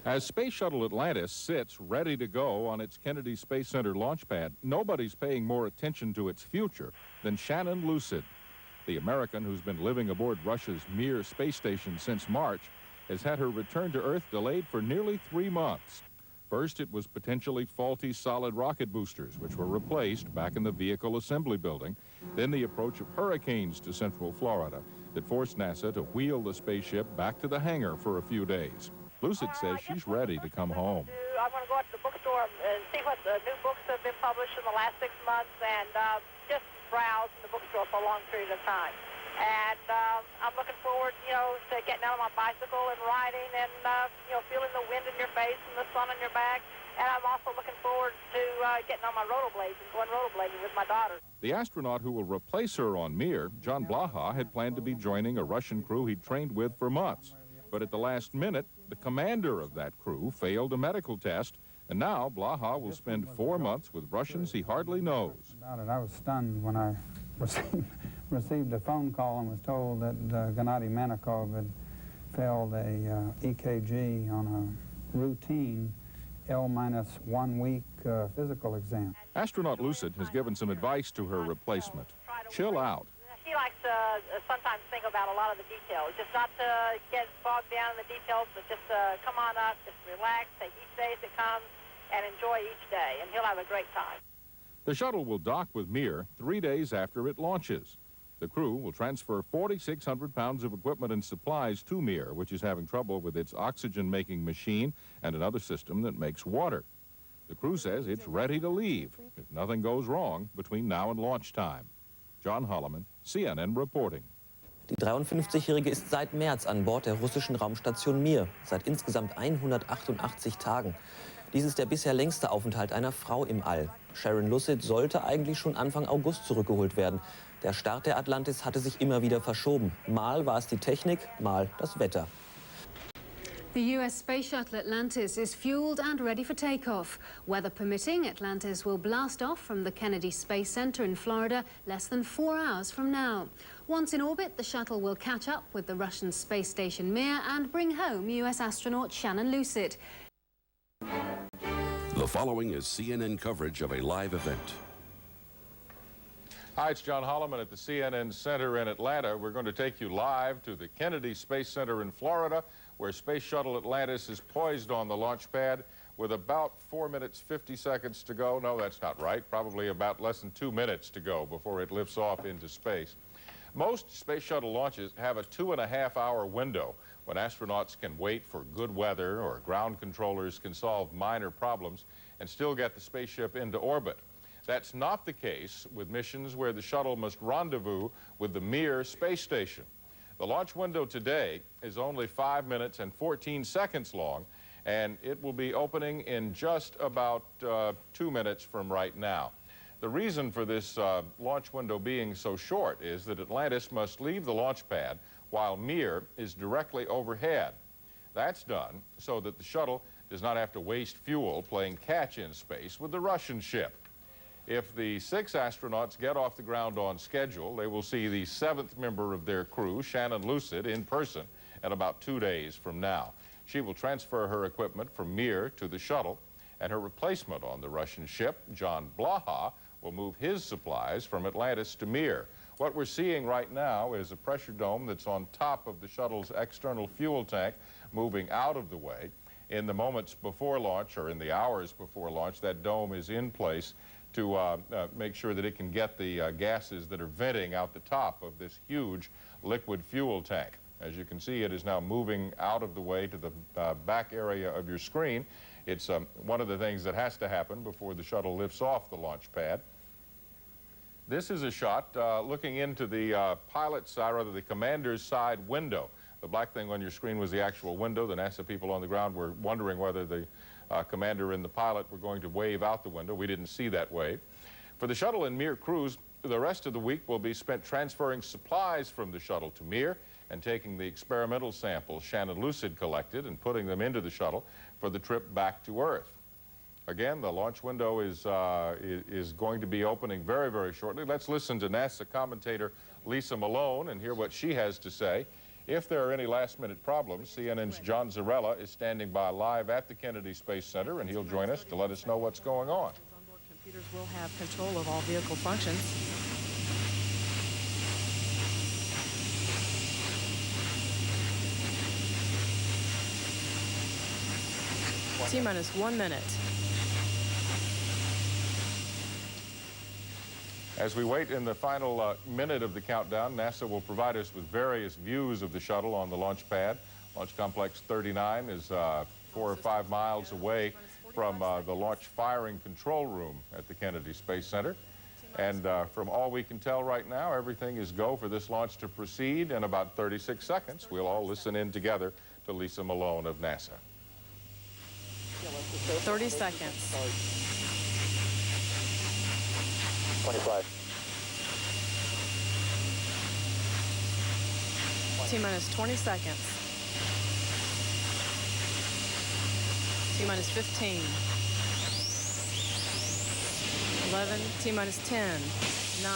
As Space Shuttle Atlantis sits ready to go on its Kennedy Space Center launch pad, nobody's paying more attention to its future than Shannon Lucid. The American, who's been living aboard Russia's Mir space station since March, has had her return to Earth delayed for nearly 3 months. First, it was potentially faulty solid rocket boosters, which were replaced back in the vehicle assembly building. Then the approach of hurricanes to Central Florida that forced NASA to wheel the spaceship back to the hangar for a few days. Lucid says she's ready to come home. I'm going to go out to the bookstore and see what the new books have been published in the last 6 months and just browse in the bookstore for a long period of time. And I'm looking forward, to getting out on my bicycle and riding and, feeling the wind in your face and the sun on your back. And I'm also looking forward to getting on my rollerblades and going rollerblading with my daughter. The astronaut who will replace her on Mir, John Blaha, had planned to be joining a Russian crew he'd trained with for months. But at the last minute, the commander of that crew failed a medical test, and now Blaha will spend 4 months with Russians he hardly knows. I was stunned when I received a phone call and was told that Gennady Manikov had failed a EKG on a routine L-1 week physical exam. Astronaut Lucid has given some advice to her replacement. Chill out. She likes to sometimes think about a lot of the details, just not to get bogged down in the details, but just come on up, just relax, take each day as it comes, and enjoy each day, and he'll have a great time. The shuttle will dock with Mir 3 days after it launches. The crew will transfer 4,600 pounds of equipment and supplies to Mir, which is having trouble with its oxygen-making machine and another system that makes water. The crew says it's ready to leave if nothing goes wrong between now and launch time. John Holloman, CNN reporting. Die 53-Jährige ist seit März an Bord der russischen Raumstation Mir, seit insgesamt 188 Tagen. Dies ist der bisher längste Aufenthalt einer Frau im All. Sharon Lucid sollte eigentlich schon Anfang August zurückgeholt werden. Der Start der Atlantis hatte sich immer wieder verschoben. Mal war es die Technik, mal das Wetter. The US Space Shuttle Atlantis is fueled and ready for takeoff. Weather permitting, Atlantis will blast off from the Kennedy Space Center in Florida less than 4 hours from now. Once in orbit, the shuttle will catch up with the Russian space station Mir and bring home US astronaut Shannon Lucid. The following is CNN coverage of a live event. Hi, it's John Holloman at the CNN Center in Atlanta. We're going to take you live to the Kennedy Space Center in Florida, where Space Shuttle Atlantis is poised on the launch pad with about 4 minutes, 50 seconds to go. No, that's not right. Probably about less than 2 minutes to go before it lifts off into space. Most Space Shuttle launches have a 2.5-hour window when astronauts can wait for good weather or ground controllers can solve minor problems and still get the spaceship into orbit. That's not the case with missions where the shuttle must rendezvous with the Mir space station. The launch window today is only 5 minutes and 14 seconds long, and it will be opening in just about 2 minutes from right now. The reason for this launch window being so short is that Atlantis must leave the launch pad while Mir is directly overhead. That's done so that the shuttle does not have to waste fuel playing catch in space with the Russian ship. If the 6 astronauts get off the ground on schedule, they will see the 7th member of their crew, Shannon Lucid, in person in about 2 days from now. She will transfer her equipment from Mir to the shuttle, and her replacement on the Russian ship, John Blaha, will move his supplies from Atlantis to Mir. What we're seeing right now is a pressure dome that's on top of the shuttle's external fuel tank moving out of the way. In the moments before launch, or in the hours before launch, that dome is in place to make sure that it can get the gases that are venting out the top of this huge liquid fuel tank. As you can see, it is now moving out of the way to the back area of your screen. It's one of the things that has to happen before the shuttle lifts off the launch pad. This is a shot looking into the pilot's side, rather the commander's side window. The black thing on your screen was the actual window. The NASA people on the ground were wondering whether the commander and the pilot were going to wave out the window. We didn't see that wave. For the shuttle and Mir crews, the rest of the week will be spent transferring supplies from the shuttle to Mir and taking the experimental samples Shannon Lucid collected and putting them into the shuttle for the trip back to Earth. Again, the launch window is going to be opening very, very shortly. Let's listen to NASA commentator Lisa Malone and hear what she has to say. If there are any last-minute problems, CNN's John Zarella is standing by live at the Kennedy Space Center, and he'll join us to let us know what's going on. Onboard computers will have control of all vehicle functions. T-minus 1 minute. As we wait in the final minute of the countdown, NASA will provide us with various views of the shuttle on the launch pad. Launch Complex 39 is 4 or 5 miles away from the launch firing control room at the Kennedy Space Center. And from all we can tell right now, everything is go for this launch to proceed. In about 36 seconds, we'll all listen in together to Lisa Malone of NASA. 30 seconds. 25. T-minus 20 seconds. T-minus 15. 11, T-minus 10, 9,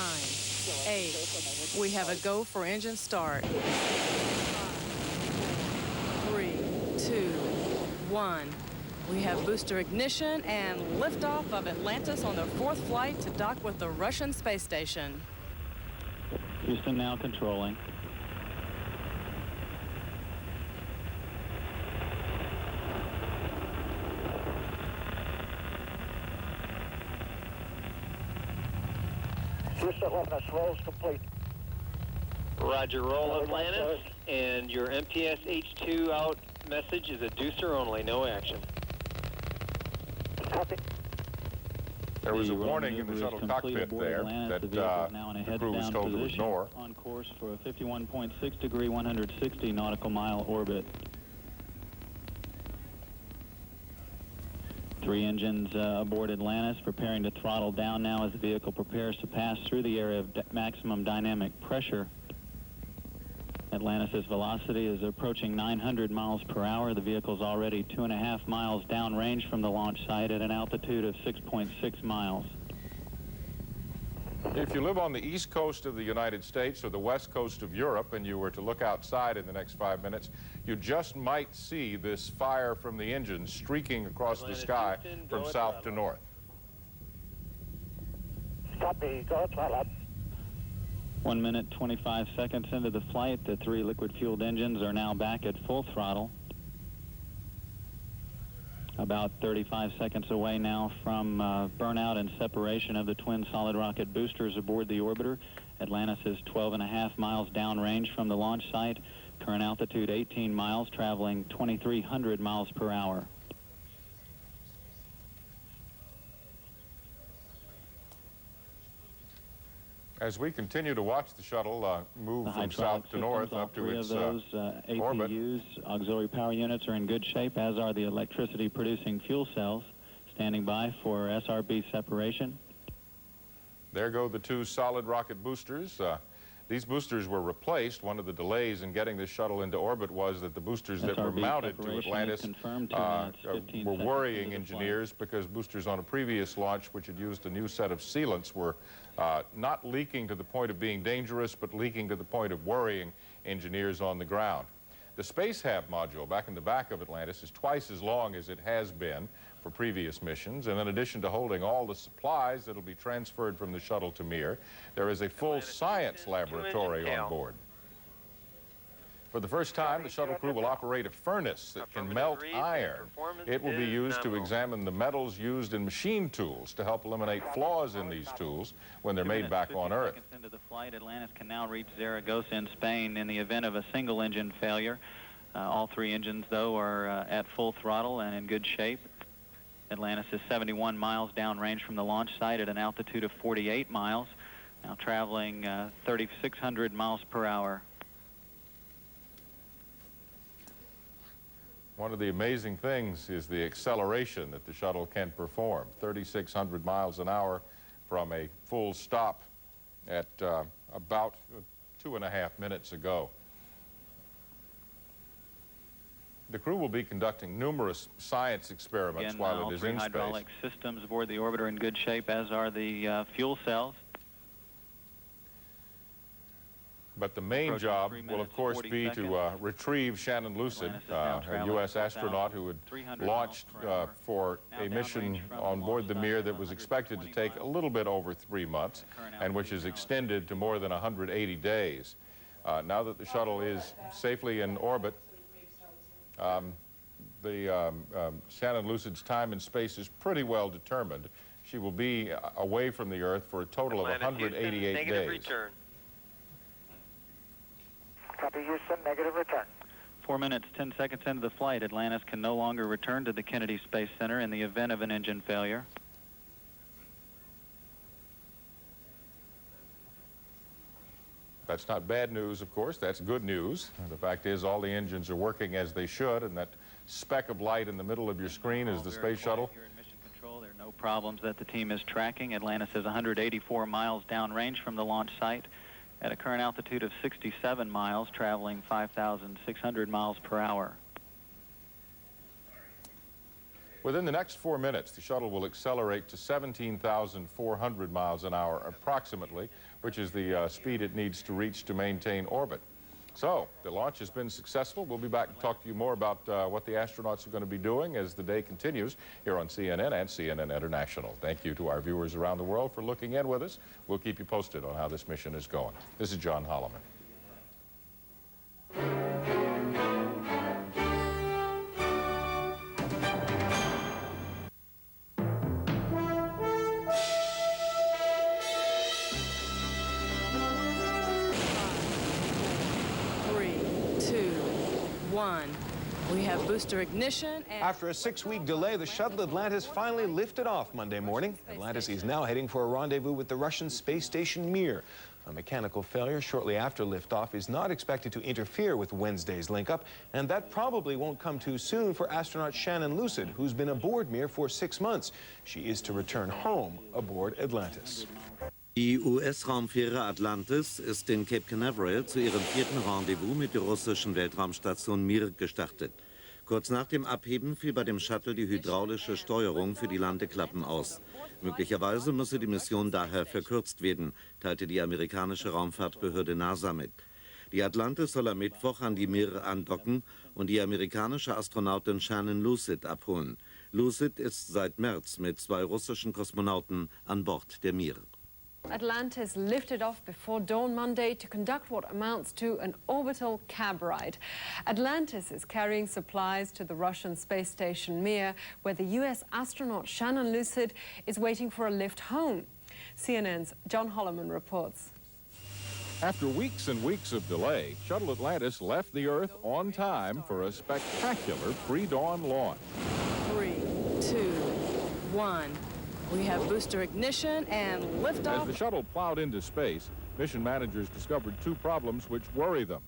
8. We have a go for engine start. 5, 3, 2, 1. We have booster ignition and liftoff of Atlantis on the 4th flight to dock with the Russian space station. Houston now controlling. Houston, roll is complete. Roger, roll Atlantis, and your MPS H2 out message is a deucer only, no action. Copy. There was a warning in the shuttle cockpit there that the crew was told to ignore. On course for a 51.6 degree, 160 nautical mile orbit. 3 engines aboard Atlantis, preparing to throttle down now as the vehicle prepares to pass through the area of maximum dynamic pressure. Atlantis' velocity is approaching 900 miles per hour. The vehicle's already 2.5 miles downrange from the launch site at an altitude of 6.6 miles. If you live on the east coast of the United States or the west coast of Europe and you were to look outside in the next 5 minutes, you just might see this fire from the engine streaking across the sky from south to north. Copy, go throttle up. 1 minute, 25 seconds into the flight, the 3 liquid-fueled engines are now back at full throttle. About 35 seconds away now from burnout and separation of the twin solid rocket boosters aboard the orbiter. Atlantis is 12.5 miles downrange from the launch site. Current altitude 18 miles, traveling 2,300 miles per hour. As we continue to watch the shuttle move from south to north up to its orbit. APUs, auxiliary power units, are in good shape, as are the electricity-producing fuel cells, standing by for SRB separation. There go the 2 solid rocket boosters. These boosters were replaced. One of the delays in getting this shuttle into orbit was that the boosters that were mounted to Atlantis were worrying engineers because boosters on a previous launch, which had used a new set of sealants, were not leaking to the point of being dangerous, but leaking to the point of worrying engineers on the ground. The Space Hab module back in the back of Atlantis is twice as long as it has been for previous missions, and in addition to holding all the supplies that will be transferred from the shuttle to Mir, there is a full science laboratory on board. For the first time, the shuttle crew will operate a furnace that can melt iron. It will be used to examine the metals used in machine tools to help eliminate flaws in these tools when they're made back on Earth. Into the flight, Atlantis can now reach Zaragoza in Spain in the event of a single engine failure. All 3 engines, though, are at full throttle and in good shape. Atlantis is 71 miles downrange from the launch site at an altitude of 48 miles, now traveling 3,600 miles per hour. One of the amazing things is the acceleration that the shuttle can perform. 3,600 miles an hour from a full stop at about 2.5 minutes ago. The crew will be conducting numerous science experiments while it is in space. All 3 hydraulic systems aboard the orbiter in good shape, as are the fuel cells. But the main job will, of course, be to retrieve Shannon Lucid, a U.S. astronaut who had launched for a mission on board the Mir that was expected to take a little bit over 3 months and which is extended to more than 180 days. Now that the shuttle is safely in orbit, Shannon Lucid's time and space is pretty well determined. She will be away from the Earth for a total of 188 negative days. Return. Copy, Houston, negative return. 4 minutes, 10 seconds into the flight, Atlantis can no longer return to the Kennedy Space Center in the event of an engine failure. That's not bad news, of course. That's good news. The fact is all the engines are working as they should, and that speck of light in the middle of your screen is the space shuttle. Here in mission control, there are no problems that the team is tracking. Atlantis is 184 miles downrange from the launch site at a current altitude of 67 miles, traveling 5,600 miles per hour. Within the next 4 minutes, the shuttle will accelerate to 17,400 miles an hour approximately, which is the speed it needs to reach to maintain orbit. So, the launch has been successful. We'll be back to talk to you more about what the astronauts are going to be doing as the day continues here on CNN and CNN International. Thank you to our viewers around the world for looking in with us. We'll keep you posted on how this mission is going. This is John Holloman. 1. We have booster ignition and... After a 6-week delay, the shuttle Atlantis finally lifted off Monday morning. Atlantis is now heading for a rendezvous with the Russian space station Mir. A mechanical failure shortly after liftoff is not expected to interfere with Wednesday's link-up, and that probably won't come too soon for astronaut Shannon Lucid, who's been aboard Mir for 6 months. She is to return home aboard Atlantis. Die US-Raumfähre Atlantis ist in Cape Canaveral zu ihrem 4. Rendezvous mit der russischen Weltraumstation Mir gestartet. Kurz nach dem Abheben fiel bei dem Shuttle die hydraulische Steuerung für die Landeklappen aus. Möglicherweise müsse die Mission daher verkürzt werden, teilte die amerikanische Raumfahrtbehörde NASA mit. Die Atlantis soll am Mittwoch an die Mir andocken und die amerikanische Astronautin Shannon Lucid abholen. Lucid ist seit März mit 2 russischen Kosmonauten an Bord der Mir. Atlantis lifted off before dawn Monday to conduct what amounts to an orbital cab ride. Atlantis is carrying supplies to the Russian space station Mir, where the U.S. astronaut Shannon Lucid is waiting for a lift home. CNN's John Holloman reports. After weeks and weeks of delay, Shuttle Atlantis left the Earth on time for a spectacular pre-dawn launch. 3, 2, 1. We have booster ignition and liftoff. As the shuttle plowed into space, mission managers discovered 2 problems which worry them.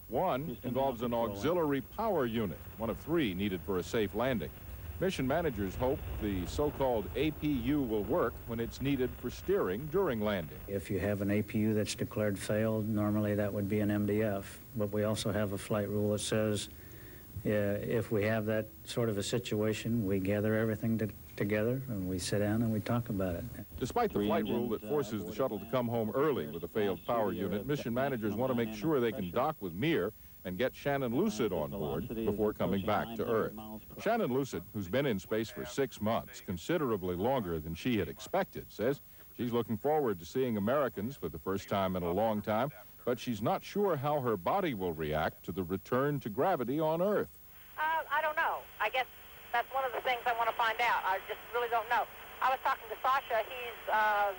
One involves an auxiliary power unit, one of 3 needed for a safe landing. Mission managers hope the so-called APU will work when it's needed for steering during landing. If you have an APU that's declared failed, normally that would be an MDF. But we also have a flight rule that says if we have that sort of a situation, we gather everything together and we sit down and we talk about it. Despite the flight rule that forces the shuttle to come home early with a failed power unit, mission managers want to make sure they can dock with Mir and get Shannon Lucid on board before coming back to Earth. Shannon Lucid, who's been in space for 6 months, considerably longer than she had expected, says she's looking forward to seeing Americans for the first time in a long time, but she's not sure how her body will react to the return to gravity on Earth. I don't know. I guess that's one of the things I want to find out. I just really don't know. I was talking to Sasha. He's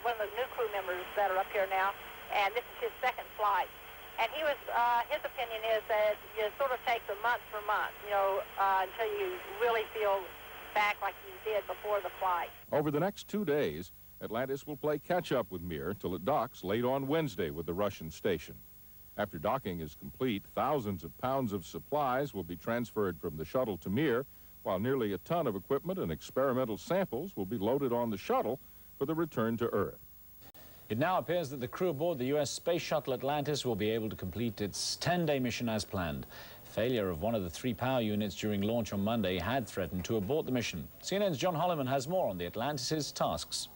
one of the new crew members that are up here now, and this is his 2nd flight. And he was, his opinion is that it sort of takes a month for month, until you really feel back like you did before the flight. Over the next 2 days, Atlantis will play catch-up with Mir till it docks late on Wednesday with the Russian station. After docking is complete, thousands of pounds of supplies will be transferred from the shuttle to Mir, while nearly a ton of equipment and experimental samples will be loaded on the shuttle for the return to Earth. It now appears that the crew aboard the U.S. Space Shuttle Atlantis will be able to complete its 10-day mission as planned. Failure of one of the 3 power units during launch on Monday had threatened to abort the mission. CNN's John Holloman has more on the Atlantis' tasks.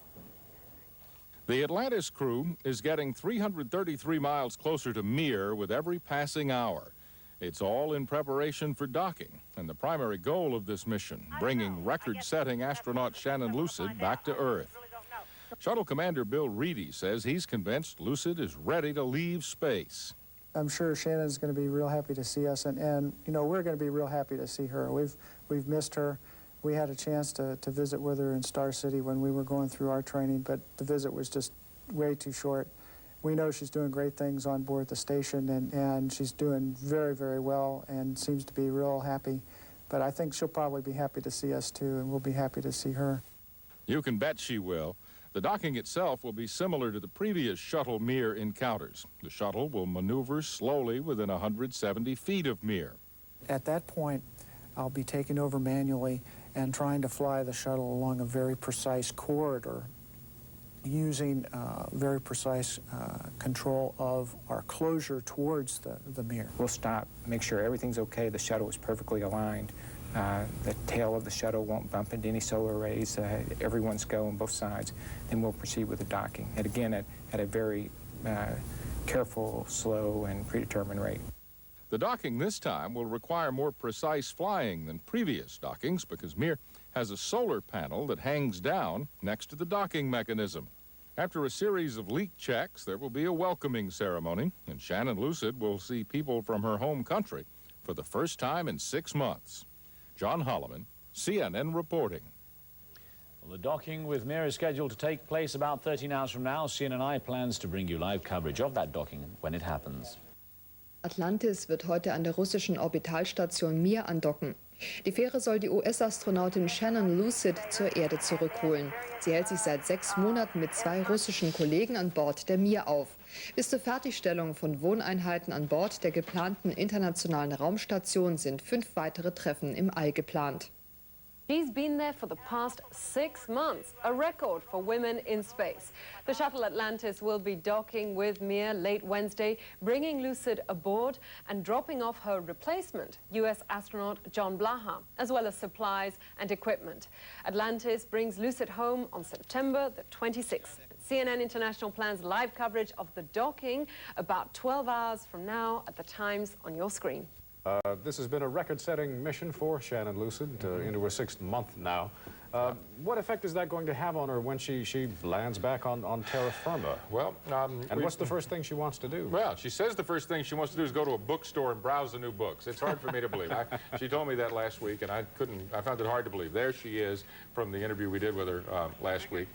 The Atlantis crew is getting 333 miles closer to Mir with every passing hour. It's all in preparation for docking, and the primary goal of this mission, bringing record-setting astronaut Shannon Lucid back to Earth. Shuttle Commander Bill Reedy says he's convinced Lucid is ready to leave space. I'm sure Shannon's going to be real happy to see us, and you know, we're going to be real happy to see her. We've missed her. We had a chance to visit with her in Star City when we were going through our training, but the visit was just way too short. We know she's doing great things on board the station, and she's doing very, very well and seems to be real happy. But I think she'll probably be happy to see us, too, and we'll be happy to see her. You can bet she will. The docking itself will be similar to the previous Shuttle Mir encounters. The shuttle will maneuver slowly within 170 feet of Mir. At that point, I'll be taking over manually and trying to fly the shuttle along a very precise corridor using very precise control of our closure towards the Mir. We'll stop, make sure everything's okay, the shuttle is perfectly aligned, the tail of the shuttle won't bump into any solar arrays, everyone's go on both sides, then we'll proceed with the docking. And again, at a very careful, slow, and predetermined rate. The docking this time will require more precise flying than previous dockings because Mir has a solar panel that hangs down next to the docking mechanism. After a series of leak checks, there will be a welcoming ceremony, and Shannon Lucid will see people from her home country for the first time in 6 months. John Holloman, CNN reporting. Well, the docking with Mir is scheduled to take place about 13 hours from now. CNN plans to bring you live coverage of that docking when it happens. Atlantis wird heute an der russischen Orbitalstation Mir andocken. Die Fähre soll die US-Astronautin Shannon Lucid zur Erde zurückholen. Sie hält sich seit 6 Monaten mit 2 russischen Kollegen an Bord der Mir auf. Bis zur Fertigstellung von Wohneinheiten an Bord der geplanten internationalen Raumstation sind 5 weitere Treffen im All geplant. She's been there for the past 6 months, a record for women in space. The shuttle Atlantis will be docking with Mir late Wednesday, bringing Lucid aboard and dropping off her replacement, U.S. astronaut John Blaha, as well as supplies and equipment. Atlantis brings Lucid home on September the 26th. CNN International plans live coverage of the docking about 12 hours from now at the times on your screen. This has been a record-setting mission for Shannon Lucid, into her 6th month now. What effect is that going to have on her when she lands back on terra firma? Well, and what's the first thing she wants to do? Well, she says the first thing she wants to do is go to a bookstore and browse the new books. It's hard for me to believe. She told me that last week, and I found it hard to believe. There she is from the interview we did with her last week.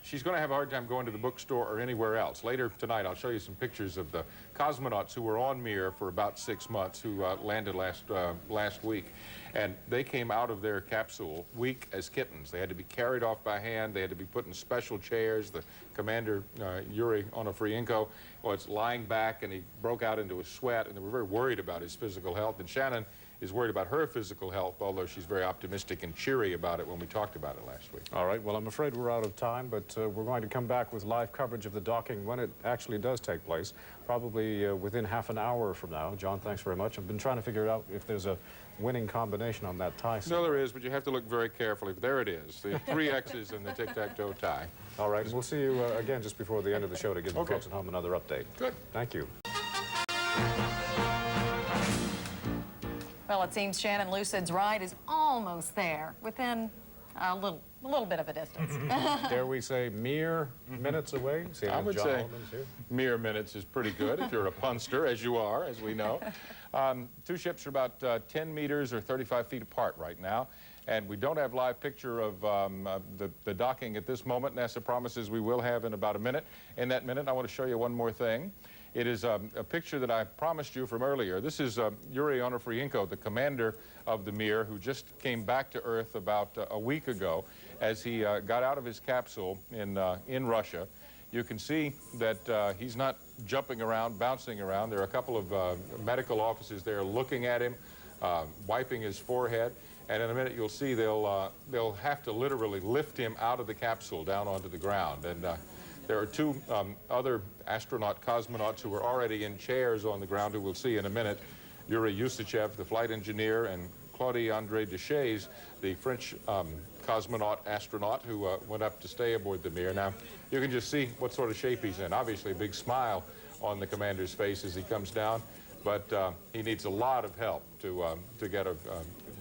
She's going to have a hard time going to the bookstore or anywhere else. Later tonight, I'll show you some pictures of the cosmonauts who were on Mir for about 6 months, who landed last week. And they came out of their capsule weak as kittens. They had to be carried off by hand. They had to be put in special chairs. The commander, Yuri Onofrienko, was lying back, and he broke out into a sweat, and they were very worried about his physical health. And Shannon is worried about her physical health, although she's very optimistic and cheery about it when we talked about it last week. All right, well, I'm afraid we're out of time, but we're going to come back with live coverage of the docking when it actually does take place, probably within half an hour from now. John, thanks very much. I've been trying to figure out if there's a winning combination on that tie. No, there is, but you have to look very carefully. There it is, the 3 X's and the tic-tac-toe tie. All right, we'll see you again just before the end of the show to give the folks at home another update. Good. Thank you. Well, it seems Shannon Lucid's ride is almost there, within a little bit of a distance. Dare we say mere minutes away? See, I would say mere minutes is pretty good if you're a punster, as you are, as we know. 2 ships are about 10 meters or 35 feet apart right now, and we don't have live picture of the docking at this moment. NASA promises we will have in about a minute. In that minute, I want to show you one more thing. It is a picture that I promised you from earlier. This is Yuri Onofrienko, the commander of the Mir, who just came back to Earth about a week ago as he got out of his capsule in Russia. You can see that he's not jumping around, bouncing around. There are a couple of medical officers there looking at him, wiping his forehead. And in a minute, you'll see they'll have to literally lift him out of the capsule down onto the ground. And there are 2 other astronaut cosmonauts who are already in chairs on the ground, who we'll see in a minute. Yuri Yusachev, the flight engineer, and Claude-André Deschamps, the French astronaut who went up to stay aboard the Mir. Now, you can just see what sort of shape he's in. Obviously, a big smile on the commander's face as he comes down, but he needs a lot of help to get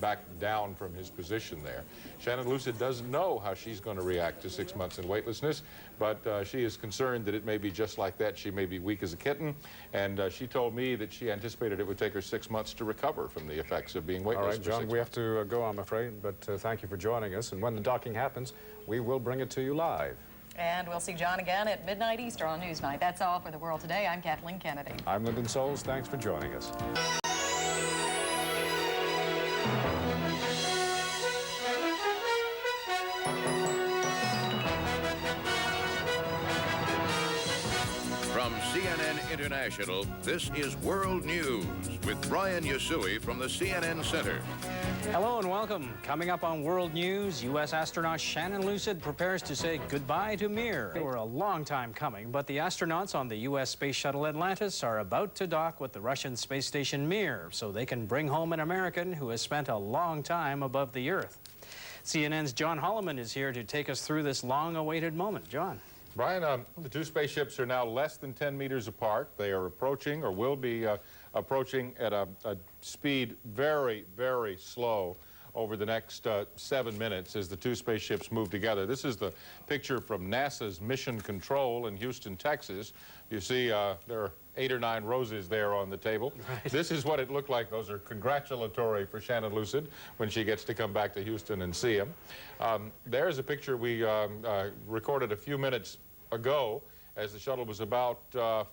back down from his position there. Shannon Lucid doesn't know how she's going to react to 6 months in weightlessness, but she is concerned that it may be just like that. She may be weak as a kitten, and she told me that she anticipated it would take her 6 months to recover from the effects of being weightless. All right, John, we have to go, I'm afraid, but thank you for joining us. And when the docking happens, we will bring it to you live. And we'll see John again at midnight Eastern on Newsnight. That's all for The World Today. I'm Kathleen Kennedy. I'm Lyndon Souls. Thanks for joining us. From CNN International, this is World News with Brian Yasui from the CNN Center. Hello and welcome. Coming up on World News, U.S. astronaut Shannon Lucid prepares to say goodbye to Mir. They were a long time coming, but the astronauts on the U.S. Space Shuttle Atlantis are about to dock with the Russian space station Mir so they can bring home an American who has spent a long time above the Earth. CNN's John Holloman is here to take us through this long-awaited moment. John. Brian, the two spaceships are now less than 10 meters apart. They are approaching, or will be approaching at a speed very, very slow over the next 7 minutes as the two spaceships move together. This is the picture from NASA's Mission Control in Houston, Texas. You see there are 8 or 9 roses there on the table. Right. This is what it looked like. Those are congratulatory for Shannon Lucid when she gets to come back to Houston and see him. There's a picture we recorded a few minutes ago as the shuttle was about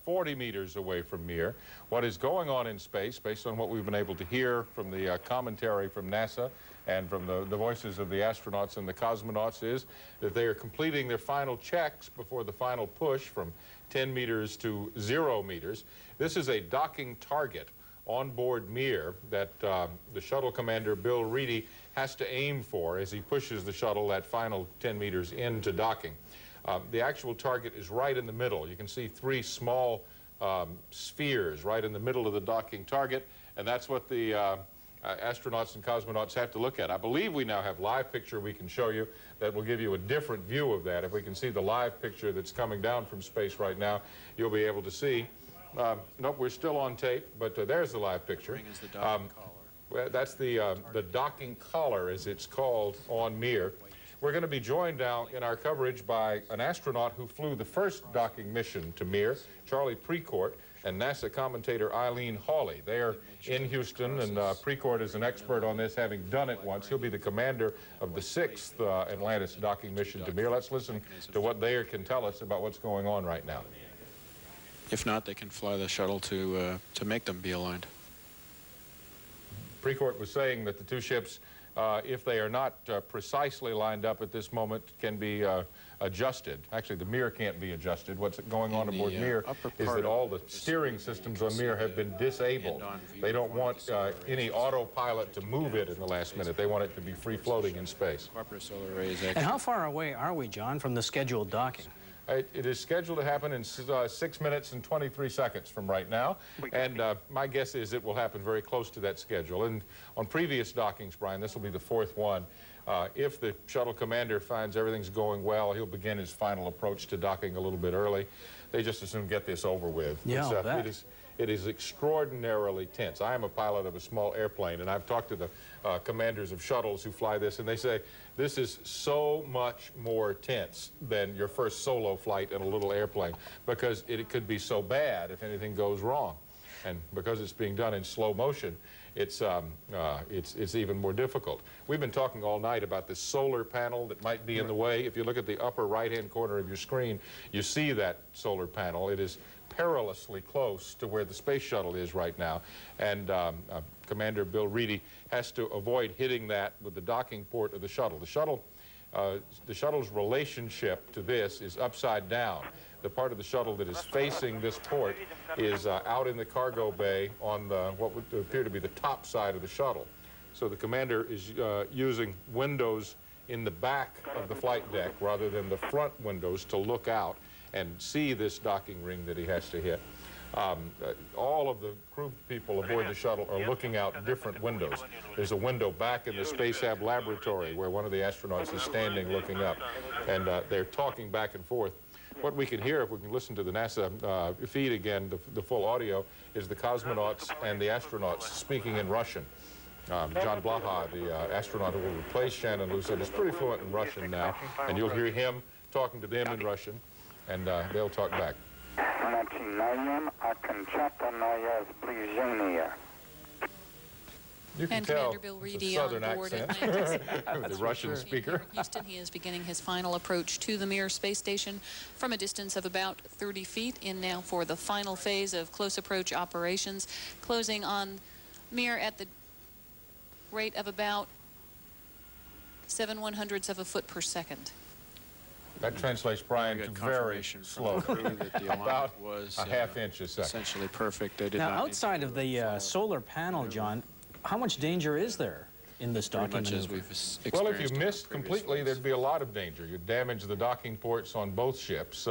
40 meters away from Mir. What is going on in space, based on what we've been able to hear from the commentary from NASA and from the voices of the astronauts and the cosmonauts, is that they are completing their final checks before the final push from 10 meters to 0 meters. This is a docking target on board Mir that the shuttle commander, Bill Reedy, has to aim for as he pushes the shuttle that final 10 meters into docking. The actual target is right in the middle. You can see 3 small spheres right in the middle of the docking target, and that's what the astronauts and cosmonauts have to look at. I believe we now have live picture we can show you that will give you a different view of that. If we can see the live picture that's coming down from space right now, you'll be able to see. Nope, we're still on tape, but there's the live picture. Well, that's the docking collar, as it's called, on Mir. We're going to be joined now in our coverage by an astronaut who flew the first docking mission to Mir, Charlie Precourt, and NASA commentator Eileen Hawley. They are in Houston, and Precourt is an expert on this, having done it once. He'll be the commander of the 6th Atlantis docking mission to Mir. Let's listen to what they can tell us about what's going on right now. If not, they can fly the shuttle to make them be aligned. Precourt was saying that the two ships, if they are not precisely lined up at this moment, can be adjusted. Actually, the Mir can't be adjusted. What's going on aboard Mir is that all the steering systems on Mir have been disabled. They don't want any autopilot to move it in the last minute. They want it to be free-floating in space. And how far away are we, John, from the scheduled docking? It is scheduled to happen in 6 minutes and 23 seconds from right now, and my guess is it will happen very close to that schedule. And on previous dockings, Brian, this will be the 4th one. If the shuttle commander finds everything's going well, he'll begin his final approach to docking a little bit early. They just as soon get this over with. Yeah, it is extraordinarily tense. I am a pilot of a small airplane, and I've talked to the commanders of shuttles who fly this, and they say this is so much more tense than your first solo flight in a little airplane, because it could be so bad if anything goes wrong. And because it's being done in slow motion, it's even more difficult. We've been talking all night about this solar panel that might be in the way. If you look at the upper right-hand corner of your screen, you see that solar panel. It is perilously close to where the space shuttle is right now, and Commander Bill Reedy has to avoid hitting that with the docking port of the shuttle. The shuttle's relationship to this is upside down. The part of the shuttle that is facing this port is out in the cargo bay on what would appear to be the top side of the shuttle. So the commander is using windows in the back of the flight deck rather than the front windows to look out and see this docking ring that he has to hit. All of the crew people aboard the shuttle are looking out different windows. There's a window back in the Space Lab laboratory where one of the astronauts is standing looking up, and they're talking back and forth. What we can hear, if we can listen to the NASA feed again, the full audio, is the cosmonauts and the astronauts speaking in Russian. John Blaha, the astronaut who will replace Shannon Lucid, is pretty fluent in Russian now, and you'll hear him talking to them in Russian, and they'll talk back. You can tell it's a southern accent, the Russian speaker. Houston, he is beginning his final approach to the Mir space station from a distance of about 30 feet, in now for the final phase of close approach operations, closing on Mir at the rate of about 7/100ths of a foot per second. That translates, Brian, to very slow, about a half inch a second. Essentially perfect. They did now, not outside of the solar panel, John, how much danger is there in this docking maneuver? Well, if you missed completely, there'd be a lot of danger. You'd damage the docking ports on both ships.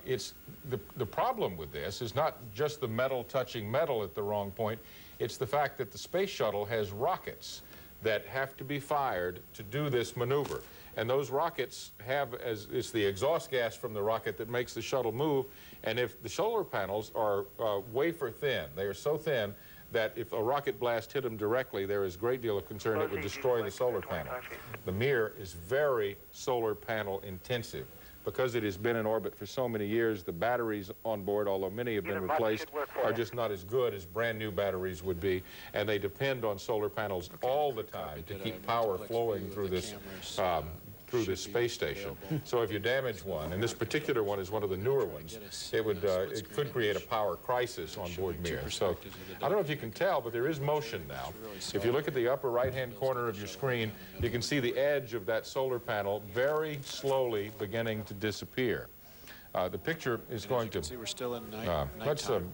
It's the problem with this is not just the metal touching metal at the wrong point. It's the fact that the space shuttle has rockets that have to be fired to do this maneuver. And those rockets have, it's the exhaust gas from the rocket that makes the shuttle move. And if the solar panels are wafer thin, they are so thin that if a rocket blast hit them directly, there is a great deal of concern it would destroy the solar panel. The Mir is very solar panel intensive. Because it has been in orbit for so many years, the batteries on board, although many have been replaced, are just not as good as brand new batteries would be. And they depend on solar panels all the time to keep power flowing through this space station. So if you damage one, and this particular one is one of the newer ones, it could create a power crisis on board Mir. So I don't know if you can tell, but there is motion now. If you look at the upper right-hand corner of your screen, you can see the edge of that solar panel very slowly beginning to disappear. The picture is going to... See, we're still in nighttime.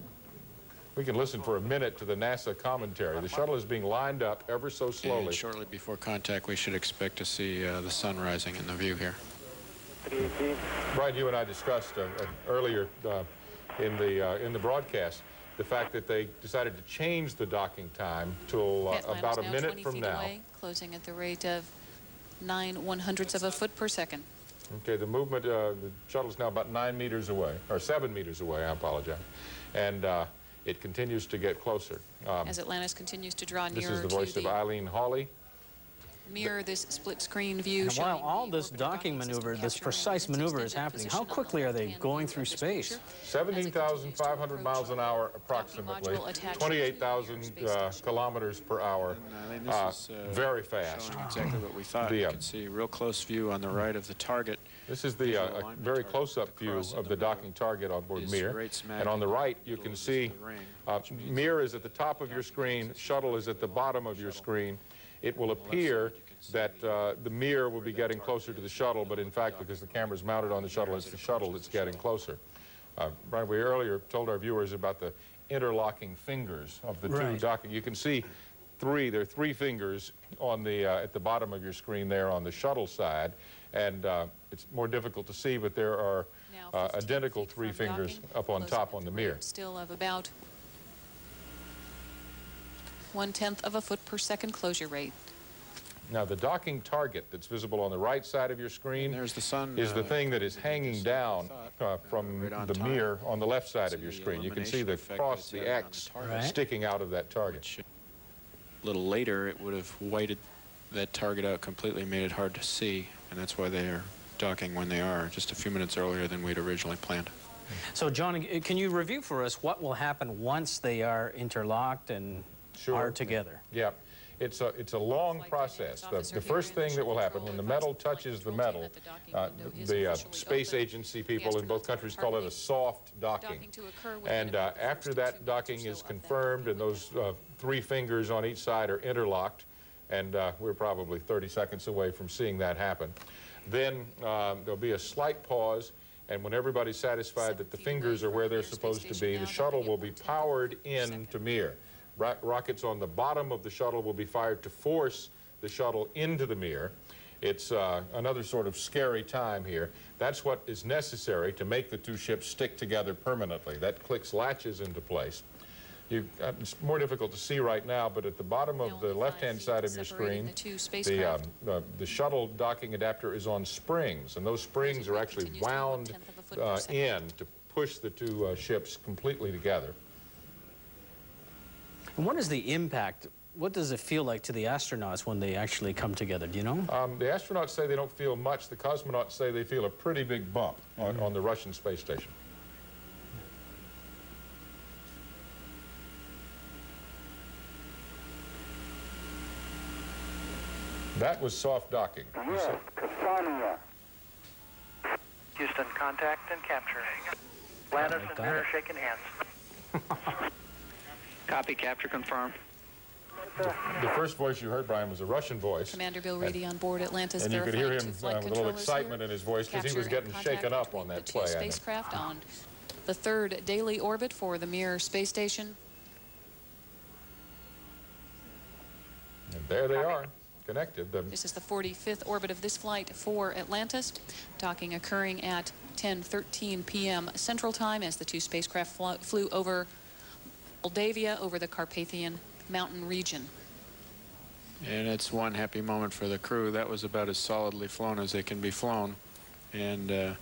We can listen for a minute to the NASA commentary. The shuttle is being lined up ever so slowly. And shortly before contact, we should expect to see the sun rising in the view here. Brian, you and I discussed earlier in the broadcast the fact that they decided to change the docking time till about a minute from now. Away, closing at the rate of 9/100ths of a foot per second. Okay, the movement, the shuttle is now about 9 meters away, or 7 meters away, I apologize. And it continues to get closer. As Atlantis continues to draw nearer this is the voice of Eileen Hawley. Mirror this split-screen view. And while all this docking maneuver, this precise maneuver is happening, how quickly are they going through space? 17,500 miles an hour approximately, 28,000 kilometers per hour, very fast. Exactly what we thought. You can see a real close view on the right of the target. This is the very close-up view of the docking target on board Mir. And on the right, you can see Mir is at the top of your screen, shuttle is at the bottom of your screen. It will appear that the Mir will be getting closer to the shuttle, but in fact, because the camera is mounted on the shuttle, it's the shuttle that's getting closer. Brian, we earlier told our viewers about the interlocking fingers of the two docking. You can see there are three fingers on the at the bottom of your screen there on the shuttle side, and it's more difficult to see, but there are identical three fingers up on top on the Mir. Still of about 1/10 of a foot per second closure rate. Now, the docking target that's visible on the right side of your screen there's the sun, is the thing that is hanging down from the Mir on the left side of your screen. You can see the cross, the X, sticking out of that target. A little later, it would have whited that target out completely, made it hard to see, and that's why they are docking when they are, just a few minutes earlier than we'd originally planned. So, John, can you review for us what will happen once they are interlocked and are together? Yeah. It's a long process. The first thing that will happen when the metal touches the metal, the space agency people in both countries call it a soft docking. And after that docking is confirmed and those three fingers on each side are interlocked, and we're probably 30 seconds away from seeing that happen, then there'll be a slight pause, and when everybody's satisfied that the fingers are where they're supposed to be, the shuttle will be powered into Mir. Rockets on the bottom of the shuttle will be fired to force the shuttle into the Mir, It's another sort of scary time here. That's what is necessary to make the two ships stick together permanently. That clicks latches into place. It's more difficult to see right now, but at the bottom of the left-hand side of your screen, the shuttle docking adapter is on springs, and those springs are actually wound in to push the two ships completely together. And what is the impact? What does it feel like to the astronauts when they actually come together? Do you know? The astronauts say they don't feel much. The cosmonauts say they feel a pretty big bump on the Russian space station. That was soft docking. Houston, contact and capture. Atlantis and Mirror shaking hands. Copy, capture confirmed. The first voice you heard, Brian, was a Russian voice. Commander Bill Reedy on board Atlantis. And you could hear him with a little excitement in his voice because he was getting shaken up on that play. Spacecraft on the third daily orbit for the Mir space station. And there they are, connected. This is the 45th orbit of this flight for Atlantis. Docking occurring at 10:13 p.m. Central Time as the two spacecraft flew over Moldavia, over the Carpathian Mountain region. And it's one happy moment for the crew. That was about as solidly flown as they can be flown. And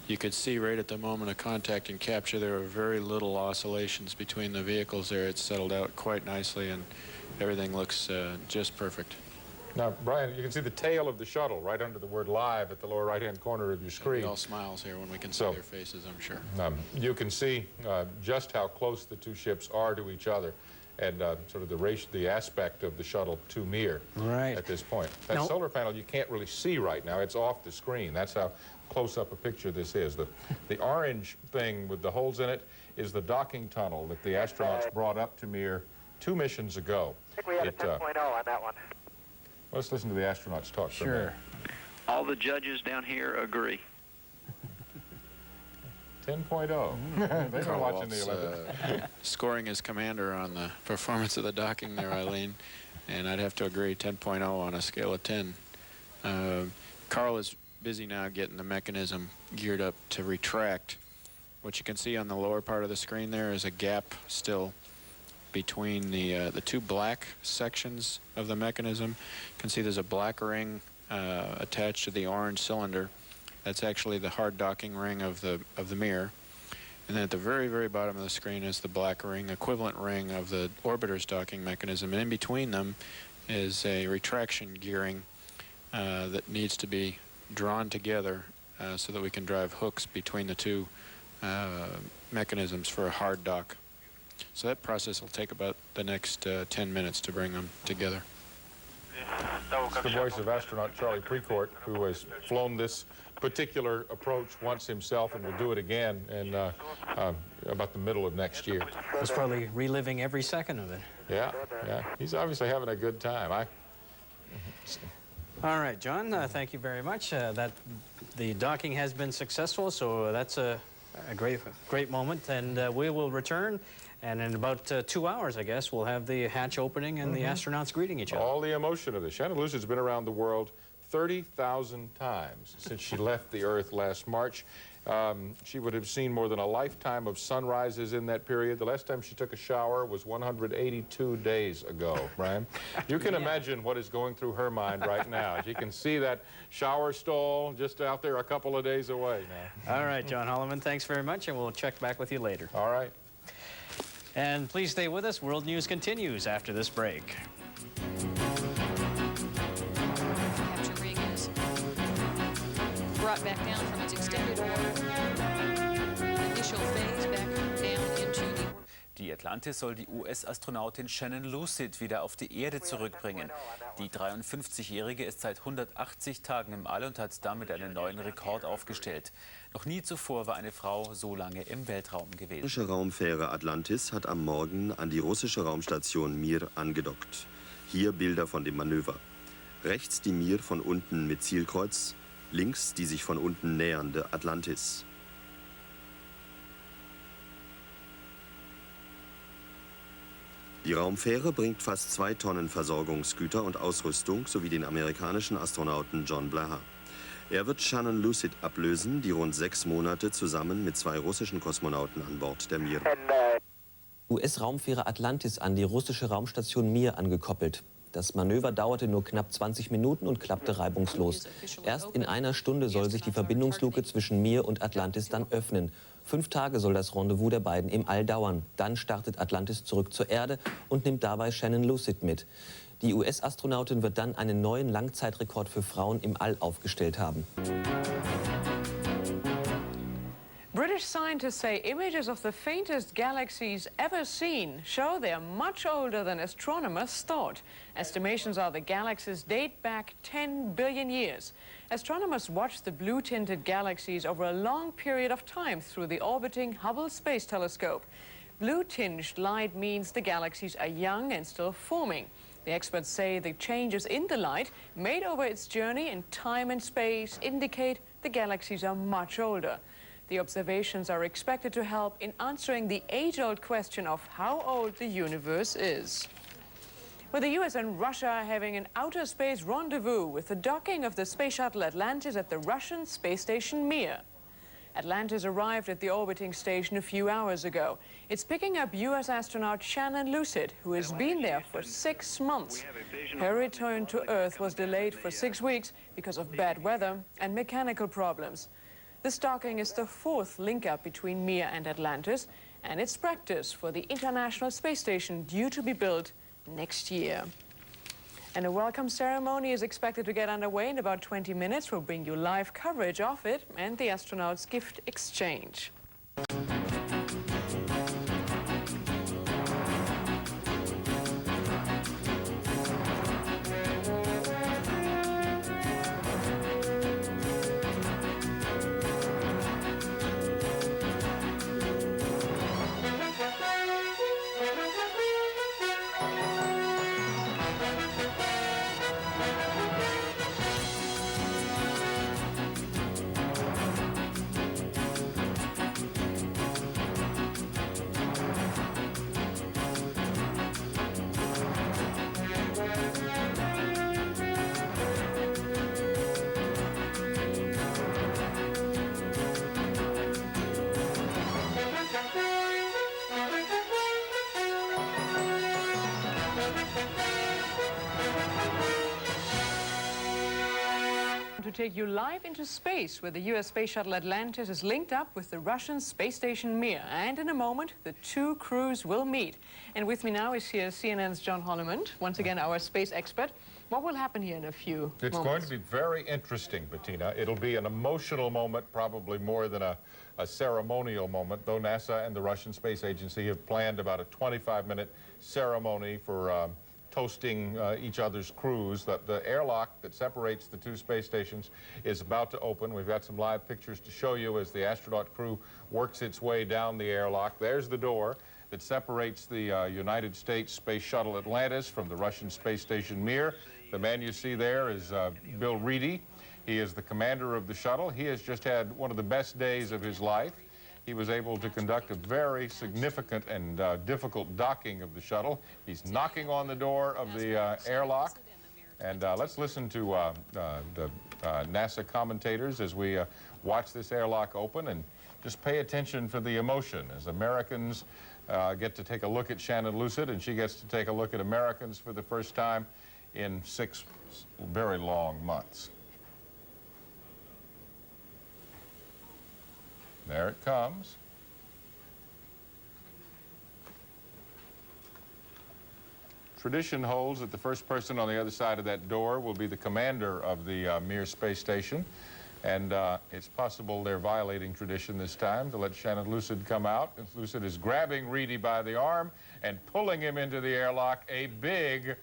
you could see right at the moment of contact and capture there were very little oscillations between the vehicles there. It settled out quite nicely and everything looks just perfect. Now, Brian, you can see the tail of the shuttle right under the word live at the lower right-hand corner of your screen. All smiles here when we can see their faces, I'm sure. You can see just how close the two ships are to each other and sort of the aspect of the shuttle to Mir at this point. That solar panel you can't really see right now. It's off the screen. That's how close up a picture this is. The orange thing with the holes in it is the docking tunnel that the astronauts brought up to Mir 2 missions ago. I think we had a 10.0 on that one. Let's listen to the astronauts talk for a minute. All the judges down here agree. 10.0. They've been watching the Olympics. Scoring as commander on the performance of the docking there, Eileen, and I'd have to agree 10.0 on a scale of 10. Carl is busy now getting the mechanism geared up to retract. What you can see on the lower part of the screen there is a gap still between the two black sections of the mechanism. You can see there's a black ring attached to the orange cylinder. That's actually the hard docking ring of the Mir. And then at the very, very bottom of the screen is the black ring, equivalent ring of the orbiter's docking mechanism. And in between them is a retraction gearing that needs to be drawn together so that we can drive hooks between the two mechanisms for a hard dock. So that process will take about the next 10 minutes to bring them together. It's the voice of astronaut Charlie Precourt, who has flown this particular approach once himself and will do it again in about the middle of next year. He's probably reliving every second of it. Yeah. He's obviously having a good time. All right, John, thank you very much. The docking has been successful, so that's a great moment, and we will return. And in about 2 hours, I guess, we'll have the hatch opening and the astronauts greeting each other. All the emotion of this. Shannon Lucid's been around the world 30,000 times since she left the Earth last March. She would have seen more than a lifetime of sunrises in that period. The last time she took a shower was 182 days ago, Brian. You can imagine what is going through her mind right now. She can see that shower stall just out there a couple of days away now. All right, John Holloman, thanks very much, and we'll check back with you later. All right. And please stay with us. World News continues after this break. Capture ring is brought back down from its extended initial phase back down into the... Die Atlantis soll die US-Astronautin Shannon Lucid wieder auf die Erde zurückbringen. Die 53-Jährige ist seit 180 Tagen im All und hat damit einen neuen Rekord aufgestellt. Noch nie zuvor war eine Frau so lange im Weltraum gewesen. Die russische Raumfähre Atlantis hat am Morgen an die russische Raumstation Mir angedockt. Hier Bilder von dem Manöver. Rechts die Mir von unten mit Zielkreuz, links die sich von unten nähernde Atlantis. Die Raumfähre bringt fast 2 Tonnen Versorgungsgüter und Ausrüstung sowie den amerikanischen Astronauten John Blaha. Er wird Shannon Lucid ablösen, die rund 6 Monate zusammen mit 2 russischen Kosmonauten an Bord der Mir. US-Raumfähre Atlantis an die russische Raumstation Mir angekoppelt. Das Manöver dauerte nur knapp 20 Minuten und klappte reibungslos. Erst in einer Stunde soll sich die Verbindungsluke zwischen Mir und Atlantis dann öffnen. 5 Tage soll das Rendezvous der beiden im All dauern. Dann startet Atlantis zurück zur Erde und nimmt dabei Shannon Lucid mit. Die US-Astronautin wird dann einen neuen Langzeitrekord für Frauen im All aufgestellt haben. British scientists say images of the faintest galaxies ever seen show they are much older than astronomers thought. Estimations are the galaxies date back 10 billion years. Astronomers watched the blue-tinted galaxies over a long period of time through the orbiting Hubble Space Telescope. Blue-tinged light means the galaxies are young and still forming. The experts say the changes in the light made over its journey in time and space indicate the galaxies are much older. The observations are expected to help in answering the age-old question of how old the universe is. With the US and Russia having an outer space rendezvous with the docking of the space shuttle Atlantis at the Russian space station Mir. Atlantis arrived at the orbiting station a few hours ago. It's picking up US astronaut Shannon Lucid, who has been there for 6 months. Her return to Earth was delayed for 6 weeks because of bad weather and mechanical problems. This docking is the 4th link-up between Mir and Atlantis, and it's practice for the International Space Station due to be built next year. And a welcome ceremony is expected to get underway in about 20 minutes. We'll bring you live coverage of it and the astronauts' gift exchange. To take you live into space, where the US space shuttle Atlantis is linked up with the Russian space station Mir. And in a moment, the 2 crews will meet. And with me now is here CNN's John Holloman, once again our space expert. What will happen here in a few moments? It's going to be very interesting, Bettina. It'll be an emotional moment, probably more than a ceremonial moment, though NASA and the Russian Space Agency have planned about a 25-minute ceremony for toasting each other's crews. The airlock that separates the 2 space stations is about to open. We've got some live pictures to show you as the astronaut crew works its way down the airlock. There's the door that separates the United States Space Shuttle Atlantis from the Russian space station Mir. The man you see there is Bill Reedy. He is the commander of the shuttle. He has just had one of the best days of his life. He was able to conduct a very significant and difficult docking of the shuttle. He's knocking on the door of the airlock. And let's listen to the NASA commentators as we watch this airlock open, and just pay attention for the emotion as Americans get to take a look at Shannon Lucid, and she gets to take a look at Americans for the first time in 6 very long months. There it comes. Tradition holds that the first person on the other side of that door will be the commander of the Mir space station. And it's possible they're violating tradition this time to let Shannon Lucid come out. And Lucid is grabbing Reedy by the arm and pulling him into the airlock. A big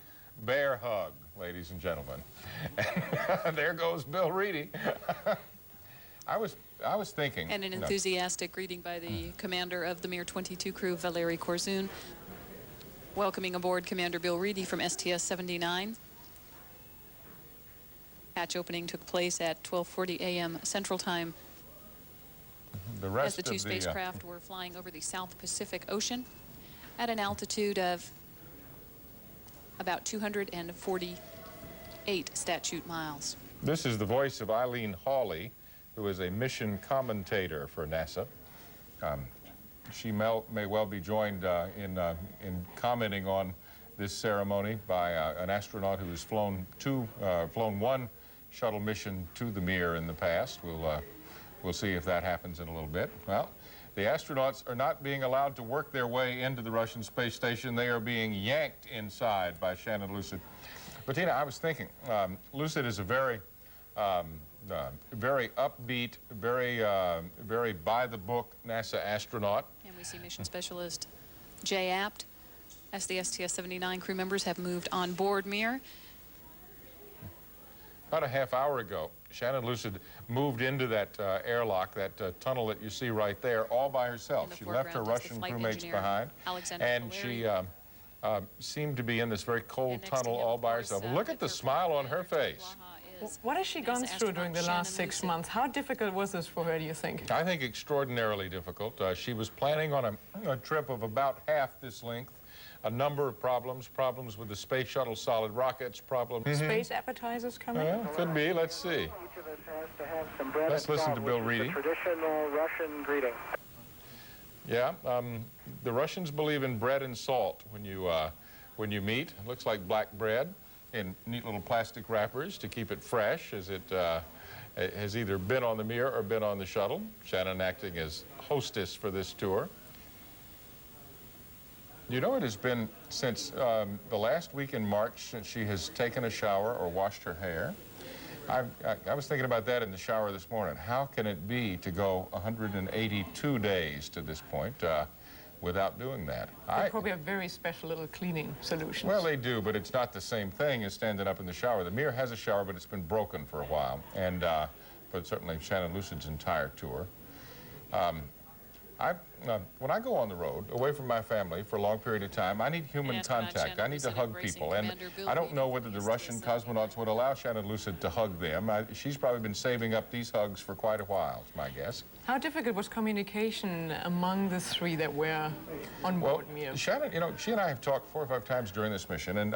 bear hug, ladies and gentlemen. And there goes Bill Reedy. I was thinking. And an enthusiastic greeting by the commander of the Mir 22 crew, Valery Korzun, welcoming aboard Commander Bill Reedy from STS-79. Hatch opening took place at 12:40 a.m. Central Time. As the 2 spacecraft were flying over the South Pacific Ocean at an altitude of about 248 statute miles. This is the voice of Eileen Hawley, who is a mission commentator for NASA. She may well be joined in commenting on this ceremony by an astronaut who has flown one shuttle mission to the Mir in the past. We'll see if that happens in a little bit. Well, the astronauts are not being allowed to work their way into the Russian space station. They are being yanked inside by Shannon Lucid. But Tina, I was thinking, Lucid is a very upbeat, very by-the-book NASA astronaut. And we see mission specialist Jay Apt as the STS-79 crew members have moved on board Mir. About a half hour ago, Shannon Lucid moved into that airlock, that tunnel that you see right there, all by herself. She left her Russian crewmates behind, and she seemed to be in this very cold tunnel all by herself. Look at the smile on her face. What has she gone through during the last 6 months? How difficult was this for her, do you think? I think extraordinarily difficult. She was planning on a trip of about half this length. A number of problems with the space shuttle solid rockets, problems. Space appetizers coming? Could be. Let's see. Each of us has to have some bread Let's and listen salt, to Bill which is Reedy. the traditional Russian greeting. Yeah, the Russians believe in bread and salt when you meet. It looks like black bread in neat little plastic wrappers to keep it fresh, as it has either been on the Mir or been on the shuttle. Shannon acting as hostess for this tour. You know, it has been since the last week in March since she has taken a shower or washed her hair. I was thinking about that in the shower this morning. How can it be to go 182 days to this point without doing that? They probably have very special little cleaning solutions. Well, they do, but it's not the same thing as standing up in the shower. The Mir has a shower, but it's been broken for a while, and but certainly Shannon Lucid's entire tour. When I go on the road, away from my family for a long period of time, I need human contact. I need to hug people. And I don't know whether the Russian cosmonauts would allow Shannon Lucid to hug them. She's probably been saving up these hugs for quite a while, is my guess. How difficult was communication among the three that were on board Mir? Shannon, you know, she and I have talked 4 or 5 times during this mission. And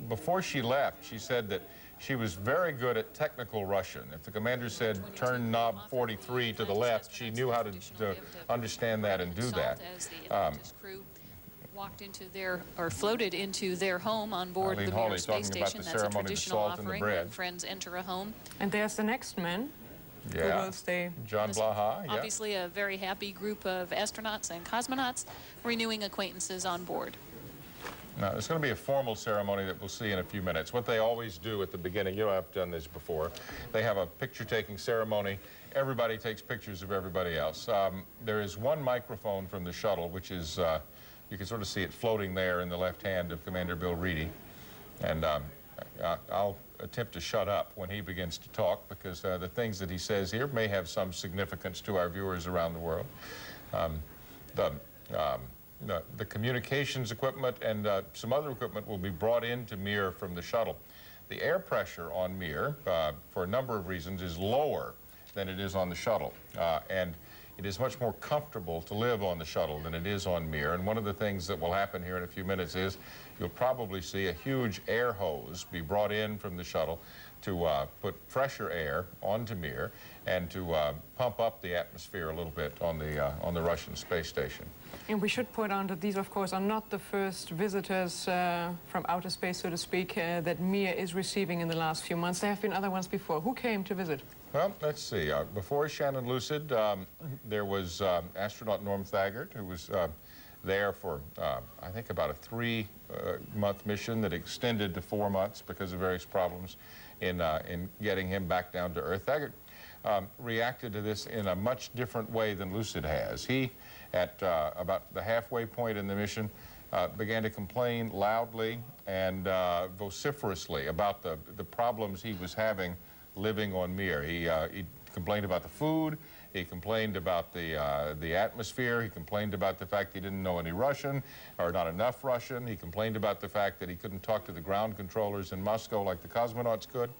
before she left, she said that she was very good at technical Russian. If the commander said, turn knob 43 to the left, she knew how to understand that and do that. As the Atlantis crew walked into floated into their home on board the Mir space station. That's a traditional offering when friends enter a home. And there's the next man. Yeah, who will stay. John Blaha, yeah. Obviously a very happy group of astronauts and cosmonauts renewing acquaintances on board. Now, there's going to be a formal ceremony that we'll see in a few minutes. What they always do at the beginning, you know, I've done this before, they have a picture-taking ceremony. Everybody takes pictures of everybody else. There is one microphone from the shuttle, which is, you can sort of see it floating there in the left hand of Commander Bill Reedy. And I'll attempt to shut up when he begins to talk, because the things that he says here may have some significance to our viewers around the world. The communications equipment and some other equipment will be brought into Mir from the shuttle. The air pressure on Mir, for a number of reasons, is lower than it is on the shuttle. And it is much more comfortable to live on the shuttle than it is on Mir. And one of the things that will happen here in a few minutes is you'll probably see a huge air hose be brought in from the shuttle to put fresher air onto Mir and to pump up the atmosphere a little bit on the Russian space station. And we should point out that these, of course, are not the first visitors from outer space, so to speak, that Mir is receiving in the last few months. There have been other ones before. Who came to visit? Well, let's see. Before Shannon Lucid, there was astronaut Norm Thagard, who was there for, I think, about a 3-month mission that extended to 4 months because of various problems in getting him back down to Earth. Thagard reacted to this in a much different way than Lucid has. He, at about the halfway point in the mission, began to complain loudly and vociferously about the problems he was having living on Mir. He complained about the food, he complained about the atmosphere, he complained about the fact he didn't know any Russian, or not enough Russian, he complained about the fact that he couldn't talk to the ground controllers in Moscow like the cosmonauts could,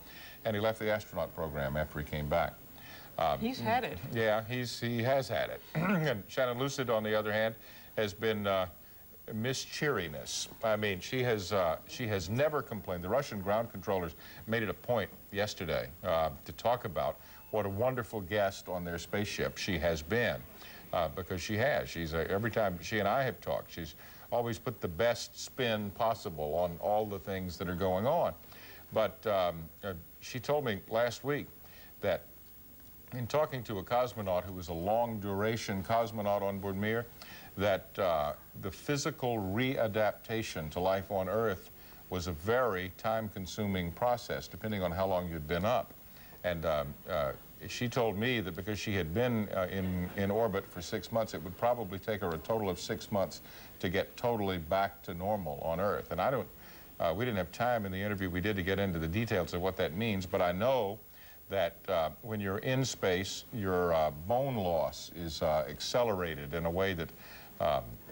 and he left the astronaut program after he came back. He's had it. Yeah, he has had it. And Shannon Lucid, on the other hand, has been mischeeriness. I mean, she has never complained. The Russian ground controllers made it a point yesterday to talk about what a wonderful guest on their spaceship she has been, because she has. Every time she and I have talked, she's always put the best spin possible on all the things that are going on. But she told me last week that in talking to a cosmonaut who was a long-duration cosmonaut on board Mir, that the physical readaptation to life on Earth was a very time-consuming process, depending on how long you'd been up. And she told me that because she had been in orbit for 6 months, it would probably take her a total of 6 months to get totally back to normal on Earth. And we didn't have time in the interview we did to get into the details of what that means, but I know that when you're in space, your bone loss is accelerated in a way that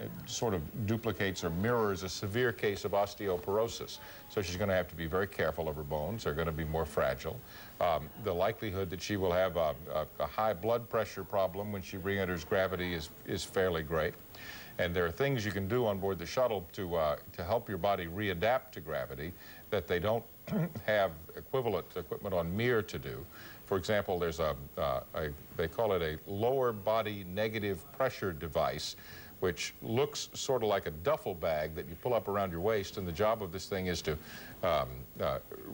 it sort of duplicates or mirrors a severe case of osteoporosis. So she's going to have to be very careful of her bones. They're going to be more fragile. The likelihood that she will have a high blood pressure problem when she re-enters gravity is fairly great. And there are things you can do on board the shuttle to help your body readapt to gravity that they don't have equivalent equipment on Mir to do. For example, there's they call it a lower body negative pressure device, which looks sort of like a duffel bag that you pull up around your waist, and the job of this thing is to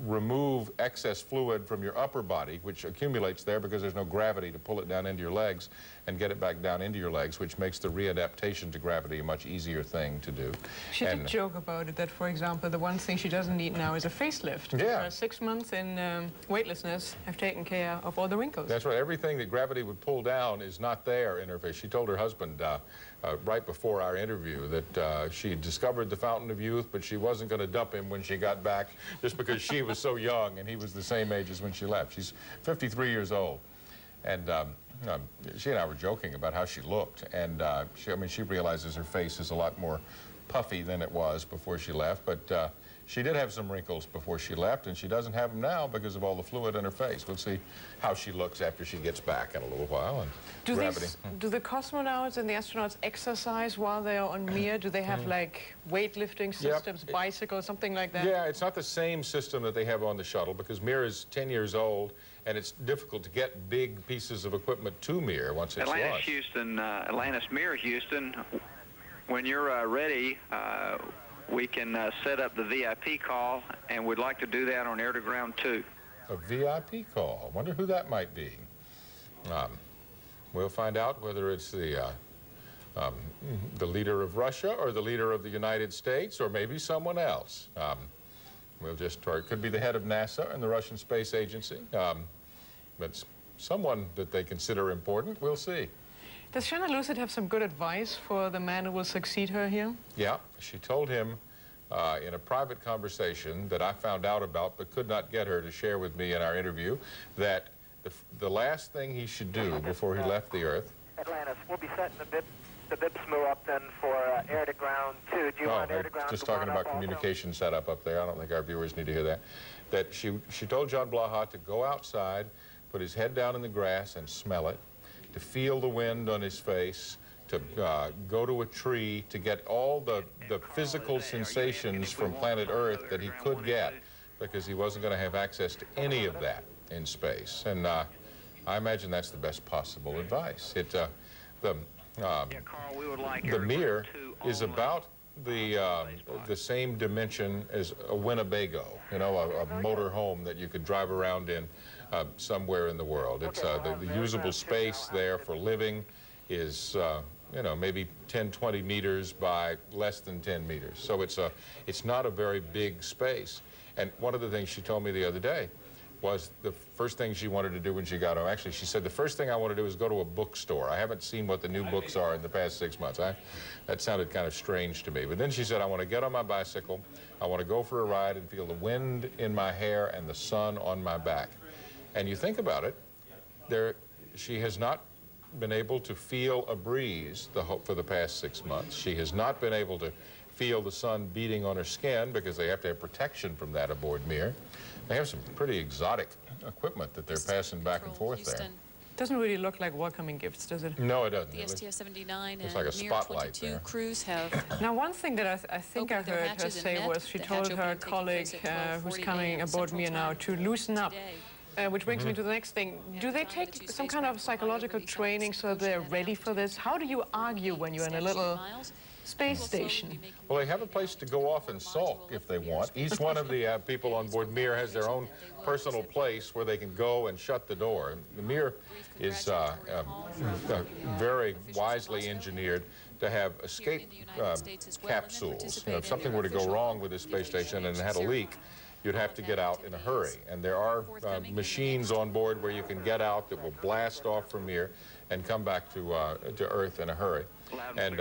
remove excess fluid from your upper body, which accumulates there because there's no gravity to pull it down into your legs, and get it back down into your legs, which makes the readaptation to gravity a much easier thing to do. She did joke about it, that, for example, the one thing she doesn't need now is a facelift. Yeah. 6 months in weightlessness have taken care of all the wrinkles. That's right. Everything that gravity would pull down is not there in her face. She told her husband right before our interview that she had discovered the fountain of youth, but she wasn't going to dump him when she got back just because she was so young and he was the same age as when she left. She's 53 years old. And she and I were joking about how she looked. And she realizes her face is a lot more puffy than it was before she left. But she did have some wrinkles before she left, and she doesn't have them now because of all the fluid in her face. We'll see how she looks after she gets back in a little while. And do the cosmonauts and the astronauts exercise while they are on Mir? Do they have like weightlifting systems, bicycles, something like that? Yeah, it's not the same system that they have on the shuttle because Mir is 10 years old, and it's difficult to get big pieces of equipment to Mir once it's Atlantis, launched. Houston, Atlantis, Mir, Houston. When you're ready, we can set up the VIP call, and we'd like to do that on Air to Ground 2. A VIP call. Wonder who that might be. We'll find out whether it's the leader of Russia or the leader of the United States or maybe someone else. We'll just try. It could be the head of NASA and the Russian Space Agency. But someone that they consider important. We'll see. Does Shannon Lucid have some good advice for the man who will succeed her here? Yeah, she told him in a private conversation that I found out about but could not get her to share with me in our interview that the last thing he should do before he left the Earth. Atlantis, we'll be setting the BIPSMO up then for Air to Ground 2. Do you want Air to Ground just talking about communication setup up there. I don't think our viewers need to hear that. That she told John Blaha to go outside, put his head down in the grass and smell it, to feel the wind on his face, to go to a tree, to get all the physical sensations from planet Earth that he could get, because he wasn't going to have access to any of that in space. And I imagine that's the best possible advice. The Mir is about the same dimension as a Winnebago, you know, a motor home that you could drive around in somewhere in the world. It's the usable space there for living is you know, maybe 10, 20 meters by less than 10 meters. So it's not a very big space. And one of the things she told me the other day was the first thing she wanted to do when she got home. Actually, she said, the first thing I want to do is go to a bookstore. I haven't seen what the new books are in the past 6 months. That sounded kind of strange to me. But then she said, I want to get on my bicycle. I want to go for a ride and feel the wind in my hair and the sun on my back. And you think about it, she has not been able to feel a breeze for the past 6 months. She has not been able to feel the sun beating on her skin because they have to have protection from that aboard Mir. They have some pretty exotic equipment that they're passing back and forth there. Doesn't really look like welcoming gifts, does it? No, it doesn't. The STS-79 and looks like a Mir spotlight 22 there. crews have. Now, one thing that I think I heard her say was she told her colleague who's coming aboard Mir now to loosen up. Which brings me to the next thing. Do they take some kind of psychological training so they're ready for this? How do you argue when you're in a little space station? Well, they have a place to go off and sulk if they want. Each one of the people on board Mir has their own personal place where they can go and shut the door. The Mir is very wisely engineered to have escape capsules. If something were to go wrong with this space station and it had a leak, you'd have to get out in a hurry. And there are machines on board where you can get out that will blast off from Mir and come back to Earth in a hurry. And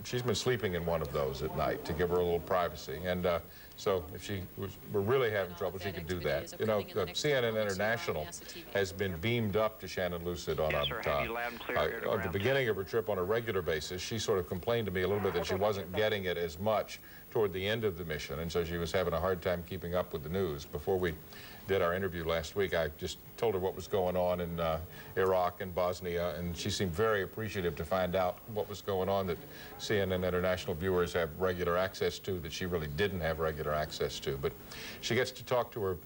she's been sleeping in one of those at night to give her a little privacy. And so if she were really having trouble, she could do that. You know, CNN International has been beamed up to Shannon Lucid on at the beginning of her trip on a regular basis. She sort of complained to me a little bit that she wasn't getting it as much toward the end of the mission, and so she was having a hard time keeping up with the news. Before we did our interview last week, I just told her what was going on in Iraq and Bosnia, and she seemed very appreciative to find out what was going on that CNN International viewers have regular access to that she really didn't have regular access to. But she gets to talk to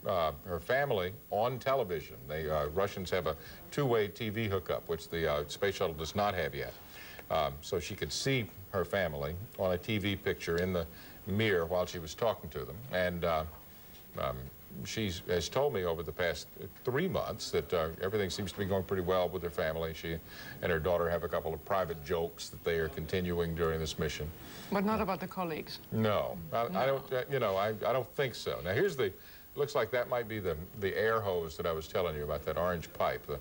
her family on television. Russians have a two-way TV hookup, which the space shuttle does not have yet. So she could see her family on a TV picture in the Mir while she was talking to them. And she has told me over the past 3 months that everything seems to be going pretty well with her family. She and her daughter have a couple of private jokes that they are continuing during this mission. But not about the colleagues? No, I don't, you know, I don't think so. Now here's looks like that might be the air hose that I was telling you about, that orange pipe. The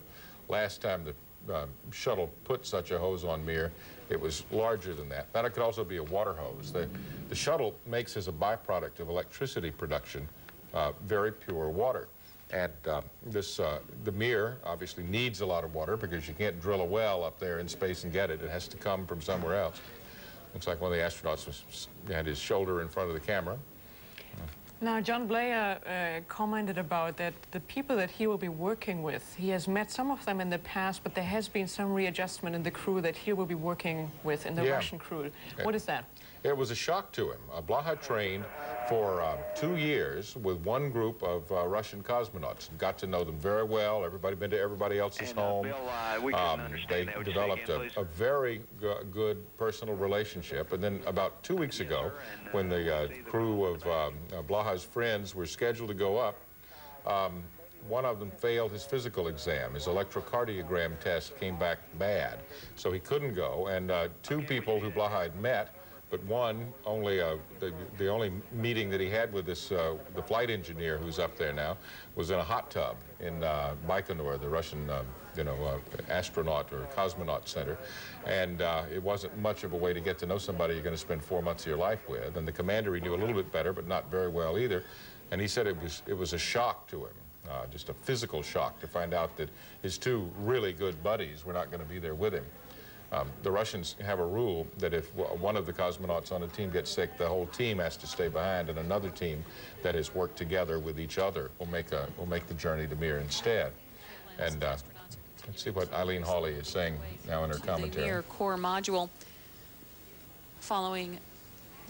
last time the shuttle put such a hose on Mir, it was larger than that. That could also be a water hose. The shuttle makes as a byproduct of electricity production very pure water. And the Mir obviously needs a lot of water because you can't drill a well up there in space and get it. It has to come from somewhere else. Looks like one of the astronauts had his shoulder in front of the camera. Now, John Blair commented about that the people that he will be working with, he has met some of them in the past, but there has been some readjustment in the crew that he will be working with, in the Russian crew. What is that? It was a shock to him. Blaha trained for 2 years with one group of Russian cosmonauts. Got to know them very well. Everybody been to everybody else's home. They developed a very good personal relationship. And then about 2 weeks ago, when the crew of Blaha's friends were scheduled to go up, one of them failed his physical exam. His electrocardiogram test came back bad, so he couldn't go. And 2 people who Blaha had met, but one, the only meeting that he had with this, the flight engineer who's up there now, was in a hot tub in Baikonur, the Russian, astronaut or cosmonaut center. And it wasn't much of a way to get to know somebody you're going to spend 4 months of your life with. And the commander he knew a little bit better, but not very well either. And he said it was a shock to him, just a physical shock to find out that his 2 really good buddies were not going to be there with him. The Russians have a rule that if one of the cosmonauts on a team gets sick, the whole team has to stay behind, and another team that has worked together with each other will make the journey to Mir instead. And let's see what Eileen Hawley is saying now in her commentary. The Mir core module, following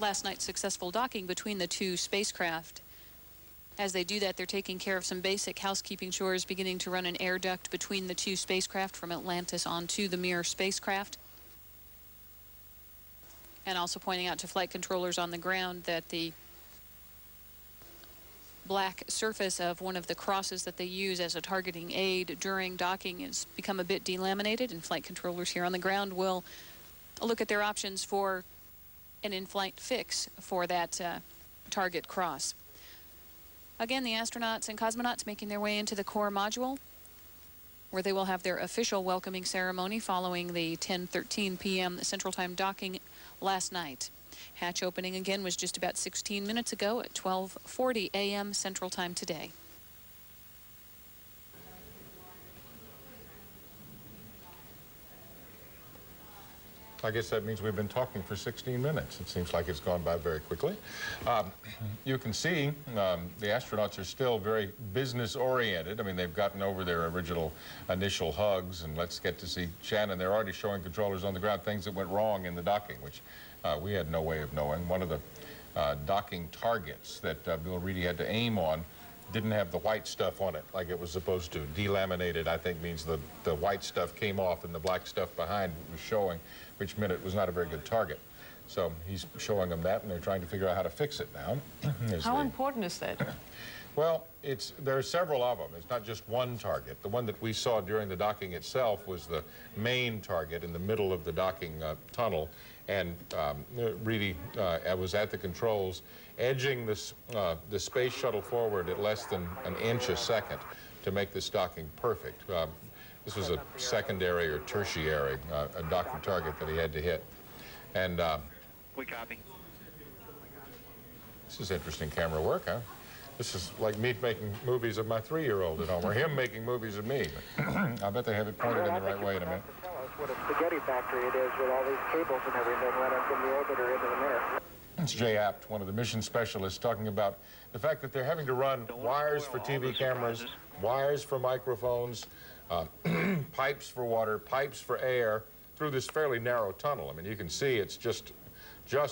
last night's successful docking between the 2 spacecraft. As they do that, they're taking care of some basic housekeeping chores, beginning to run an air duct between the 2 spacecraft from Atlantis onto the Mir spacecraft. And also pointing out to flight controllers on the ground that the black surface of one of the crosses that they use as a targeting aid during docking has become a bit delaminated, and flight controllers here on the ground will look at their options for an in-flight fix for that target cross. Again, the astronauts and cosmonauts making their way into the core module, where they will have their official welcoming ceremony following the 10:13 p.m. Central Time docking last night. Hatch opening again was just about 16 minutes ago at 12:40 a.m. Central Time today. I guess that means we've been talking for 16 minutes. It seems like it's gone by very quickly. You can see the astronauts are still very business-oriented. I mean, they've gotten over their initial hugs, and let's get to see Shannon. They're already showing controllers on the ground things that went wrong in the docking, which we had no way of knowing. One of the docking targets that Bill Reedy had to aim on didn't have the white stuff on it like it was supposed to. Delaminated, I think, means the white stuff came off and the black stuff behind was showing, which meant it was not a very good target. So he's showing them that, and they're trying to figure out how to fix it now. How important is that? Well, there are several of them. It's not just one target. The one that we saw during the docking itself was the main target in the middle of the docking tunnel, and Reedy was at the controls, edging the space shuttle forward at less than an inch a second to make this docking perfect. This was a secondary or tertiary a docking target that he had to hit. And we copy. This is interesting camera work, huh? This is like me making movies of my 3-year-old at home, or him making movies of me. I bet they have it pointed in the right way in a minute. Tell us what a spaghetti factory it is with all these cables and everything running from the orbiter into the mirror. It's Jay Apt, one of the mission specialists, talking about the fact that they're having to run wires for TV cameras, wires for microphones, pipes for water, pipes for air through this fairly narrow tunnel. I mean, you can see it's just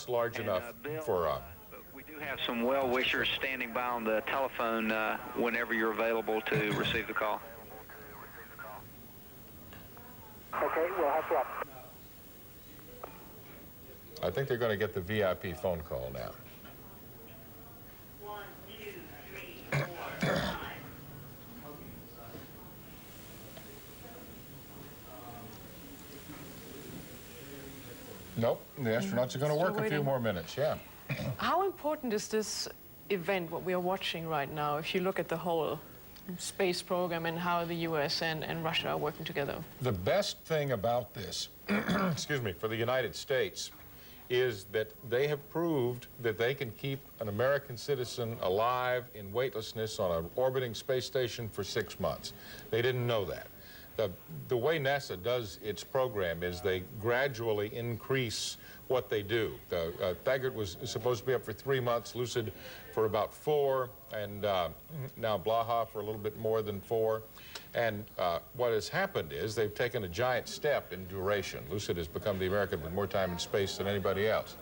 large enough for... we do have some well-wishers standing by on the telephone whenever you're available to receive the call. Okay, we'll have to up. I think they're going to get the VIP phone call now. 1, 2, 3, 4, 5. Nope, the astronauts are going to work a few more minutes, yeah. How important is this event, what we are watching right now, if you look at the whole space program and how the US and Russia are working together? The best thing about this, excuse me, for the United States is that they have proved that they can keep an American citizen alive in weightlessness on an orbiting space station for 6 months. They didn't know that. The way NASA does its program is they gradually increase what they do. Taggart was supposed to be up for 3 months, Lucid for about 4, and now Blaha for a little bit more than 4. And what has happened is they've taken a giant step in duration. Lucid has become the American with more time in space than anybody else.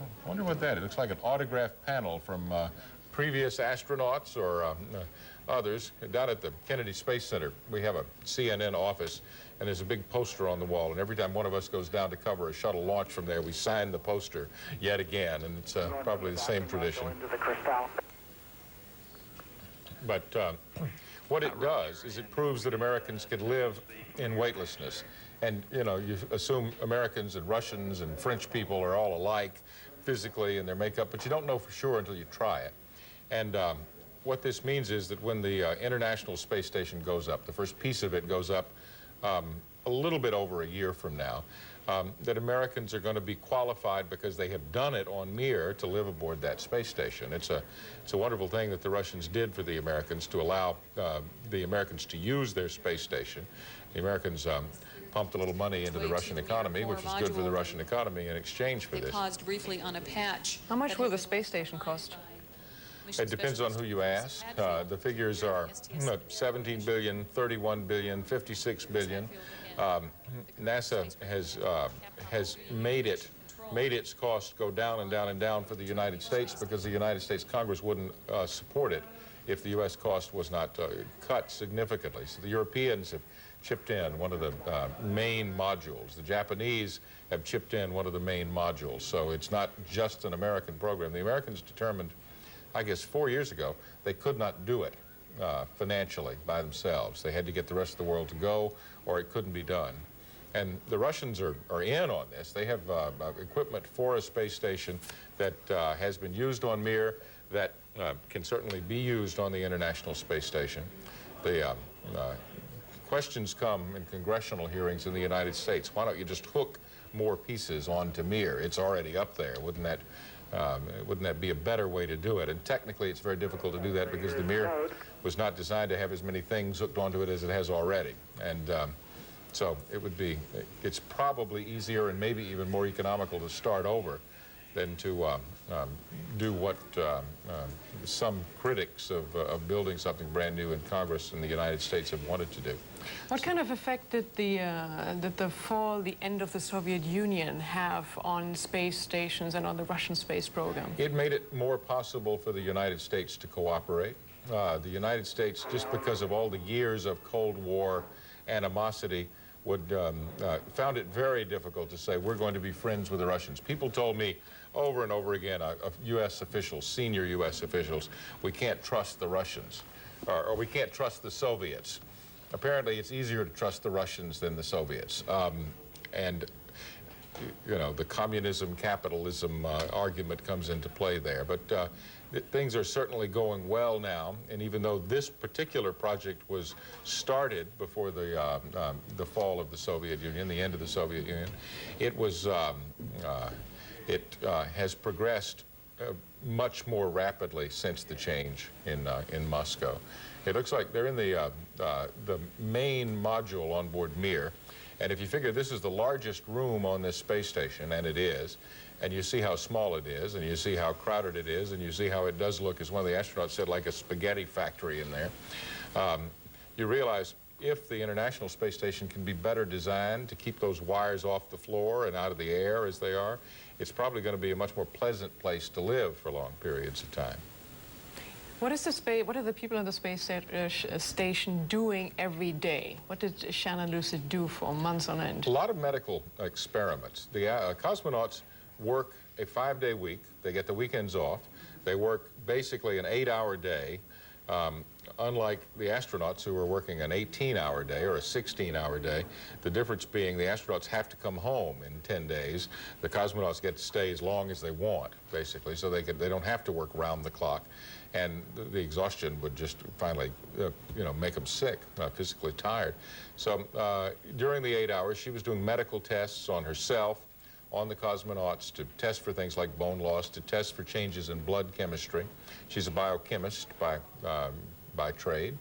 I wonder what that is. It looks like an autographed panel from previous astronauts or others. Down at the Kennedy Space Center, we have a CNN office, and there's a big poster on the wall, and every time one of us goes down to cover a shuttle launch from there, we sign the poster yet again, and it's probably the same tradition. But what it does is it proves that Americans can live in weightlessness. And, you know, you assume Americans and Russians and French people are all alike physically in their makeup, but you don't know for sure until you try it. And what this means is that when the International Space Station goes up, the first piece of it goes up a little bit over a year from now, that Americans are going to be qualified because they have done it on Mir to live aboard that space station. It's a wonderful thing that the Russians did for the Americans to allow the Americans to use their space station. The Americans pumped a little money into the Russian economy, which is good for the Russian economy in exchange for this. Paused briefly on a patch. How much will the space station cost? It depends on who you ask. The figures are 17 billion, 31 billion, 56 billion. NASA has made its cost go down and down and down for the United States because the United States Congress wouldn't support it if the U.S. cost was not cut significantly. So the Europeans have chipped in one of the main modules. The Japanese have chipped in one of the main modules. So it's not just an American program. The Americans determined, I guess 4 years ago, they could not do it financially by themselves. They had to get the rest of the world to go, or it couldn't be done. And the Russians are in on this. They have equipment for a space station that has been used on Mir, that can certainly be used on the International Space Station. The questions come in congressional hearings in the United States. Why don't you just hook more pieces onto Mir? It's already up there. Wouldn't that be a better way to do it? And technically, it's very difficult to do that because the Mir was not designed to have as many things hooked onto it as it has already. And So it's probably easier and maybe even more economical to start over than to do what some critics of building something brand new in Congress in the United States have wanted to do. What kind of effect did the end of the Soviet Union have on space stations and on the Russian space program? It made it more possible for the United States to cooperate. The United States, just because of all the years of Cold War animosity, found it very difficult to say, we're going to be friends with the Russians. People told me over and over again, U.S. officials, senior U.S. officials, we can't trust the Russians, or we can't trust the Soviets. Apparently, it's easier to trust the Russians than the Soviets. And, you know, the communism, capitalism argument comes into play there. But things are certainly going well now, and even though this particular project was started before the fall of the Soviet Union, the end of the Soviet Union, it has progressed much more rapidly since the change in Moscow. It looks like they're in the main module on board Mir, and if you figure this is the largest room on this space station, and it is, and you see how small it is, and you see how crowded it is, and you see how it does look, as one of the astronauts said, like a spaghetti factory in there, you realize if the International Space Station can be better designed to keep those wires off the floor and out of the air as they are, it's probably going to be a much more pleasant place to live for long periods of time. What are the people on the space station doing every day? What did Shannon Lucid do for months on end? A lot of medical experiments. The cosmonauts work a 5-day week. They get the weekends off. They work basically an 8-hour day, unlike the astronauts who are working an 18-hour day or a 16-hour day. The difference being the astronauts have to come home in 10 days. The cosmonauts get to stay as long as they want, basically, so they don't have to work round the clock. And the exhaustion would just finally, you know, make them sick, physically tired. So during the 8 hours, she was doing medical tests on herself, on the cosmonauts, to test for things like bone loss, to test for changes in blood chemistry. She's a biochemist by trade,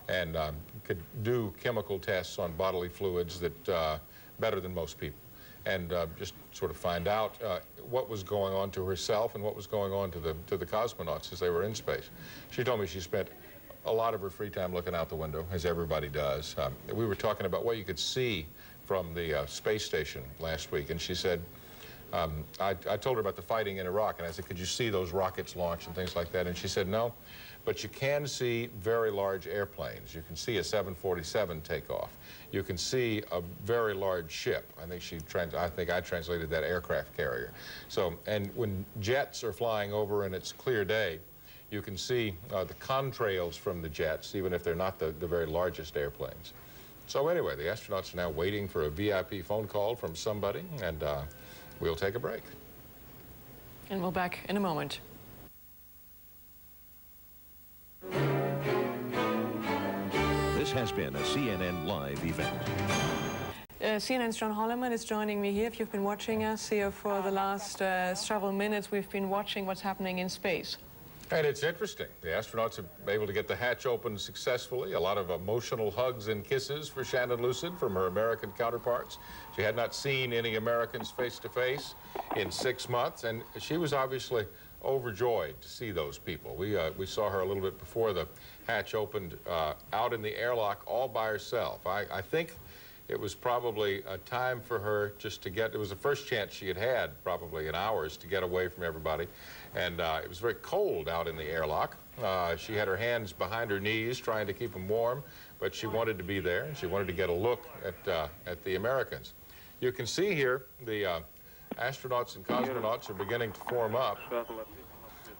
and could do chemical tests on bodily fluids that better than most people, and just sort of find out what was going on to herself and what was going on to the cosmonauts as they were in space. She told me she spent a lot of her free time looking out the window, as everybody does. We were talking about what you could see from the space station last week, and she said, I told her about the fighting in Iraq, and I said, could you see those rockets launch and things like that? And she said, no, but you can see very large airplanes. You can see a 747 take off. You can see a very large ship. I think I translated that aircraft carrier. So, and when jets are flying over and it's clear day, you can see the contrails from the jets, even if they're not the very largest airplanes. So anyway, the astronauts are now waiting for a VIP phone call from somebody, and we'll take a break. And we'll back in a moment. This has been a CNN Live event. CNN's John Holliman is joining me here. If you've been watching us here for the last several minutes, we've been watching what's happening in space. And it's interesting. The astronauts have been able to get the hatch open successfully. A lot of emotional hugs and kisses for Shannon Lucid from her American counterparts. She had not seen any Americans face-to-face in 6 months, and she was obviously overjoyed to see those people. We saw her a little bit before the hatch opened out in the airlock all by herself. I think it was probably a time for her just to get, it was the first chance she had probably in hours to get away from everybody. And it was very cold out in the airlock. She had her hands behind her knees trying to keep them warm, but she wanted to be there. She wanted to get a look at the Americans. You can see here the astronauts and cosmonauts are beginning to form up.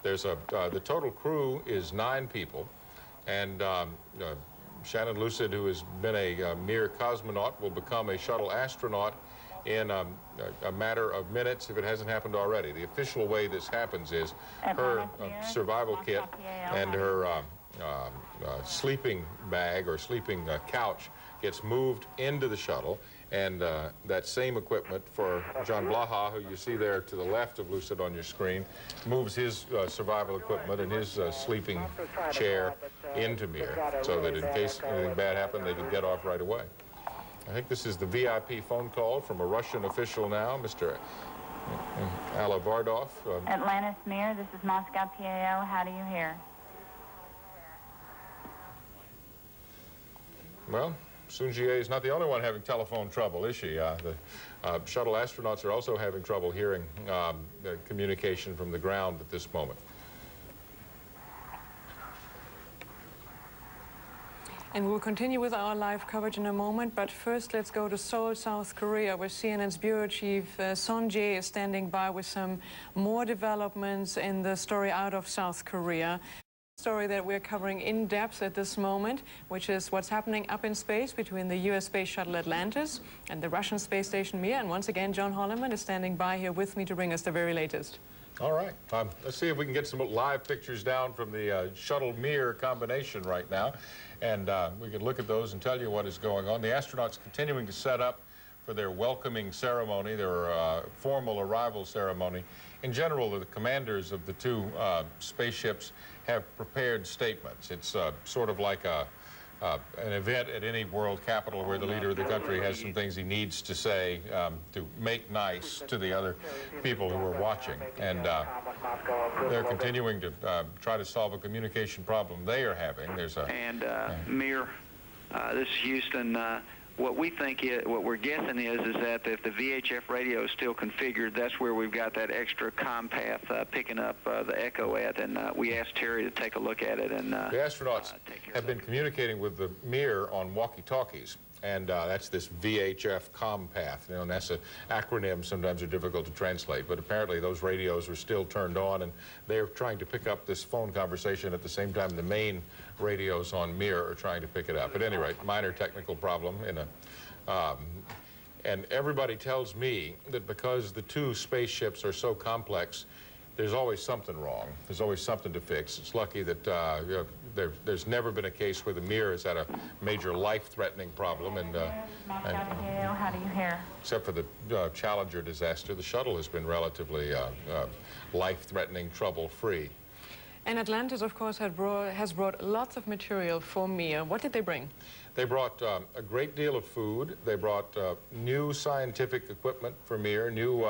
There's the total crew is 9 people, and Shannon Lucid, who has been a mere cosmonaut, will become a shuttle astronaut in a matter of minutes, if it hasn't happened already. The official way this happens is her survival kit and her sleeping bag or sleeping couch gets moved into the shuttle, and that same equipment for John Blaha, who you see there to the left of Lucid on your screen, moves his survival equipment and his sleeping chair into Mir, so that in case anything bad happened, they can get off right away. I think this is the VIP phone call from a Russian official now, Mr. Alavardov. Atlantis Mir, this is Moscow PAO. How do you hear? Well, Sunjie is not the only one having telephone trouble, is she? The shuttle astronauts are also having trouble hearing the communication from the ground at this moment. And we'll continue with our live coverage in a moment, but first let's go to Seoul, South Korea, where CNN's bureau chief Son Jae is standing by with some more developments in the story out of South Korea. Story that we're covering in depth at this moment, which is what's happening up in space between the U.S. Space Shuttle Atlantis and the Russian space station Mir. And once again, John Holliman is standing by here with me to bring us the very latest. All right. Let's see if we can get some live pictures down from the Shuttle Mir combination right now. And we can look at those and tell you what is going on. The astronauts continuing to set up for their welcoming ceremony, their formal arrival ceremony. In general, the commanders of the two spaceships have prepared statements. It's sort of like an event at any world capital where the leader of the country has some things he needs to say to make nice to the other people who are watching. And they're continuing to try to solve a communication problem they are having. There's a... Mir, this is Houston. What we're guessing is that if the VHF radio is still configured, that's where we've got that extra comm path picking up the echo at, and we asked Terry to take a look at it. And the astronauts have been communicating with the Mir on walkie-talkies, and that's this VHF comm path. You know, and that's an acronym. Sometimes are difficult to translate, but apparently those radios are still turned on, and they're trying to pick up this phone conversation at the same time the main radios on Mir are trying to pick it up. At any rate, minor technical problem in a... and everybody tells me that because the two spaceships are so complex, there's always something wrong. There's always something to fix. It's lucky that there's never been a case where the Mir has had a major life-threatening problem. And how do you hear? Except for the Challenger disaster, the shuttle has been relatively life-threatening, trouble-free. And Atlantis, of course, has brought lots of material for Mir. What did they bring? They brought a great deal of food. They brought new scientific equipment for Mir, new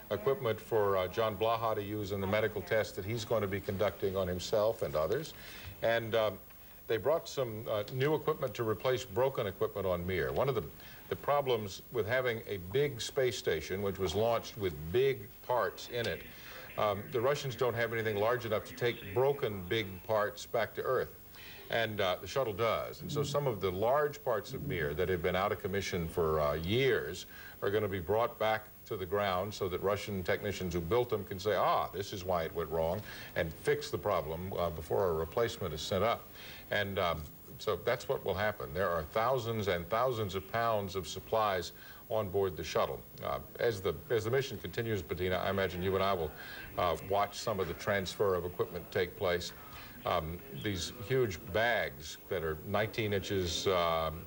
equipment for John Blaha to use in the medical test that he's going to be conducting on himself and others. And they brought some new equipment to replace broken equipment on Mir. One of the problems with having a big space station, which was launched with big parts in it, the Russians don't have anything large enough to take broken big parts back to Earth. And the shuttle does. And so some of the large parts of Mir that have been out of commission for years are going to be brought back to the ground so that Russian technicians who built them can say, this is why it went wrong, and fix the problem before a replacement is sent up. And so that's what will happen. There are thousands and thousands of pounds of supplies on board the shuttle. As the mission continues, Bettina, I imagine you and I will watch some of the transfer of equipment take place. These huge bags that are 19 inches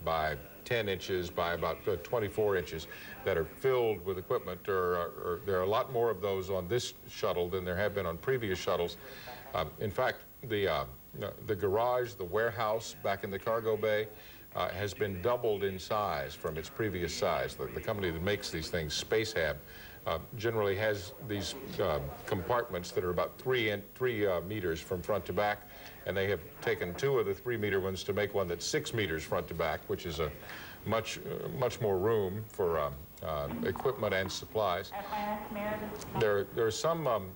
by 10 inches by about 24 inches that are filled with equipment. There are a lot more of those on this shuttle than there have been on previous shuttles. In fact, the garage, the warehouse back in the cargo bay, has been doubled in size from its previous size. The company that makes these things, Spacehab, generally has these compartments that are about 3 meters from front to back, and they have taken 2 of the 3-meter ones to make one that's 6 meters front to back, which is a much more room for equipment and supplies. There are some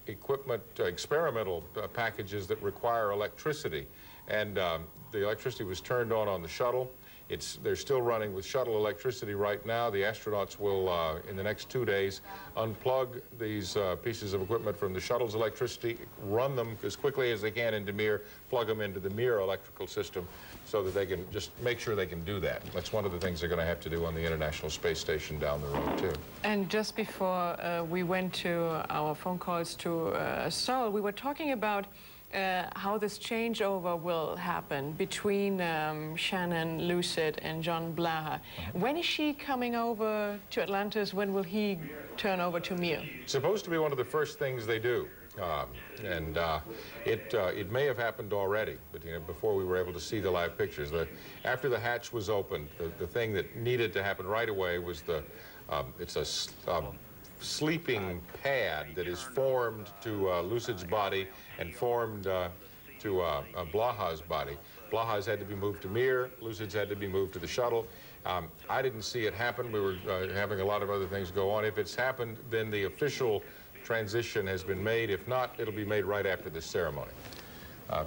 equipment experimental packages that require electricity, and the electricity was turned on the shuttle. They're still running with shuttle electricity right now. The astronauts will, in the next 2 days, unplug these pieces of equipment from the shuttle's electricity, run them as quickly as they can into Mir, plug them into the Mir electrical system so that they can just make sure they can do that. That's one of the things they're going to have to do on the International Space Station down the road, too. And just before we went to our phone calls to Seoul, we were talking about how this changeover will happen between Shannon, Lucid, and John Blaha. When is she coming over to Atlantis? When will he turn over to Mir? It's supposed to be one of the first things they do. It may have happened already, but before we were able to see the live pictures. After the hatch was opened, the thing that needed to happen right away was it's a sleeping pad that is formed to Lucid's body and formed to Blaha's body. Blaha's had to be moved to Mir, Lucid's had to be moved to the shuttle. I didn't see it happen. We were having a lot of other things go on. If it's happened, then the official transition has been made. If not, it'll be made right after this ceremony.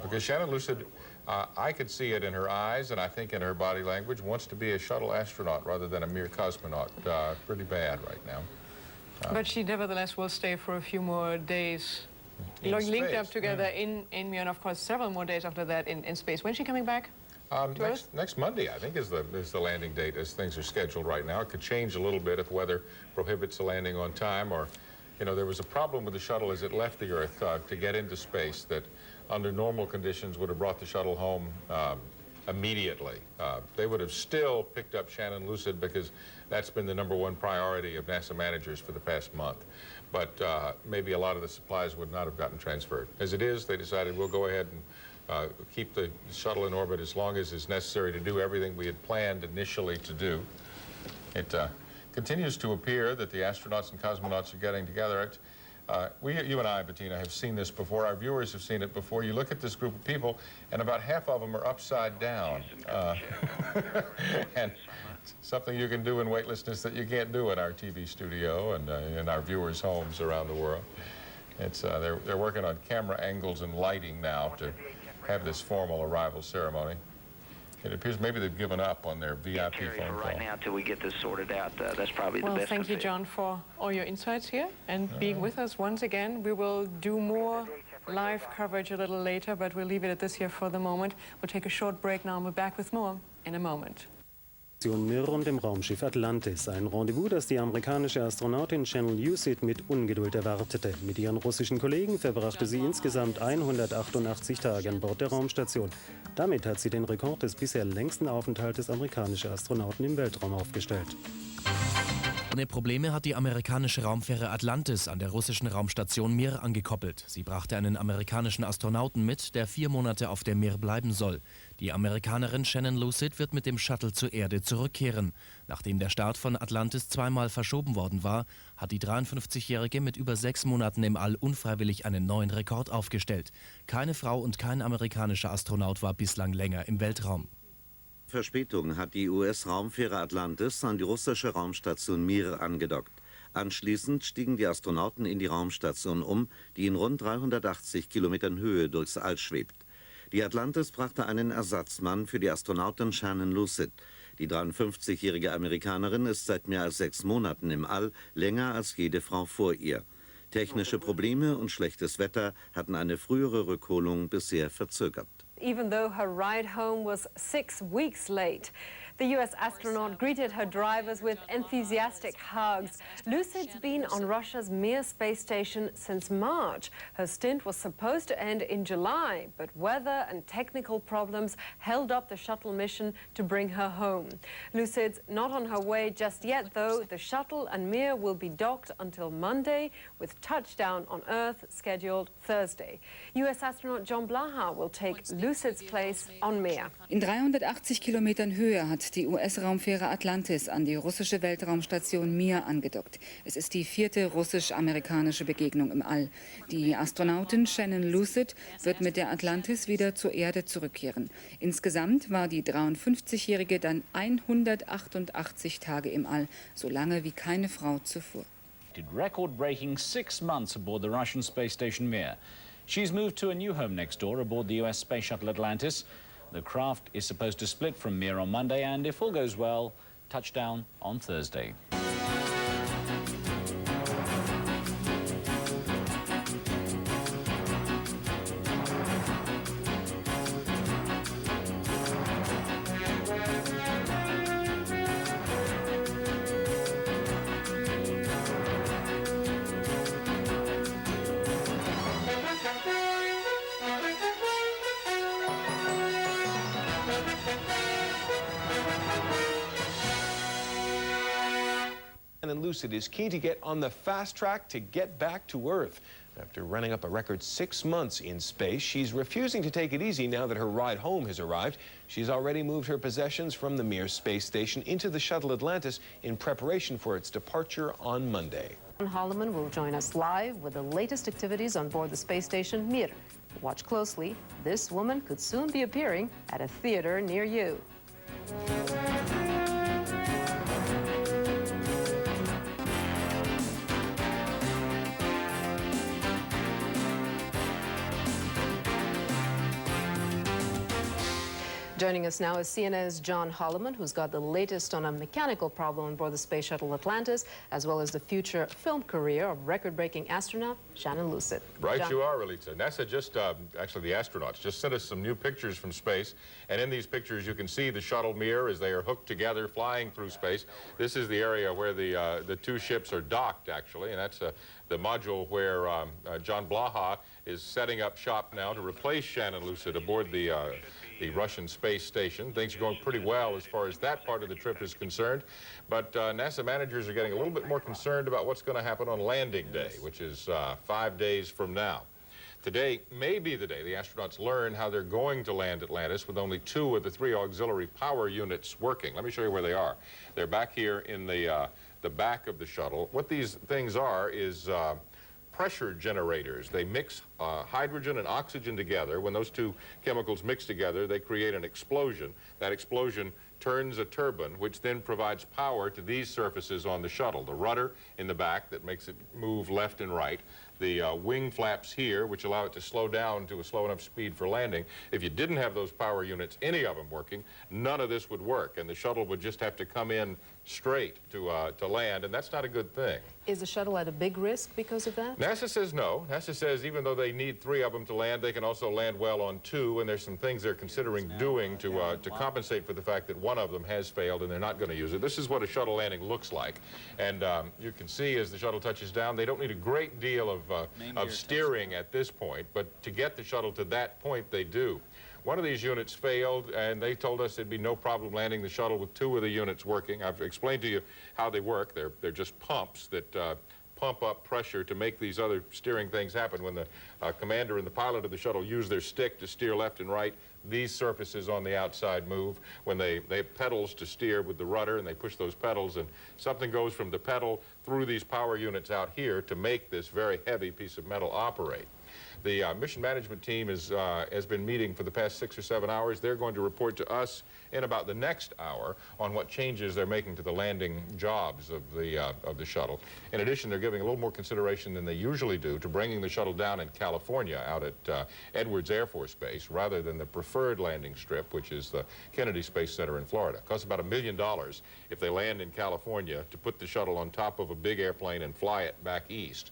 Because Shannon Lucid, I could see it in her eyes, and I think in her body language, wants to be a shuttle astronaut rather than a mere cosmonaut. Pretty bad right now. But she nevertheless will stay for a few more days, linked up together in Mir, and of course several more days after that in space. When's she coming back? Next Monday, I think, is the landing date as things are scheduled right now. It could change a little bit if weather prohibits the landing on time, or, there was a problem with the shuttle as it left the Earth to get into space that under normal conditions would have brought the shuttle home immediately. They would have still picked up Shannon Lucid because that's been the #1 priority of NASA managers for the past month. But maybe a lot of the supplies would not have gotten transferred. As it is, they decided we'll go ahead and keep the shuttle in orbit as long as is necessary to do everything we had planned initially to do. It continues to appear that the astronauts and cosmonauts are getting together. You and I, Bettina, have seen this before. Our viewers have seen it before. You look at this group of people, and about half of them are upside down. And something you can do in weightlessness that you can't do in our TV studio and in our viewers' homes around the world. They're working on camera angles and lighting now to have this formal arrival ceremony. It appears maybe they've given up on their VIP phone call. Right now, until we get this sorted out, that's probably the best. Well, thank you, John, for all your insights here and being with us once again. We will do more live coverage a little later, but we'll leave it at this here for the moment. We'll take a short break now and we're back with more in a moment. Mir und dem Raumschiff Atlantis. Ein Rendezvous, das die amerikanische Astronautin Shannon Lucid mit Ungeduld erwartete. Mit ihren russischen Kollegen verbrachte sie insgesamt 188 Tage an Bord der Raumstation. Damit hat sie den Rekord des bisher längsten Aufenthaltes amerikanischer Astronauten im Weltraum aufgestellt. Ohne Probleme hat die amerikanische Raumfähre Atlantis an der russischen Raumstation Mir angekoppelt. Sie brachte einen amerikanischen Astronauten mit, der 4 Monate auf der Mir bleiben soll. Die Amerikanerin Shannon Lucid wird mit dem Shuttle zur Erde zurückkehren. Nachdem der Start von Atlantis zweimal verschoben worden war, hat die 53-Jährige mit über 6 Monaten im All unfreiwillig einen neuen Rekord aufgestellt. Keine Frau und kein amerikanischer Astronaut war bislang länger im Weltraum. Verspätung hat die US-Raumfähre Atlantis an die russische Raumstation Mir angedockt. Anschließend stiegen die Astronauten in die Raumstation um, die in rund 380 Kilometern Höhe durchs All schwebt. Die Atlantis brachte einen Ersatzmann für die Astronautin Shannon Lucid. Die 53-jährige Amerikanerin ist seit mehr als 6 Monaten im All, länger als jede Frau vor ihr. Technische Probleme und schlechtes Wetter hatten eine frühere Rückholung bisher verzögert. Even though her ride home was 6 weeks late. The US astronaut greeted her drivers with enthusiastic hugs. Lucid's been on Russia's Mir space station since March. Her stint was supposed to end in July, but weather and technical problems held up the shuttle mission to bring her home. Lucid's not on her way just yet, though. The shuttle and Mir will be docked until Monday, with touchdown on Earth scheduled Thursday. US astronaut John Blaha will take Lucid's place on Mir. In 380 Kilometern Höhe hat die US-Raumfähre Atlantis an die russische Weltraumstation Mir angedockt. Es ist die 4. russisch-amerikanische Begegnung im All. Die Astronautin Shannon Lucid wird mit der Atlantis wieder zur Erde zurückkehren. Insgesamt war die 53-Jährige dann 188 Tage im All, so lange wie keine Frau zuvor. Record-breaking 6 months aboard the Russian space station Mir. She's moved to a new home next door aboard the US space shuttle Atlantis. The craft is supposed to split from Mir on Monday and, if all goes well, touchdown on Thursday. And Lucid is keen to get on the fast track to get back to Earth. After running up a record 6 months in space, she's refusing to take it easy now that her ride home has arrived. She's already moved her possessions from the Mir space station into the shuttle Atlantis in preparation for its departure on Monday. John Holloman will join us live with the latest activities on board the space station Mir. Watch closely. This woman could soon be appearing at a theater near you. Joining us now is CNN's John Holloman, who's got the latest on a mechanical problem on board the space shuttle Atlantis, as well as the future film career of record-breaking astronaut Shannon Lucid. Right, John. you are, Relitza. NASA just, actually the astronauts, just sent us some new pictures from space. And in these pictures, you can see the shuttle Mir as they are hooked together, flying through space. This is the area where the two ships are docked, actually, and that's the module where John Blaha is setting up shop now to replace Shannon Lucid aboard the Russian space station. Things are going pretty well as far as that part of the trip is concerned, but NASA managers are getting a little bit more concerned about what's going to happen on landing day, which is 5 days from now. Today may be the day the astronauts learn how they're going to land Atlantis with only 2 of the 3 auxiliary power units working. Let me show you where they are. They're back here in the back of the shuttle. What these things are is pressure generators. They mix hydrogen and oxygen together. When those 2 chemicals mix together, they create an explosion. That explosion turns a turbine, which then provides power to these surfaces on the shuttle. The rudder in the back that makes it move left and right. The wing flaps here, which allow it to slow down to a slow enough speed for landing. If you didn't have those power units, any of them working, none of this would work, and the shuttle would just have to come in straight to land, and that's not a good thing. Is the shuttle at a big risk because of that? NASA says no. NASA says even though they need 3 of them to land, they can also land well on 2, and there's some things they're considering doing to compensate for the fact that one of them has failed and they're not going to use it. This is what a shuttle landing looks like, and you can see as the shuttle touches down, they don't need a great deal of steering at this point, but to get the shuttle to that point, they do. One of these units failed, and they told us there'd be no problem landing the shuttle with 2 of the units working. I've explained to you how they work. They're just pumps that pump up pressure to make these other steering things happen. When the commander and the pilot of the shuttle use their stick to steer left and right, these surfaces on the outside move. When they have pedals to steer with the rudder, and they push those pedals, and something goes from the pedal through these power units out here to make this very heavy piece of metal operate. The mission management team has been meeting for the past 6 or 7 hours. They're going to report to us in about the next hour on what changes they're making to the landing jobs of the shuttle. In addition, they're giving a little more consideration than they usually do to bringing the shuttle down in California out at Edwards Air Force Base rather than the preferred landing strip, which is the Kennedy Space Center in Florida. It costs about $1 million if they land in California to put the shuttle on top of a big airplane and fly it back east.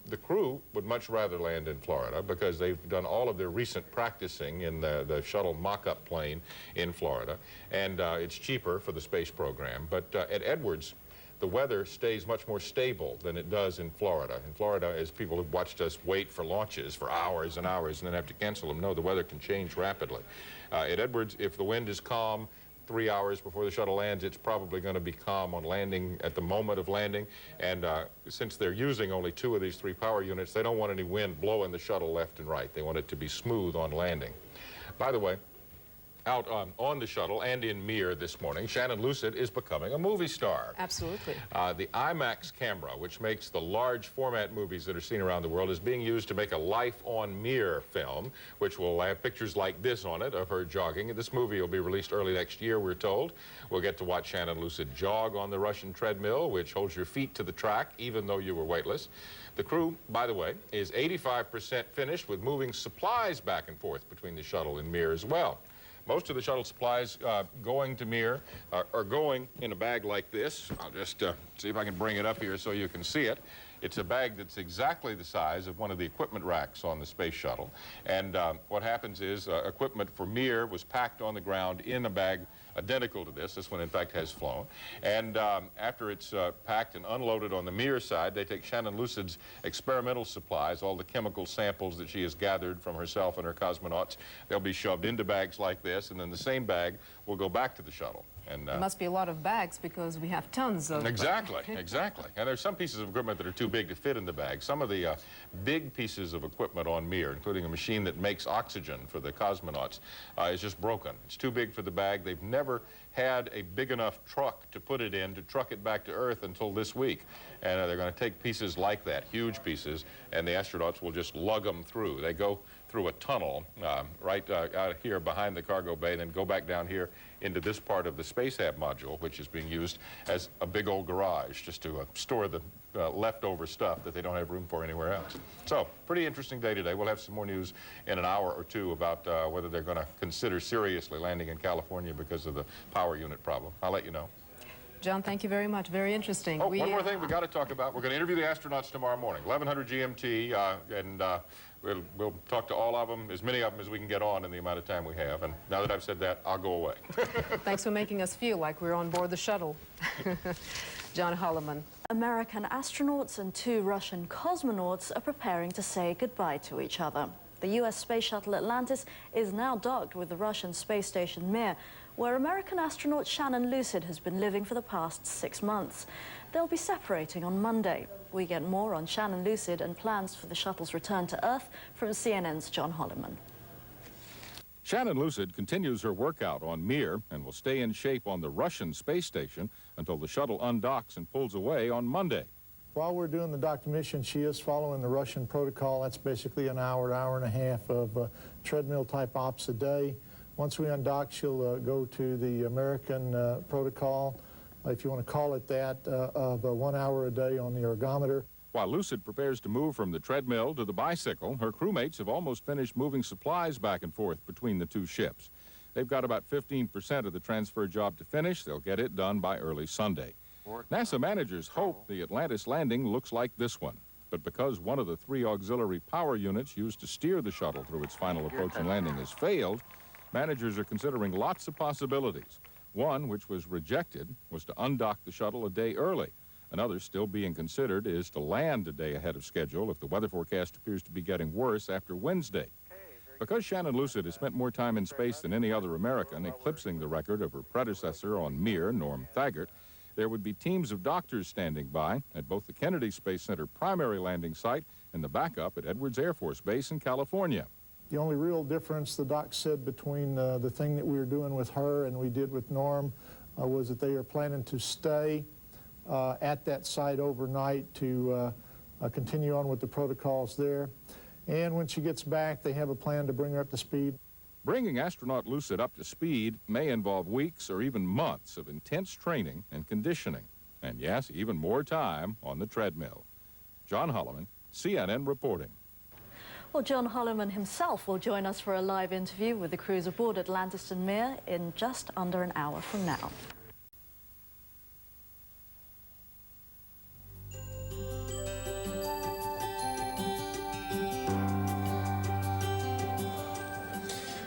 The crew would much rather land in Florida because they've done all of their recent practicing in the shuttle mock-up plane in Florida, and it's cheaper for the space program. But at Edwards, the weather stays much more stable than it does in Florida. In Florida, as people have watched us wait for launches for hours and hours and then have to cancel them, no, the weather can change rapidly. At Edwards, if the wind is calm, 3 hours before the shuttle lands, it's probably going to be calm on landing at the moment of landing. And since they're using only 2 of these 3 power units, they don't want any wind blowing the shuttle left and right. They want it to be smooth on landing. By the way, out on the shuttle and in Mir this morning, Shannon Lucid is becoming a movie star. Absolutely. The IMAX camera, which makes the large format movies that are seen around the world, is being used to make a Life on Mir film, which will have pictures like this on it of her jogging. This movie will be released early next year, we're told. We'll get to watch Shannon Lucid jog on the Russian treadmill, which holds your feet to the track, even though you were weightless. The crew, by the way, is 85% finished with moving supplies back and forth between the shuttle and Mir as well. Most of the shuttle supplies going to Mir are going in a bag like this. I'll just see if I can bring it up here so you can see it. It's a bag that's exactly the size of one of the equipment racks on the space shuttle. And what happens is equipment for Mir was packed on the ground in a bag identical to this. This one, in fact, has flown. And after it's packed and unloaded on the Mir side, they take Shannon Lucid's experimental supplies, all the chemical samples that she has gathered from herself and her cosmonauts. They'll be shoved into bags like this, and then the same bag will go back to the shuttle. And There must be a lot of bags because we have tons of... Exactly, exactly. And there's some pieces of equipment that are too big to fit in the bag. Some of the big pieces of equipment on Mir, including a machine that makes oxygen for the cosmonauts, is just broken. It's too big for the bag. They've never had a big enough truck to put it in to truck it back to Earth until this week. And they're going to take pieces like that, huge pieces, and the astronauts will just lug them through. They go through a tunnel right out here behind the cargo bay, and then go back down here into this part of the Space Hab module, which is being used as a big old garage just to store the leftover stuff that they don't have room for anywhere else. So, pretty interesting day today. We'll have some more news in an hour or two about whether they're going to consider seriously landing in California because of the power unit problem. I'll let you know. John, thank you very much. Very interesting. Oh, one more thing we got to talk about. We're going to interview the astronauts tomorrow morning, 1100 GMT, and we'll talk to all of them, as many of them as we can get on in the amount of time we have. And now that I've said that, I'll go away. Thanks for making us feel like we're on board the shuttle. John Holloman. American astronauts and 2 Russian cosmonauts are preparing to say goodbye to each other. The U.S. Space Shuttle Atlantis is now docked with the Russian space station Mir, where American astronaut Shannon Lucid has been living for the past 6 months. They'll be separating on Monday. We get more on Shannon Lucid and plans for the shuttle's return to Earth from CNN's John Holloman. Shannon Lucid continues her workout on Mir and will stay in shape on the Russian space station until the shuttle undocks and pulls away on Monday. While we're doing the docked mission, she is following the Russian protocol. That's basically an hour, hour and a half of treadmill-type ops a day. Once we undock, she'll go to the American protocol, if you want to call it that, of 1 hour a day on the ergometer. While Lucid prepares to move from the treadmill to the bicycle, her crewmates have almost finished moving supplies back and forth between the 2 ships. They've got about 15% of the transfer job to finish. They'll get it done by early Sunday. NASA managers hope the Atlantis landing looks like this one. But because one of the 3 auxiliary power units used to steer the shuttle through its final approach and landing has failed, managers are considering lots of possibilities. One, which was rejected, was to undock the shuttle a day early. Another still being considered is to land a day ahead of schedule if the weather forecast appears to be getting worse after Wednesday. Because Shannon Lucid has spent more time in space than any other American, eclipsing the record of her predecessor on Mir, Norm Thagard, there would be teams of doctors standing by at both the Kennedy Space Center primary landing site and the backup at Edwards Air Force Base in California. The only real difference, the doc said, between the thing that we were doing with her and we did with Norm was that they are planning to stay at that site overnight to continue on with the protocols there. And when she gets back, they have a plan to bring her up to speed. Bringing astronaut Lucid up to speed may involve weeks or even months of intense training and conditioning. And yes, even more time on the treadmill. John Holloman, CNN reporting. Well, John Holloman himself will join us for a live interview with the crews aboard Atlantis and Mir in just under an hour from now.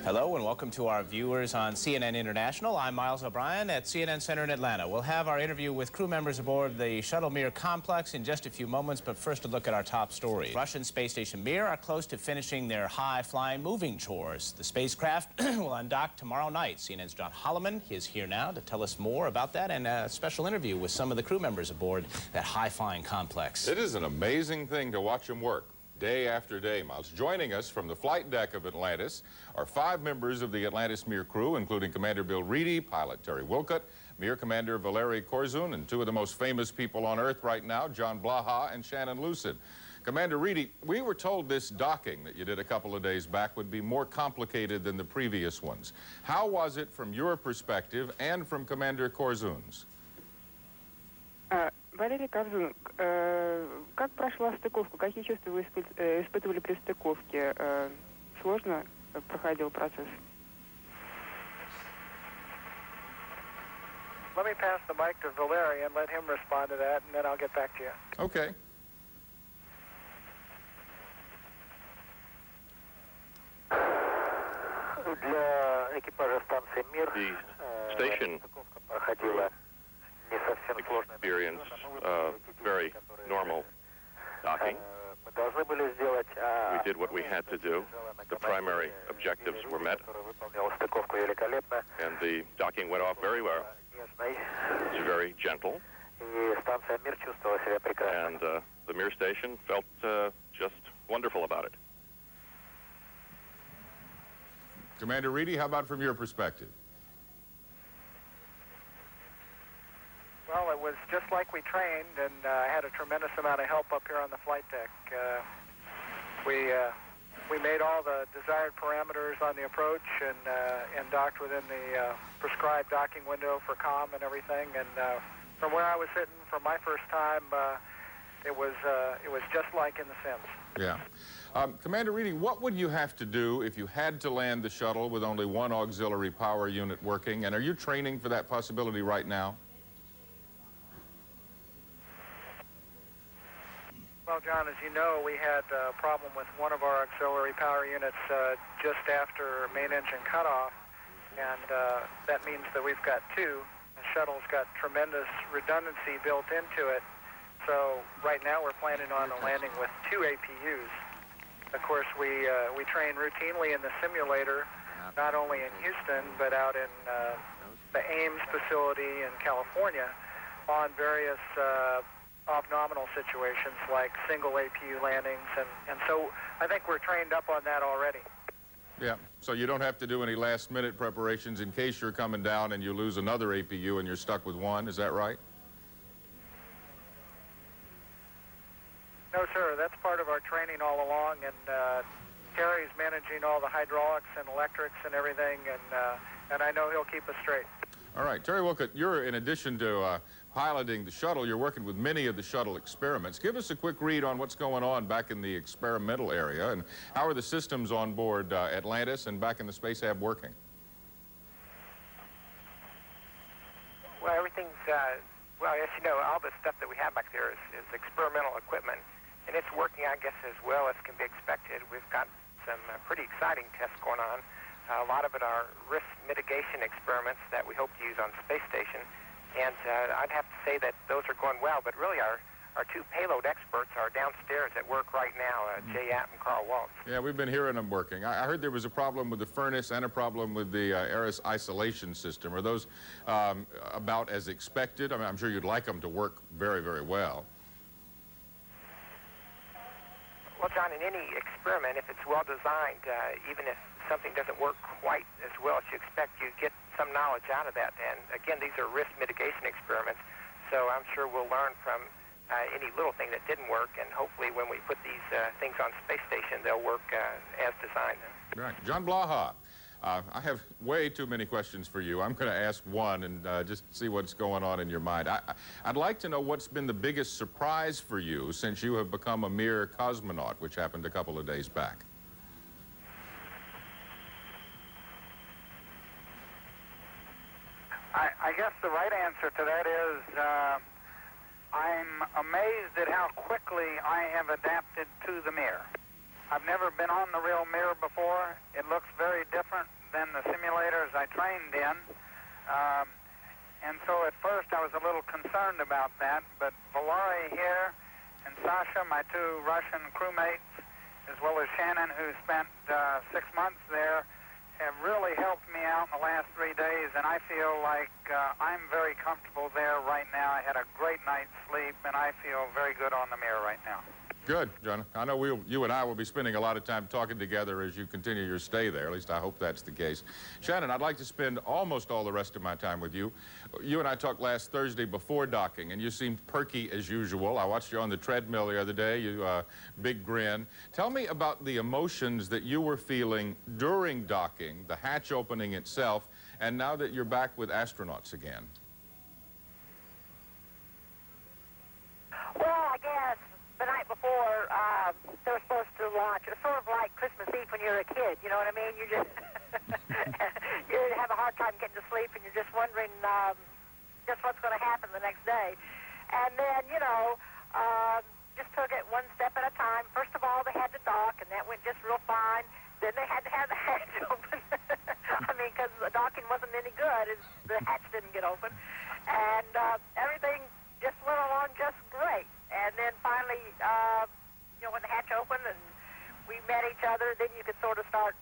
Hello and welcome to our viewers on CNN International. I'm Miles O'Brien at CNN Center in Atlanta. We'll have our interview with crew members aboard the Shuttle Mir complex in just a few moments, but first a look at our top story. Russian space station Mir are close to finishing their high-flying moving chores. The spacecraft will undock tomorrow night. CNN's John Holloman is here now to tell us more about that and a special interview with some of the crew members aboard that high-flying complex. It is an amazing thing to watch them work. Day after day, Miles. Joining us from the flight deck of Atlantis are 5 members of the Atlantis Mir crew, including Commander Bill Reedy, pilot Terry Wilcutt, Mir Commander Valery Korzun, and 2 of the most famous people on Earth right now, John Blaha and Shannon Lucid. Commander Reedy, we were told this docking that you did a couple of days back would be more complicated than the previous ones. How was it from your perspective and from Commander Korzun's? Валерий Корзун, как прошла стыковка? Какие чувства вы испытывали при стыковке? Сложно проходил процесс? Let me pass the mic to Valery and let him respond to that, and then I'll get back to you. Okay. Для экипажа станции «Мир» station experience very normal docking. We did what we had to do. The primary objectives were met, and the docking went off very well. very gentle. And the Mir station felt just wonderful about it. Commander Reedy, how about from your perspective? Well, it was just like we trained, and I had a tremendous amount of help up here on the flight deck. We made all the desired parameters on the approach and docked within the prescribed docking window for comm and everything. And from where I was sitting for my first time, it was just like in the Sims. Yeah. Commander Reedy, what would you have to do if you had to land the shuttle with only one auxiliary power unit working? And are you training for that possibility right now? Well, John, as you know, we had a problem with one of our auxiliary power units just after main engine cutoff, and that means that we've got two. The shuttle's got tremendous redundancy built into it, so right now we're planning on landing with two APUs. Of course, we train routinely in the simulator, not only in Houston, but out in the Ames facility in California on various off-nominal situations like single APU landings, and so I think we're trained up on that already. Yeah, so you don't have to do any last-minute preparations in case you're coming down and you lose another APU and you're stuck with one, is that right? No, sir, that's part of our training all along, and Terry's managing all the hydraulics and electrics and everything, and I know he'll keep us straight. All right, Terry Wilcott, you're, in addition to piloting the shuttle, you're working with many of the shuttle experiments. Give us a quick read on what's going on back in the experimental area, and how are the systems on board Atlantis and back in the Space Hab working? Well, everything's, well, as you know, all the stuff that we have back there is experimental equipment, and it's working, I guess, as well as can be expected. We've got some pretty exciting tests going on. A lot of it are risk mitigation experiments that we hope to use on space station. And I'd have to say that those are going well, but really our two payload experts are downstairs at work right now, Jay App and Carl Waltz. Yeah, we've been hearing them working. I heard there was a problem with the furnace and a problem with the Aris isolation system. Are those about as expected? I mean, I'm sure you'd like them to work very, very well. Well, John, in any experiment, if it's well designed, even if something doesn't work quite as well as you expect, you get some knowledge out of that. And again, these are risk mitigation experiments, so I'm sure we'll learn from any little thing that didn't work, and hopefully when we put these things on space station, they'll work as designed. Right. John Blaha, I have way too many questions for you. I'm going to ask one and just see what's going on in your mind. I'd like to know what's been the biggest surprise for you since you have become a mere cosmonaut, which happened a couple of days back. I guess the right answer to that is I'm amazed at how quickly I have adapted to the mirror. I've never been on the real mirror before. It looks very different than the simulators I trained in. And so at first I was a little concerned about that, but Valery here and Sasha, my two Russian crewmates, as well as Shannon, who spent 6 months there, have really helped me out in the last 3 days, and I feel like I'm very comfortable there right now. I had a great night's sleep, and I feel very good on the mirror right now. Good, John. I know you and I will be spending a lot of time talking together as you continue your stay there. At least I hope that's the case. Shannon, I'd like to spend almost all the rest of my time with you. You and I talked last Thursday before docking, and you seemed perky as usual. I watched you on the treadmill the other day, you big grin. Tell me about the emotions that you were feeling during docking, the hatch opening itself, and now that you're back with astronauts again. Well, I guess the night before they were supposed to launch, it was sort of like Christmas Eve when you're a kid, you know what I mean? You just you have a hard time getting to sleep, and you're just wondering just what's going to happen the next day. And then, you know, just took it one step at a time. First of all, they had to dock, and that went just real fine. Then they had to have the hatch open. I mean, because the docking wasn't any good, the hatch didn't get open. And everything just went along just great. And then finally, you know, when the hatch opened and we met each other, then you could sort of start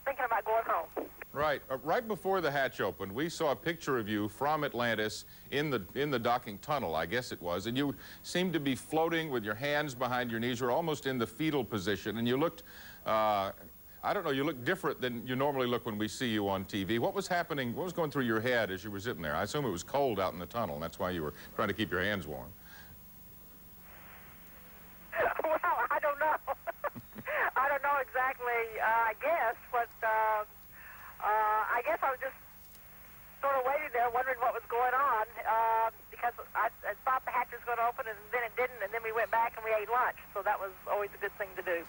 thinking about going home. Right. Right before the hatch opened, we saw a picture of you from Atlantis in the docking tunnel, I guess it was, and you seemed to be floating with your hands behind your knees. You were almost in the fetal position, and you looked, I don't know, you looked different than you normally look when we see you on TV. What was happening, what was going through your head as you were sitting there? I assume it was cold out in the tunnel, and that's why you were trying to keep your hands warm. Well, I don't know. I don't know exactly, I guess, but I guess I was just sort of waiting there wondering what was going on because I thought the hatch was going to open and then it didn't, and then we went back and we ate lunch, so that was always a good thing to do.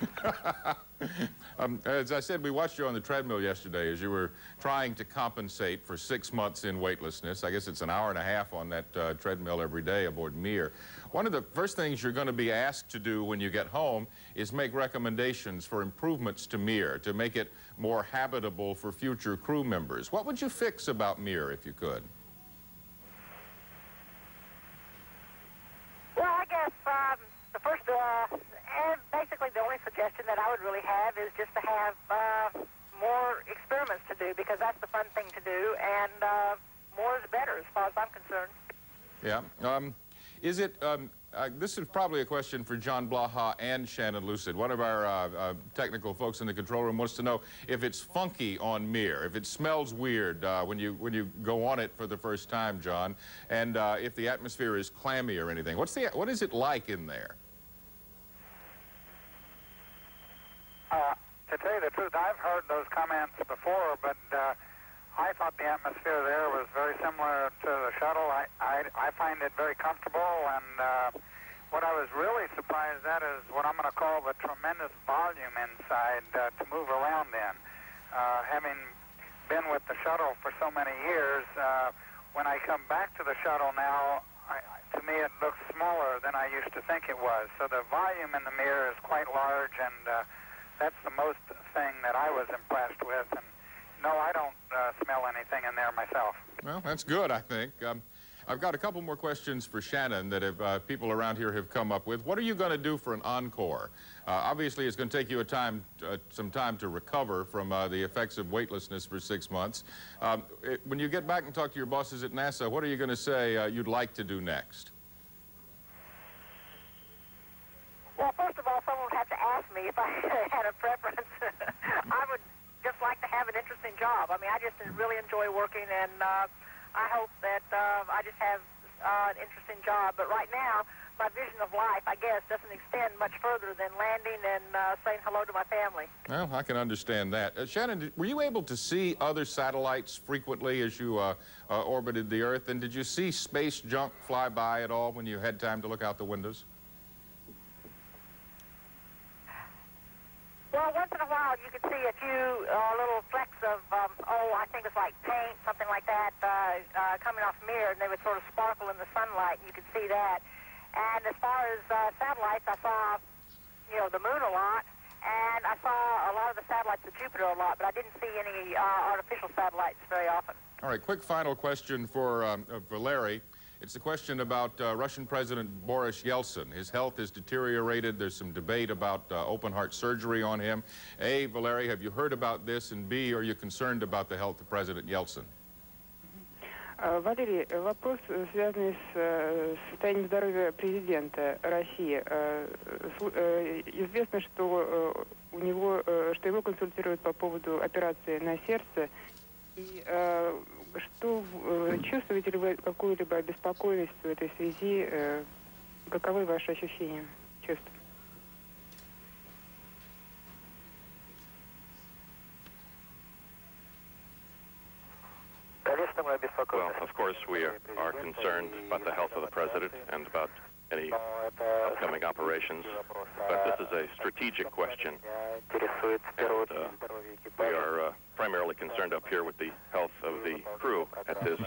As I said, we watched you on the treadmill yesterday as you were trying to compensate for 6 months in weightlessness. I guess it's an hour and a half on that treadmill every day aboard Mir. One of the first things you're going to be asked to do when you get home is make recommendations for improvements to Mir, to make it more habitable for future crew members. What would you fix about Mir if you could? Well, I guess the first, and basically the only suggestion that I would really have is just to have more experiments to do, because that's the fun thing to do, and more is better as far as I'm concerned. Yeah. Is it, this is probably a question for John Blaha and Shannon Lucid. One of our technical folks in the control room wants to know if it's funky on Mir, if it smells weird when you go on it for the first time, John, and if the atmosphere is clammy or anything. What is it like in there? To tell you the truth, I've heard those comments before, but I thought the atmosphere there was very similar to the shuttle. I find it very comfortable, and what I was really surprised at is what I'm going to call the tremendous volume inside to move around in. Having been with the shuttle for so many years, when I come back to the shuttle now, to me it looks smaller than I used to think it was. So the volume in the Mir is quite large, and that's the most thing that I was impressed with. And no, I don't smell anything in there myself. Well, that's good, I think. I've got a couple more questions for Shannon that people around here have come up with. What are you going to do for an encore? Obviously, it's going to take you some time to recover from the effects of weightlessness for 6 months. When you get back and talk to your bosses at NASA, what are you going to say you'd like to do next? Well, first of all, someone would have to ask me if I had a preference. I would just like to have an interesting job. I mean, I just really enjoy working, and I hope that I just have an interesting job. But right now, my vision of life, I guess, doesn't extend much further than landing and saying hello to my family. Well, I can understand that. Shannon, were you able to see other satellites frequently as you orbited the Earth? And did you see space junk fly by at all when you had time to look out the windows? Well, once in a while, you could see a few little flecks of, I think it's like paint, something like that, coming off Mir, and they would sort of sparkle in the sunlight, and you could see that. And as far as satellites, I saw, the moon a lot, and I saw a lot of the satellites of Jupiter a lot, but I didn't see any artificial satellites very often. All right, quick final question for Larry. It's a question about Russian President Boris Yeltsin. His health has deteriorated. There's some debate about open heart surgery on him. A, Valery, have you heard about this? And B, are you concerned about the health of President Yeltsin? Валерий, вопрос, связанный с состоянием здоровья президента России. Известно, что у него, что его консультируют по поводу операции на сердце. И что чувствуете ли вы какую-либо обеспокоенность в этой связи? Каковы ваши ощущения, чувства? Well, of course, we are concerned about the health of the president and about any upcoming operations, but this is a strategic question, and we are primarily concerned up here with the health of the crew at this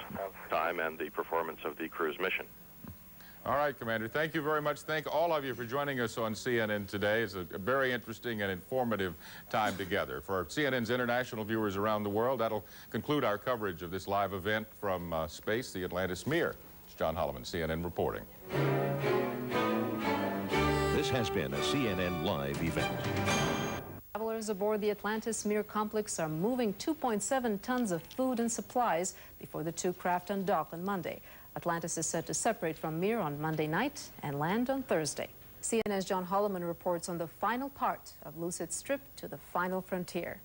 time and the performance of the crew's mission. All right, Commander, thank you very much. Thank all of you for joining us on CNN today. It's a very interesting and informative time together. For CNN's international viewers around the world, that'll conclude our coverage of this live event from space, the Atlantis Mir. It's John Holloman, CNN reporting. This has been a CNN live event. Travelers members aboard the Atlantis Mir complex are moving 2.7 tons of food and supplies before the two craft undock on Monday. Atlantis is set to separate from Mir on Monday night and land on Thursday. CNN's John Holloman reports on the final part of Lucid's trip to the final frontier.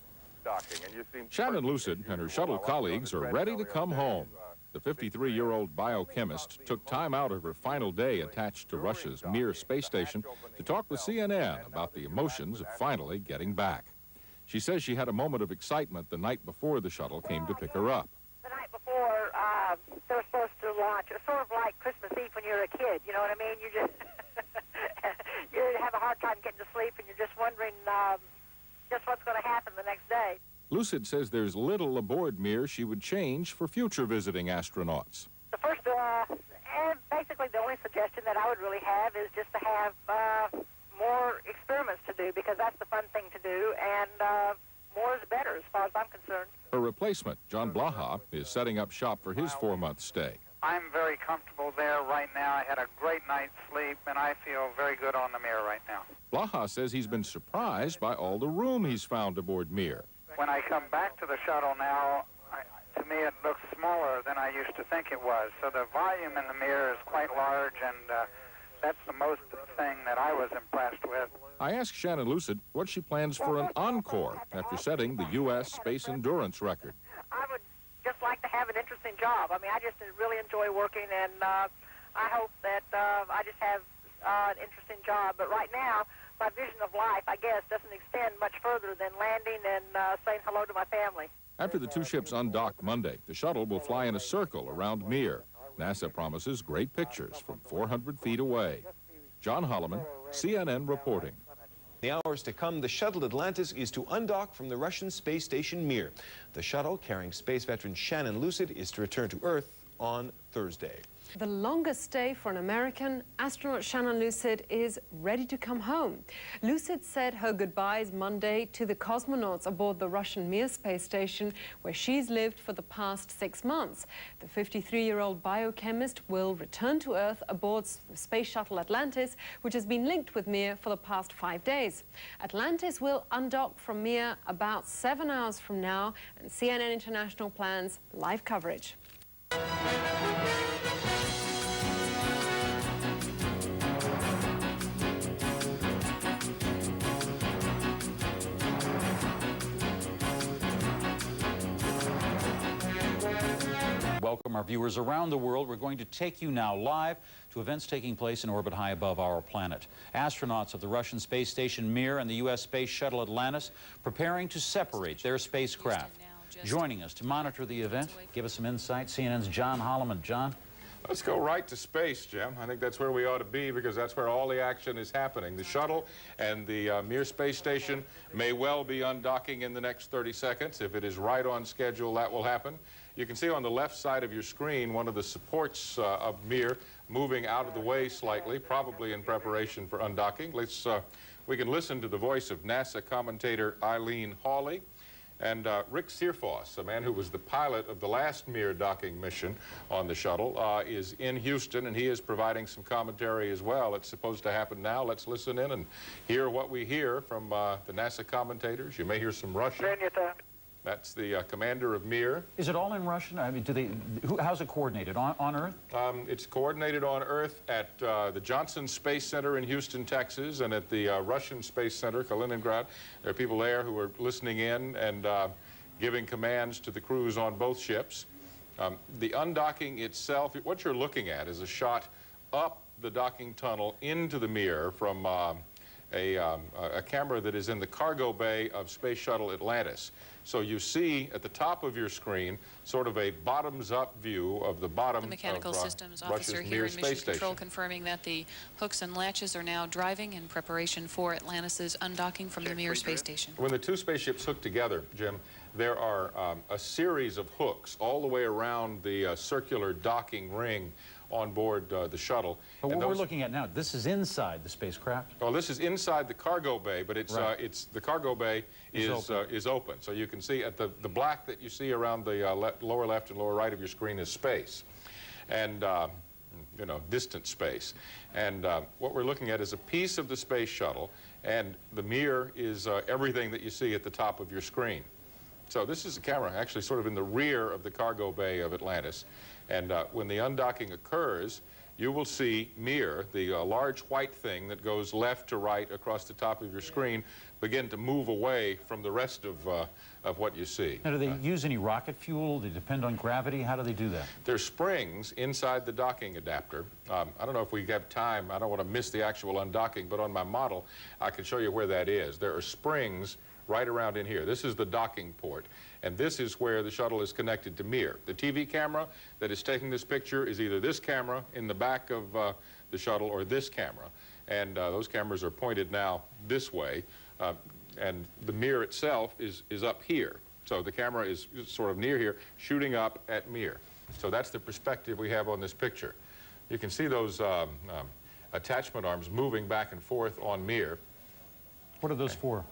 Shannon Lucid and her shuttle colleagues are ready to come home. The 53-year-old biochemist took time out of her final day attached to Russia's Mir space station to talk with CNN about the emotions of finally getting back. She says she had a moment of excitement the night before the shuttle came to pick her up. The night before, they were supposed to launch. It was sort of like Christmas Eve when you're a kid, you know what I mean? You just you have a hard time getting to sleep, and you're just wondering just what's going to happen the next day. Lucid says there's little aboard Mir she would change for future visiting astronauts. The first, and basically the only suggestion that I would really have is just to have more experiments to do, because that's the fun thing to do, and more is better as far as I'm concerned. Her replacement, John Blaha, is setting up shop for his 4-month stay. I'm very comfortable there right now. I had a great night's sleep, and I feel very good on the Mir right now. Blaha says he's been surprised by all the room he's found aboard Mir. When I come back to the shuttle now, to me it looks smaller than I used to think it was. So the volume in the Mir is quite large, and that's the most thing that I was impressed with. I asked Shannon Lucid what she plans for an encore after setting the U.S. space endurance record. I would just like to have an interesting job. I mean, I just really enjoy working, and I hope that I just have an interesting job. But right now, my vision of life, I guess, doesn't extend much further than landing and saying hello to my family. After the two ships undock Monday, the shuttle will fly in a circle around Mir. NASA promises great pictures from 400 feet away. John Holloman, CNN reporting. In the hours to come, the shuttle Atlantis is to undock from the Russian space station Mir. The shuttle, carrying space veteran Shannon Lucid, is to return to Earth on Thursday. The longest stay for an American, astronaut Shannon Lucid is ready to come home. Lucid said her goodbyes Monday to the cosmonauts aboard the Russian Mir space station, where she's lived for the past 6 months. The 53-year-old biochemist will return to Earth aboard the space shuttle Atlantis, which has been linked with Mir for the past 5 days. Atlantis will undock from Mir about 7 hours from now, and CNN International plans live coverage. Welcome our viewers around the world. We're going to take you now live to events taking place in orbit high above our planet. Astronauts of the Russian space station Mir and the U.S. space shuttle Atlantis preparing to separate their spacecraft. Joining us to monitor the event, give us some insight, CNN's John Holloman. John? Let's go right to space, Jim. I think that's where we ought to be, because that's where all the action is happening. The shuttle and the Mir space station may well be undocking in the next 30 seconds. If it is right on schedule, that will happen. You can see on the left side of your screen one of the supports of Mir moving out of the way slightly, probably in preparation for undocking. We can listen to the voice of NASA commentator Eileen Hawley. And Rick Searfoss, a man who was the pilot of the last Mir docking mission on the shuttle, is in Houston, and he is providing some commentary as well. It's supposed to happen now. Let's listen in and hear what we hear from the NASA commentators. You may hear some Russian. That's the commander of Mir. Is it all in Russian? I mean, how's it coordinated? On Earth? It's coordinated on Earth at the Johnson Space Center in Houston, Texas, and at the Russian Space Center, Kaliningrad. There are people there who are listening in and giving commands to the crews on both ships. The undocking itself, what you're looking at is a shot up the docking tunnel into the Mir from a camera that is in the cargo bay of Space Shuttle Atlantis. So you see at the top of your screen sort of a bottoms-up view of the bottom the mechanical of systems Russia's officer here Mir in space Mission station. Control confirming that the hooks and latches are now driving in preparation for Atlantis' undocking from the Mir space station. When the two spaceships hook together, Jim, there are a series of hooks all the way around the circular docking ring on board the shuttle. But what we're looking at now, this is inside the spacecraft? Well, this is inside the cargo bay, but it's, Right. The cargo bay is open. So you can see at the black that you see around the lower left and lower right of your screen is space. And you know, distant space. And what we're looking at is a piece of the space shuttle, and the mirror is everything that you see at the top of your screen. So this is a camera actually sort of in the rear of the cargo bay of Atlantis. And when the undocking occurs, you will see Mir, the large white thing that goes left to right across the top of your screen, begin to move away from the rest of what you see. Now, do they use any rocket fuel? Do they depend on gravity? How do they do that? There's springs inside the docking adapter. I don't know if we have time. I don't want to miss the actual undocking, but on my model, I can show you where that is. There are springs right around in here. This is the docking port, and this is where the shuttle is connected to Mir. The TV camera that is taking this picture is either this camera in the back of the shuttle or this camera, and those cameras are pointed now this way, and the Mir itself is up here. So the camera is sort of near here, shooting up at Mir. So that's the perspective we have on this picture. You can see those attachment arms moving back and forth on Mir. What are those for?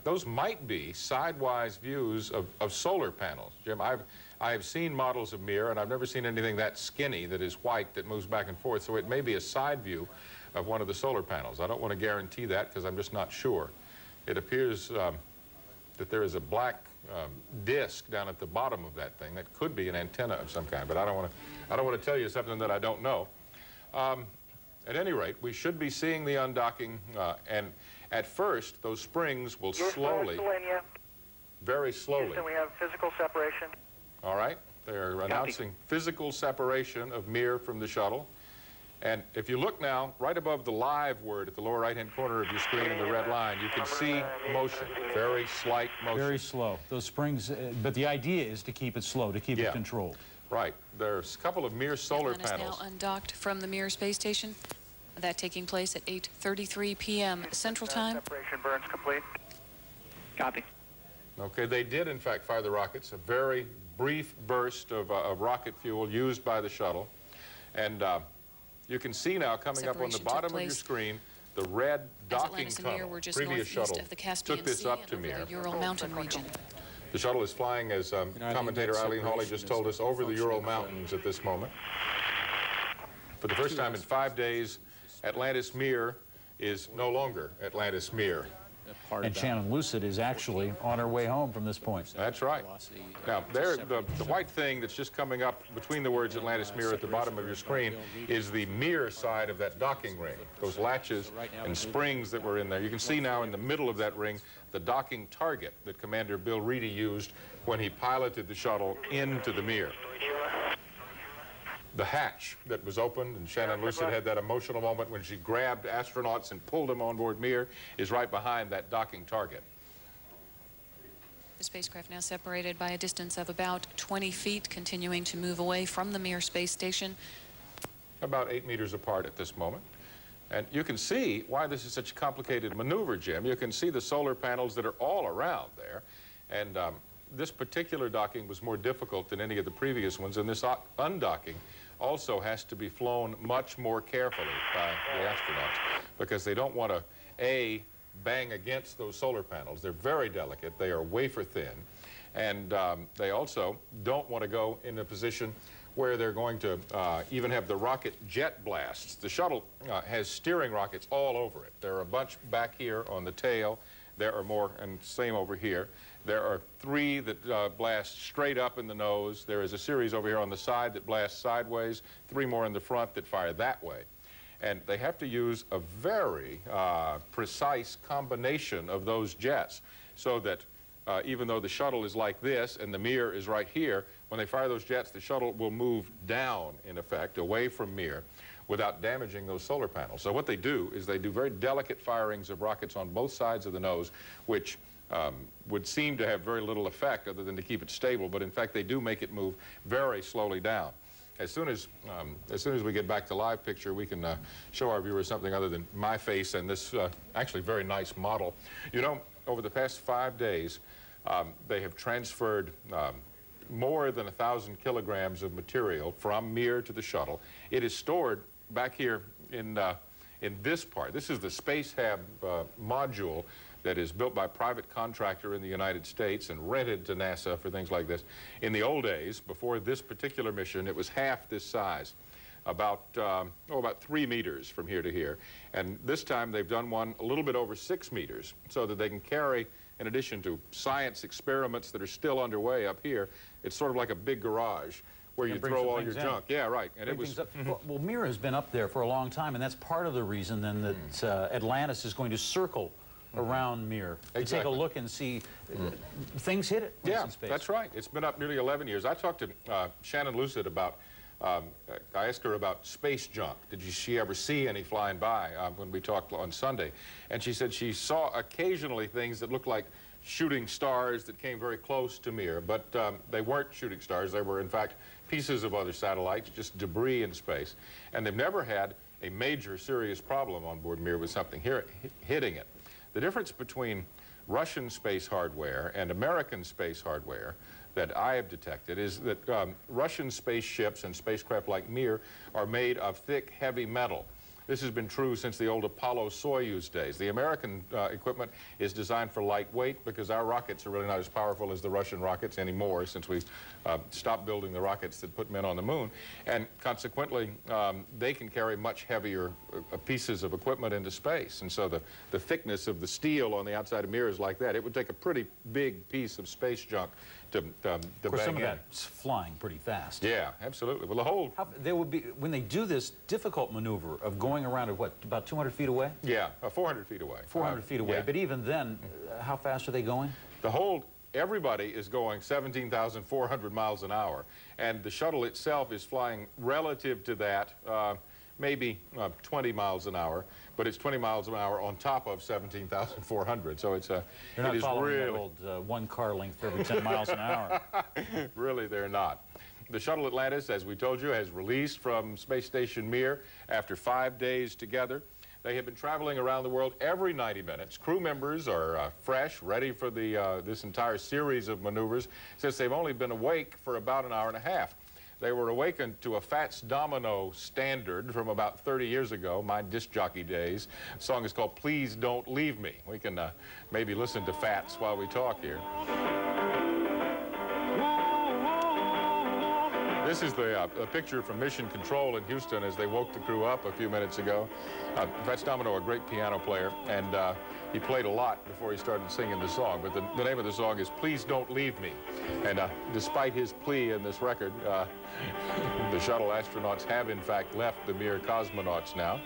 Those might be sidewise views of solar panels. Jim, I have seen models of Mir, and I've never seen anything that skinny that is white that moves back and forth, so it may be a side view of one of the solar panels. I don't want to guarantee that because I'm just not sure. It appears that there is a black disc down at the bottom of that thing that could be an antenna of some kind, but I don't want to tell you something that I don't know. At any rate, we should be seeing the undocking, and at first, those springs will slowly, very slowly. Houston, we have physical separation. All right. They're announcing physical separation of Mir from the shuttle. And if you look now, right above the live word at the lower right-hand corner of your screen in the red line, you can see motion, very slight motion. Very slow. Those springs, but the idea is to keep it slow, to keep it controlled. Right. There's a couple of Mir solar Atlantis panels. now undocked from the Mir space station. That taking place at 8:33 p.m. Central Time. Separation burns complete. Copy. Okay, they did in fact fire the rockets, a very brief burst of rocket fuel used by the shuttle. And you can see now coming up on the bottom of your screen the red docking tunnel. Previous shuttle took this up to Mir. Ural Mountain region. The shuttle is flying, as commentator Eileen Hawley just told us, over the Ural Mountains at this moment. For the first time in 5 days, Atlantis Mir is no longer Atlantis Mir. And Shannon, Lucid is actually on her way home from this point. That's right. Now, there, the white thing that's just coming up between the words Atlantis Mir at the bottom of your screen is the Mir side of that docking ring, those latches and springs that were in there. You can see now in the middle of that ring the docking target that Commander Bill Reedy used when he piloted the shuttle into the Mir. The hatch that was opened, and Shannon Lucid had that emotional moment when she grabbed astronauts and pulled them on board Mir, is right behind that docking target. The spacecraft now separated by a distance of about 20 feet, continuing to move away from the Mir space station. About 8 meters apart at this moment. And you can see why this is such a complicated maneuver, Jim. You can see the solar panels that are all around there. And this particular docking was more difficult than any of the previous ones, and this undocking also has to be flown much more carefully by the astronauts because they don't want to, bang against those solar panels. They're very delicate. They are wafer thin. And they also don't want to go in a position where they're going to even have the rocket jet blasts. The shuttle has steering rockets all over it. There are a bunch back here on the tail. There are more, and same over here. There are 3 that blast straight up in the nose. There is a series over here on the side that blasts sideways, 3 more in the front that fire that way. And they have to use a very precise combination of those jets so that even though the shuttle is like this and the Mir is right here, when they fire those jets, the shuttle will move down, in effect, away from Mir without damaging those solar panels. So what they do is they do very delicate firings of rockets on both sides of the nose, which would seem to have very little effect other than to keep it stable, but in fact they do make it move very slowly down. As soon as we get back to live picture, we can show our viewers something other than my face and this actually very nice model. You know, over the past 5 days, they have transferred more than 1,000 kilograms of material from Mir to the shuttle. It is stored back here in this part. This is the Space Hab module that is built by a private contractor in the United States and rented to NASA for things like this. In the old days, before this particular mission, it was half this size. about 3 meters from here to here. And this time they've done one a little bit over 6 meters so that they can carry, in addition to science experiments that are still underway up here, it's sort of like a big garage where you throw all your junk. Yeah, right. And it was. Well, Mir has been up there for a long time, and that's part of the reason then that Atlantis is going to circle around Mir to take a look and see things hit it. Yeah, that's right. It's been up nearly 11 years. I talked to Shannon Lucid about. I asked her about space junk. Did she ever see any flying by when we talked on Sunday? And she said she saw occasionally things that looked like shooting stars that came very close to Mir, but they weren't shooting stars. They were, in fact, pieces of other satellites, just debris in space. And they've never had a major serious problem on board Mir with something hitting it. The difference between Russian space hardware and American space hardware that I have detected is that Russian spaceships and spacecraft like Mir are made of thick, heavy metal. This has been true since the old Apollo-Soyuz days. The American equipment is designed for lightweight because our rockets are really not as powerful as the Russian rockets anymore since we stopped building the rockets that put men on the moon. And consequently, they can carry much heavier pieces of equipment into space. And so the thickness of the steel on the outside of Mir is like that. It would take a pretty big piece of space junk to of course, some of that's flying pretty fast. Yeah, absolutely. Well, the whole... There would be, when they do this difficult maneuver of going around at what, about 200 feet away? Yeah, 400 feet away. 400 feet away. Yeah. But even then, how fast are they going? The whole... Everybody is going 17,400 miles an hour, and the shuttle itself is flying relative to that, maybe 20 miles an hour, but it's 20 miles an hour on top of 17,400, so it's a... They're not following that old one car length for every 10 miles an hour. Really, they're not. The Shuttle Atlantis, as we told you, has released from Space Station Mir after 5 days together. They have been traveling around the world every 90 minutes. Crew members are fresh, ready for this entire series of maneuvers, since they've only been awake for about an hour and a half. They were awakened to a Fats Domino standard from about 30 years ago, my disc jockey days. The song is called Please Don't Leave Me. We can maybe listen to Fats while we talk here. This is the picture from Mission Control in Houston as they woke the crew up a few minutes ago. Fats Domino, a great piano player, and he played a lot before he started singing the song. But the name of the song is Please Don't Leave Me. And despite his plea in this record, the shuttle astronauts have, in fact, left the Mir cosmonauts now.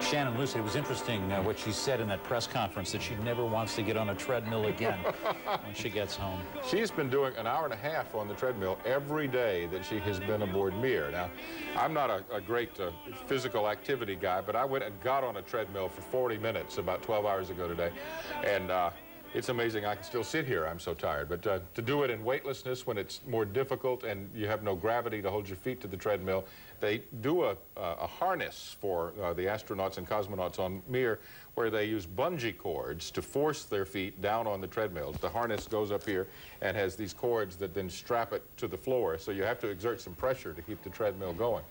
Shannon Lucid, it was interesting what she said in that press conference, that she never wants to get on a treadmill again when she gets home. She's been doing an hour and a half on the treadmill every day that she has been aboard Mir. Now, I'm not a great physical activity guy, but I went and got on a treadmill for 40 minutes about 12 hours ago today. And it's amazing I can still sit here. I'm so tired. But to do it in weightlessness when it's more difficult and you have no gravity to hold your feet to the treadmill, they do a harness for the astronauts and cosmonauts on Mir where they use bungee cords to force their feet down on the treadmills. The harness goes up here and has these cords that then strap it to the floor. So you have to exert some pressure to keep the treadmill going.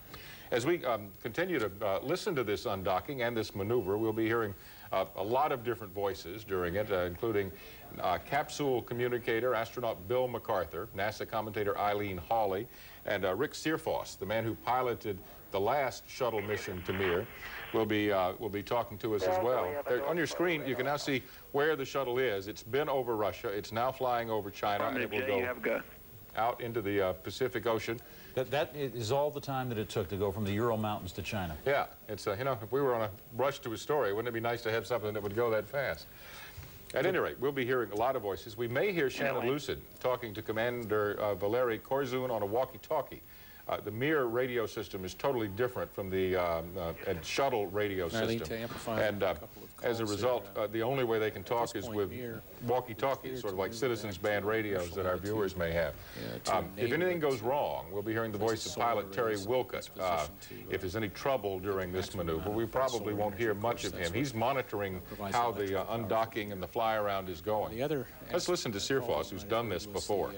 As we continue to listen to this undocking and this maneuver, we'll be hearing a lot of different voices during it, including capsule communicator, astronaut Bill MacArthur, NASA commentator Eileen Hawley, and Rick Searfoss, the man who piloted the last shuttle mission to Mir, will be talking to us as well. There, on your screen, you can now see where the shuttle is. It's been over Russia. It's now flying over China, and it will go out into the Pacific Ocean. That is all the time that it took to go from the Ural Mountains to China. Yeah, it's you know, if we were on a rush to a story, wouldn't it be nice to have something that would go that fast? At any rate, we'll be hearing a lot of voices. We may hear Shannon Lucid talking to Commander Valery Korzun on a walkie-talkie. The Mir radio system is totally different from the shuttle radio system. And as a result, the only way they can talk is with walkie-talkies, sort of like citizens band radios that our viewers may have. If anything goes wrong, we'll be hearing the voice of pilot Terry Wilcott. If there's any trouble during this maneuver, we probably won't hear much of him. He's monitoring how the undocking and the fly-around is going. Let's listen to Searfoss, who's done this before.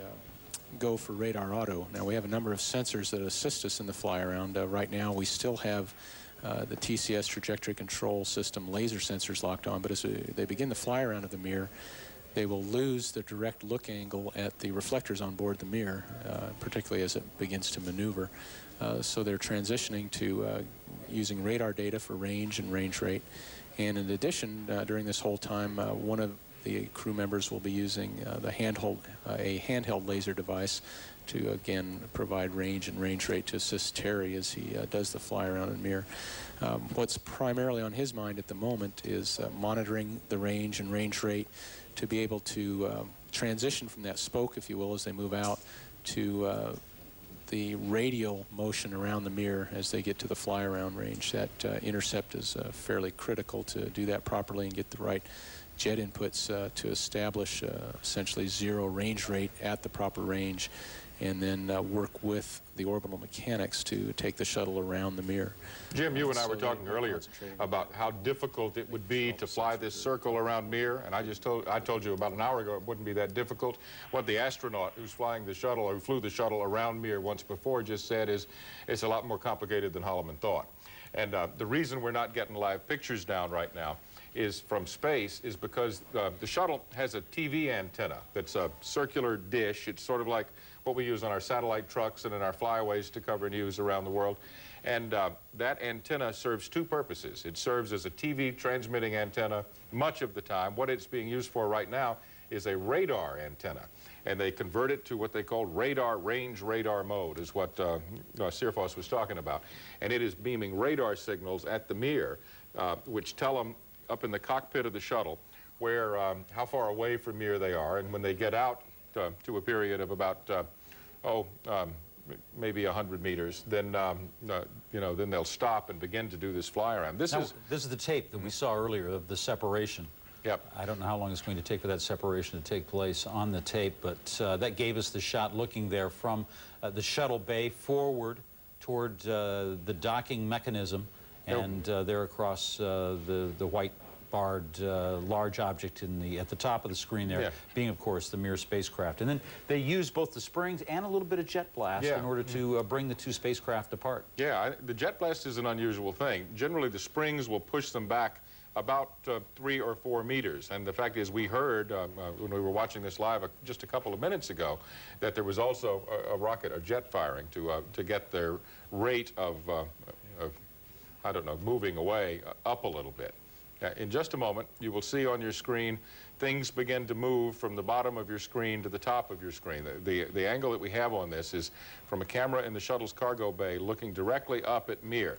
Go for radar auto. Now we have a number of sensors that assist us in the fly around. Right now we still have the TCS trajectory control system laser sensors locked on, but as they begin the fly around of the Mir, they will lose the direct look angle at the reflectors on board the Mir, particularly as it begins to maneuver. So they're transitioning to using radar data for range and range rate. And in addition, during this whole time, one of the crew members will be using a handheld laser device to, again, provide range and range rate to assist Terry as he does the fly around in Mir. What's primarily on his mind at the moment is monitoring the range and range rate to be able to transition from that spoke, if you will, as they move out to the radial motion around the Mir as they get to the fly-around range. That intercept is fairly critical to do that properly and get the right jet inputs to establish essentially zero range rate at the proper range, and then work with the orbital mechanics to take the shuttle around the Mir. Jim, you and I were talking earlier about how difficult it would be to fly this circle around Mir, and I told you about an hour ago it wouldn't be that difficult. What the astronaut who's flying the shuttle, or who flew the shuttle around Mir once before, just said is it's a lot more complicated than Holloman thought. And the reason we're not getting live pictures down right now is from space is because the shuttle has a TV antenna that's a circular dish. It's sort of like what we use on our satellite trucks and in our flyaways to cover news around the world. And that antenna serves two purposes. It serves as a TV transmitting antenna much of the time. What it's being used for right now is a radar antenna. And they convert it to what they call range radar mode, is what Sirfos was talking about. And it is beaming radar signals at the Mir, which tell them up in the cockpit of the shuttle where how far away from Mir they are. And when they get out to a period of about maybe 100 meters, then then they'll stop and begin to do this fly around. This is the tape that we saw earlier of the separation. Yep. I don't know how long it's going to take for that separation to take place on the tape, but that gave us the shot looking there from the shuttle bay forward toward the docking mechanism, and there across the white barred large object at the top of the screen there, being, of course, the Mir spacecraft. And then they use both the springs and a little bit of jet blast in order to bring the two spacecraft apart. Yeah, the jet blast is an unusual thing. Generally, the springs will push them back about 3 or 4 meters. And the fact is, we heard when we were watching this live just a couple of minutes ago that there was also a rocket, a jet firing to get their rate of I don't know, moving away up a little bit. In just a moment, you will see on your screen things begin to move from the bottom of your screen to the top of your screen. The angle that we have on this is from a camera in the shuttle's cargo bay looking directly up at Mir.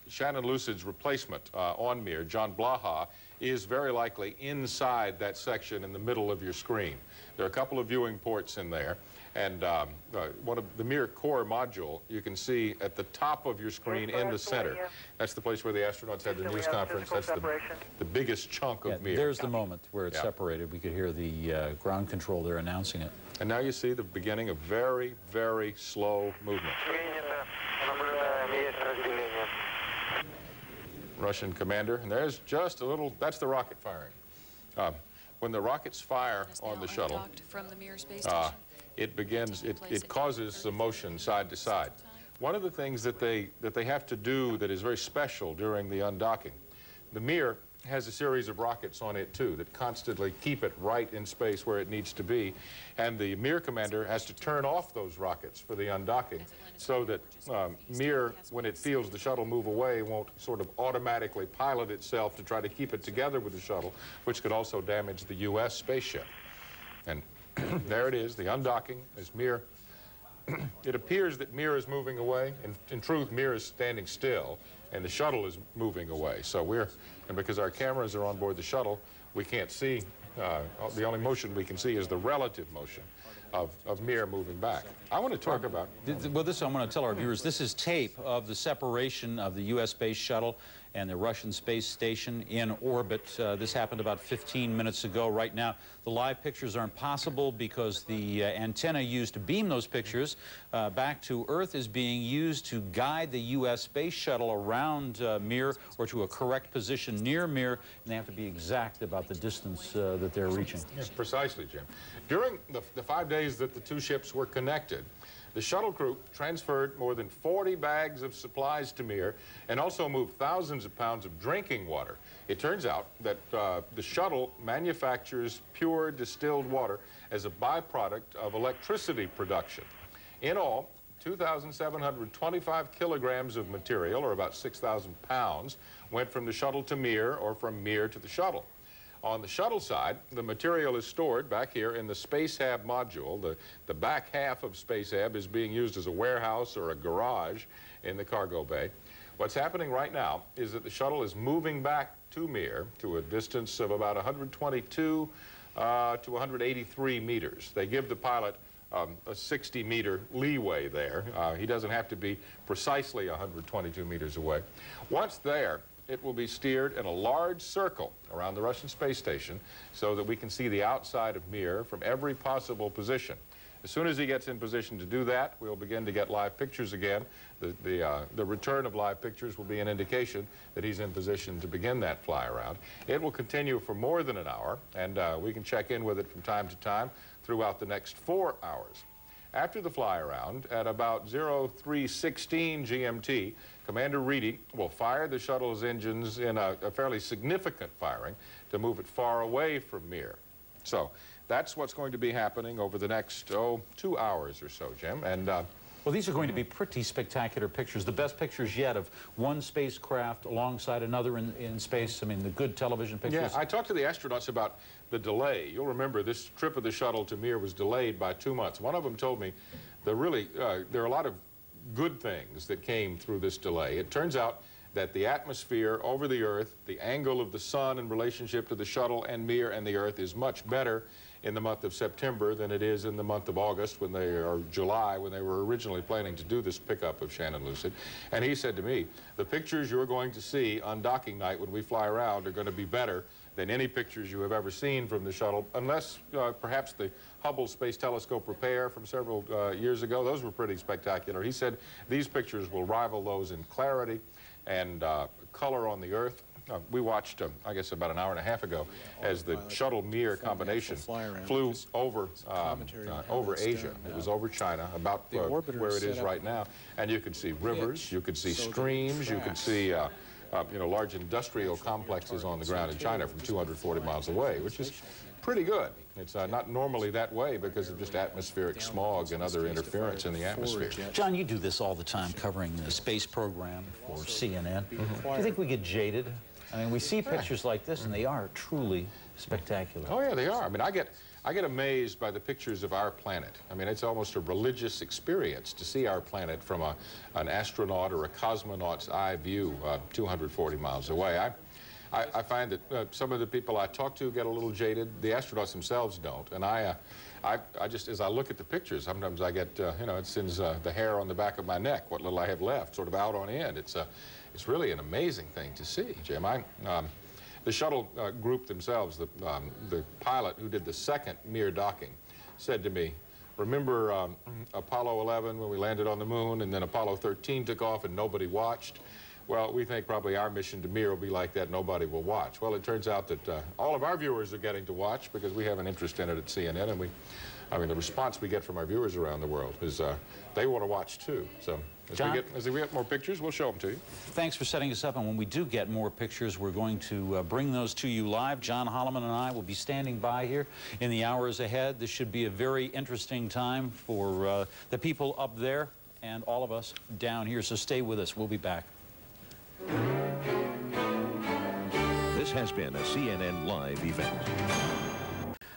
Shannon Lucid's replacement on Mir, John Blaha, is very likely inside that section in the middle of your screen. There are a couple of viewing ports in there, and one of the Mir core module you can see at the top of your screen in the center. That's the place where the astronauts had the news conference. That's the biggest chunk of Mir. There's the moment where it's separated. We could hear the ground control there announcing it. And now you see the beginning of very, very slow movement. Russian commander, and there's just a little, that's the rocket firing. When the rockets fire on the shuttle, from the Mir space station. It causes some motion side to side. One of the things that they have to do that is very special during the undocking, the Mir has a series of rockets on it too that constantly keep it right in space where it needs to be, and the Mir commander has to turn off those rockets for the undocking so that Mir, when it feels the shuttle move away, won't sort of automatically pilot itself to try to keep it together with the shuttle, which could also damage the U.S. spaceship. And there it is, the undocking is Mir. It appears that Mir is moving away, and in truth, Mir is standing still, and the shuttle is moving away. So and because our cameras are on board the shuttle, we can't see, the only motion we can see is the relative motion of Mir moving back. I want to talk about... Well, this I want to tell our viewers, this is tape of the separation of the U.S. space shuttle and the Russian space station in orbit. This happened about 15 minutes ago. Right now, the live pictures aren't possible because the antenna used to beam those pictures back to Earth is being used to guide the U.S. space shuttle around Mir or to a correct position near Mir, and they have to be exact about the distance that they're reaching. Yes, precisely, Jim. During the 5 days that the two ships were connected, The shuttle crew transferred more than 40 bags of supplies to Mir and also moved thousands of pounds of drinking water. It turns out that the shuttle manufactures pure distilled water as a byproduct of electricity production. In all, 2,725 kilograms of material, or about 6,000 pounds, went from the shuttle to Mir or from Mir to the shuttle. On the shuttle side, the material is stored back here in the Space Hab module. The back half of Space Hab is being used as a warehouse or a garage in the cargo bay. What's happening right now is that the shuttle is moving back to Mir to a distance of about 122 to 183 meters. They give the pilot a 60-meter leeway there. He doesn't have to be precisely 122 meters away. Once there, it will be steered in a large circle around the Russian space station so that we can see the outside of Mir from every possible position. As soon as he gets in position to do that, we'll begin to get live pictures again. The return of live pictures will be an indication that he's in position to begin that fly around. It will continue for more than an hour, and we can check in with it from time to time throughout the next 4 hours. After the fly around, at about 03:16 GMT, Commander Reedy will fire the shuttle's engines in a fairly significant firing to move it far away from Mir. So that's what's going to be happening over the next, 2 hours or so, Jim. And well, these are going to be pretty spectacular pictures, the best pictures yet of one spacecraft alongside another in space. I mean, the good television pictures. Yeah, I talked to the astronauts about the delay. You'll remember this trip of the shuttle to Mir was delayed by 2 months. One of them told me there are a lot of good things that came through this delay. It turns out that the atmosphere over the Earth, the angle of the sun in relationship to the shuttle and Mir and the Earth is much better in the month of September than it is in the month of August or July when they were originally planning to do this pickup of Shannon Lucid. And he said to me, the pictures you're going to see on docking night when we fly around are going to be better than any pictures you have ever seen from the shuttle, unless perhaps the Hubble Space Telescope repair from several years ago. Those were pretty spectacular. He said these pictures will rival those in clarity and color on the Earth. We watched, I guess, about an hour and a half ago as the shuttle-Mir combination flew over Asia. It was over China, about where it is right now. And you could see rivers, you could see streams, you could see large industrial complexes on the ground in China from 240 miles away, which is pretty good. It's not normally that way because of just atmospheric smog and other interference in the atmosphere. John, you do this all the time, covering the space program for CNN. Do you think we get jaded? I mean, we see pictures like this, and they are truly spectacular. Oh, yeah, they are. I mean, I get amazed by the pictures of our planet. I mean, it's almost a religious experience to see our planet from an astronaut or a cosmonaut's eye view 240 miles away. I find that some of the people I talk to get a little jaded. The astronauts themselves don't. And I just, as I look at the pictures, sometimes I get, it sends the hair on the back of my neck, what little I have left, sort of out on end. It's really an amazing thing to see, Jim. The shuttle group themselves, the pilot who did the second Mir docking, said to me, remember Apollo 11 when we landed on the moon, and then Apollo 13 took off and nobody watched? Well, we think probably our mission to Mir will be like that. Nobody will watch. Well, it turns out that all of our viewers are getting to watch because we have an interest in it at CNN, and the response we get from our viewers around the world is they want to watch too. So as we get more pictures, we'll show them to you. Thanks for setting us up, and when we do get more pictures, we're going to bring those to you live. John Holloman and I will be standing by here in the hours ahead. This should be a very interesting time for the people up there and all of us down here, so stay with us. We'll be back. This has been a CNN Live event.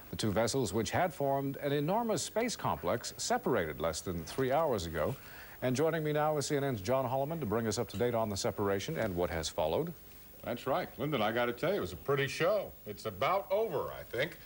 The two vessels, which had formed an enormous space complex, separated less than 3 hours ago. And joining me now is CNN's John Holloman to bring us up to date on the separation and what has followed. That's right. Lyndon, I got to tell you, it was a pretty show. It's about over, I think.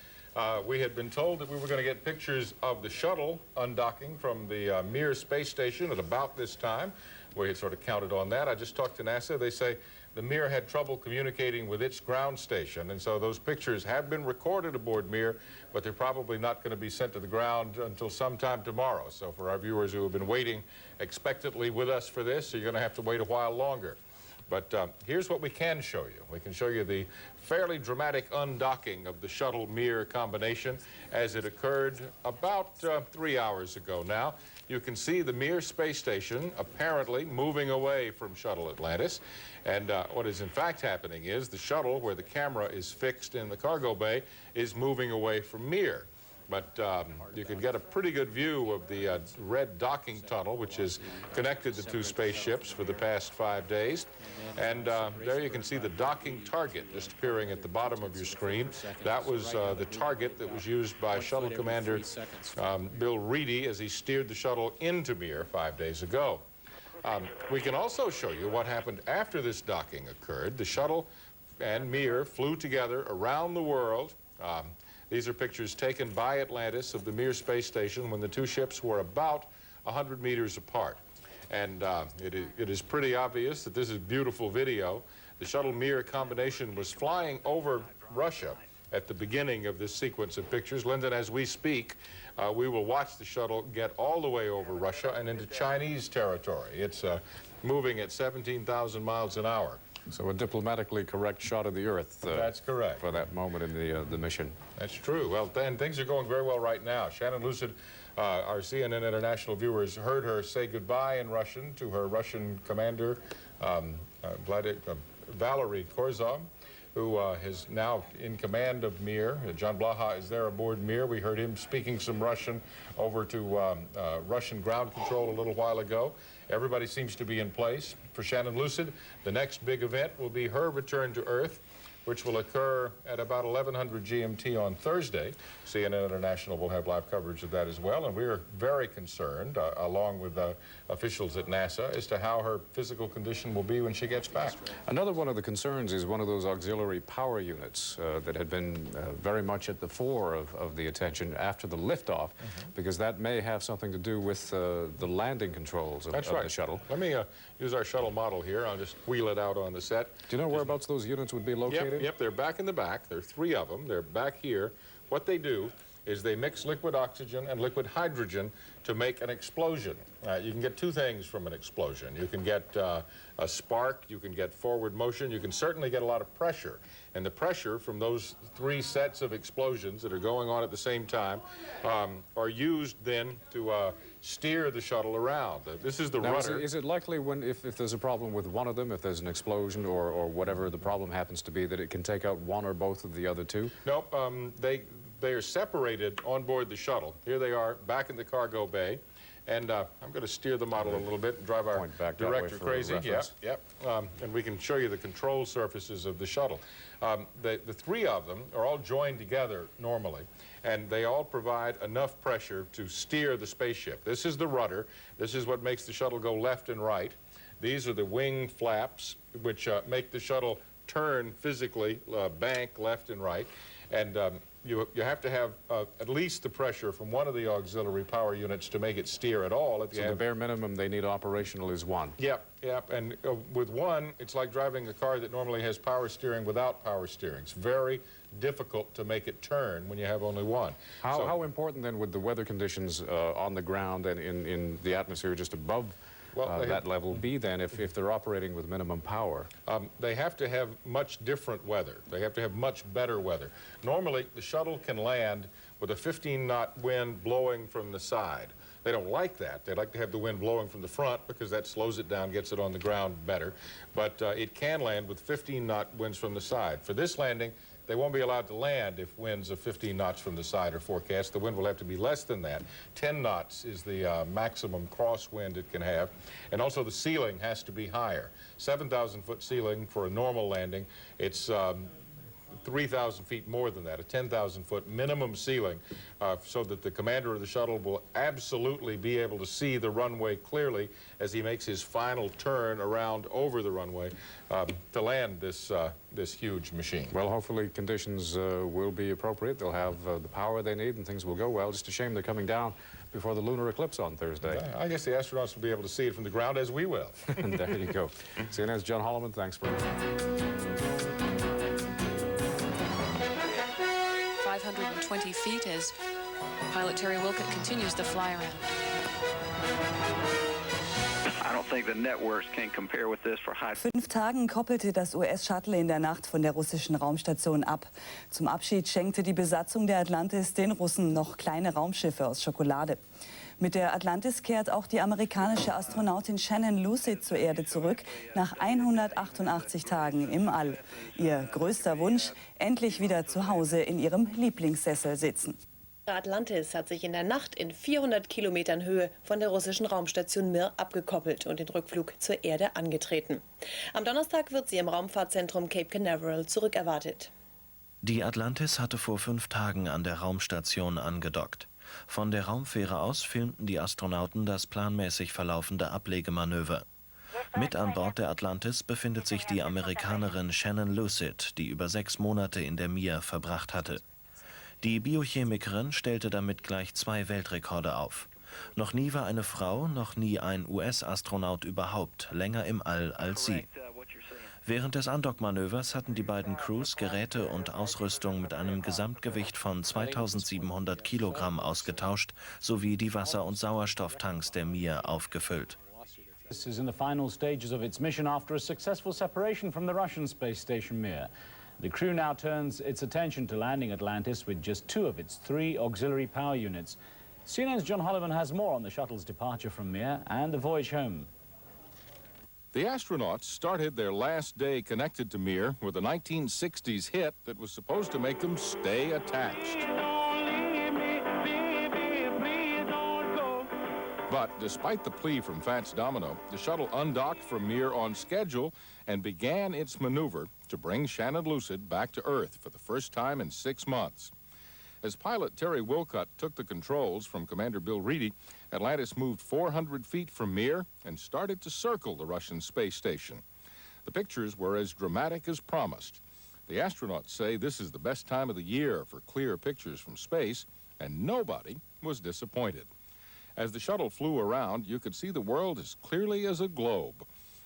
We had been told that we were going to get pictures of the shuttle undocking from the Mir space station at about this time. We had sort of counted on that. I just talked to NASA. They say the Mir had trouble communicating with its ground station, and so those pictures have been recorded aboard Mir, but they're probably not going to be sent to the ground until sometime tomorrow. So for our viewers who have been waiting expectantly with us for this, you're going to have to wait a while longer. But here's what we can show you. We can show you the fairly dramatic undocking of the Shuttle-Mir combination as it occurred about 3 hours ago now. You can see the Mir space station apparently moving away from Shuttle Atlantis. And what is in fact happening is the shuttle, where the camera is fixed in the cargo bay, is moving away from Mir. But you can get a pretty good view of the red docking tunnel, which has connected the two spaceships for the past 5 days. And there you can see the docking target just appearing at the bottom of your screen. That was the target that was used by Shuttle Commander Bill Reedy as he steered the shuttle into Mir 5 days ago. We can also show you what happened after this docking occurred. The shuttle and Mir flew together around the world. These are pictures taken by Atlantis of the Mir space station when the two ships were about 100 meters apart. And it is pretty obvious that this is beautiful video. The Shuttle-Mir combination was flying over Russia at the beginning of this sequence of pictures. Lyndon, as we speak, we will watch the shuttle get all the way over Russia and into Chinese territory. It's moving at 17,000 miles an hour. So a diplomatically correct shot of the Earth. That's correct. For that moment in the mission. That's true. Well, then things are going very well right now. Shannon Lucid, our CNN International viewers, heard her say goodbye in Russian to her Russian commander, Valery Korzov, who is now in command of Mir. John Blaha is there aboard Mir. We heard him speaking some Russian over to Russian ground control a little while ago. Everybody seems to be in place. For Shannon Lucid, the next big event will be her return to Earth, which will occur at about 1100 GMT on Thursday. CNN International will have live coverage of that as well, and we are very concerned, along with officials at NASA, as to how her physical condition will be when she gets back. Another one of the concerns is one of those auxiliary power units that had been very much at the fore of the attention after the liftoff, because that may have something to do with the landing controls of the shuttle. Let me use our shuttle model here. I'll just wheel it out on the set. Do you know whereabouts those units would be located? Yep, they're back in the back. There are 3 of them. They're back here. What they do is they mix liquid oxygen and liquid hydrogen to make an explosion. You can get 2 things from an explosion. You can get a spark, you can get forward motion, you can certainly get a lot of pressure. And the pressure from those 3 sets of explosions that are going on at the same time are used then to steer the shuttle around. This is the rudder. Is it likely if there's a problem with one of them, if there's an explosion or whatever the problem happens to be, that it can take out one or both of the other 2? Nope. They are separated on board the shuttle. Here they are back in the cargo bay. And I'm going to steer the model a little bit and drive our director crazy. Yep. And we can show you the control surfaces of the shuttle. The 3 of them are all joined together normally, and they all provide enough pressure to steer the spaceship. This is the rudder. This is what makes the shuttle go left and right. These are the wing flaps, which make the shuttle turn physically, bank left and right. And you have to have at least the pressure from one of the auxiliary power units to make it steer at all. So the bare minimum they need operational is 1. Yep. And with 1, it's like driving a car that normally has power steering without power steering. It's very difficult to make it turn when you have only 1. How important then would the weather conditions on the ground and in the atmosphere just above that level be then if they're operating with minimum power? They have to have much different weather. They have to have much better weather. Normally, the shuttle can land with a 15-knot wind blowing from the side. They don't like that. They like to have the wind blowing from the front because that slows it down, gets it on the ground better. But it can land with 15-knot winds from the side. For this landing, they won't be allowed to land if winds of 15 knots from the side are forecast. The wind will have to be less than that. 10 knots is the maximum crosswind it can have. And also the ceiling has to be higher. 7,000-foot ceiling for a normal landing. It's 3,000 feet more than that, a 10,000-foot minimum ceiling, so that the commander of the shuttle will absolutely be able to see the runway clearly as he makes his final turn around over the runway to land this huge machine. Well, hopefully conditions will be appropriate. They'll have the power they need and things will go well. Just a shame they're coming down before the lunar eclipse on Thursday. I guess the astronauts will be able to see it from the ground, as we will. And there you go. CNN's John Holloman, thanks for 520 feet as pilot Terry Wilcott continues the fly around. I don't think the networks can compare with this for high. 5 Tagen koppelte das US-Shuttle in der Nacht von der russischen Raumstation ab. Zum Abschied schenkte die Besatzung der Atlantis den Russen noch kleine Raumschiffe aus Schokolade. Mit der Atlantis kehrt auch die amerikanische Astronautin Shannon Lucid zur Erde zurück, nach 188 Tagen im All. Ihr größter Wunsch, endlich wieder zu Hause in ihrem Lieblingssessel sitzen. Atlantis hat sich in der Nacht in 400 Kilometern Höhe von der russischen Raumstation Mir abgekoppelt und den Rückflug zur Erde angetreten. Am Donnerstag wird sie im Raumfahrtzentrum Cape Canaveral zurückerwartet. Die Atlantis hatte vor 5 Tagen an der Raumstation angedockt. Von der Raumfähre aus filmten die Astronauten das planmäßig verlaufende Ablegemanöver. Mit an Bord der Atlantis befindet sich die Amerikanerin Shannon Lucid, die über 6 Monate in der Mir verbracht hatte. Die Biochemikerin stellte damit gleich 2 Weltrekorde auf. Noch nie war eine Frau, noch nie ein US-Astronaut überhaupt länger im All als sie. Während des Andockmanövers hatten die beiden Crews Geräte und Ausrüstung mit einem Gesamtgewicht von 2700 Kilogramm ausgetauscht, sowie die Wasser- und Sauerstofftanks der Mir aufgefüllt. This is in the final stages of its mission after a successful separation from the Russian space station Mir. The crew now turns its attention to landing Atlantis with just 2 of its 3 auxiliary power units. CNN's John Holliman has more on the shuttle's departure from Mir and the voyage home. The astronauts started their last day connected to Mir with a 1960s hit that was supposed to make them stay attached. But despite the plea from Fats Domino, the shuttle undocked from Mir on schedule and began its maneuver to bring Shannon Lucid back to Earth for the first time in 6 months. As pilot Terry Wilcutt took the controls from Commander Bill Reedy, Atlantis moved 400 feet from Mir and started to circle the Russian space station. The pictures were as dramatic as promised. The astronauts say this is the best time of the year for clear pictures from space, and nobody was disappointed. As the shuttle flew around, you could see the world as clearly as a globe.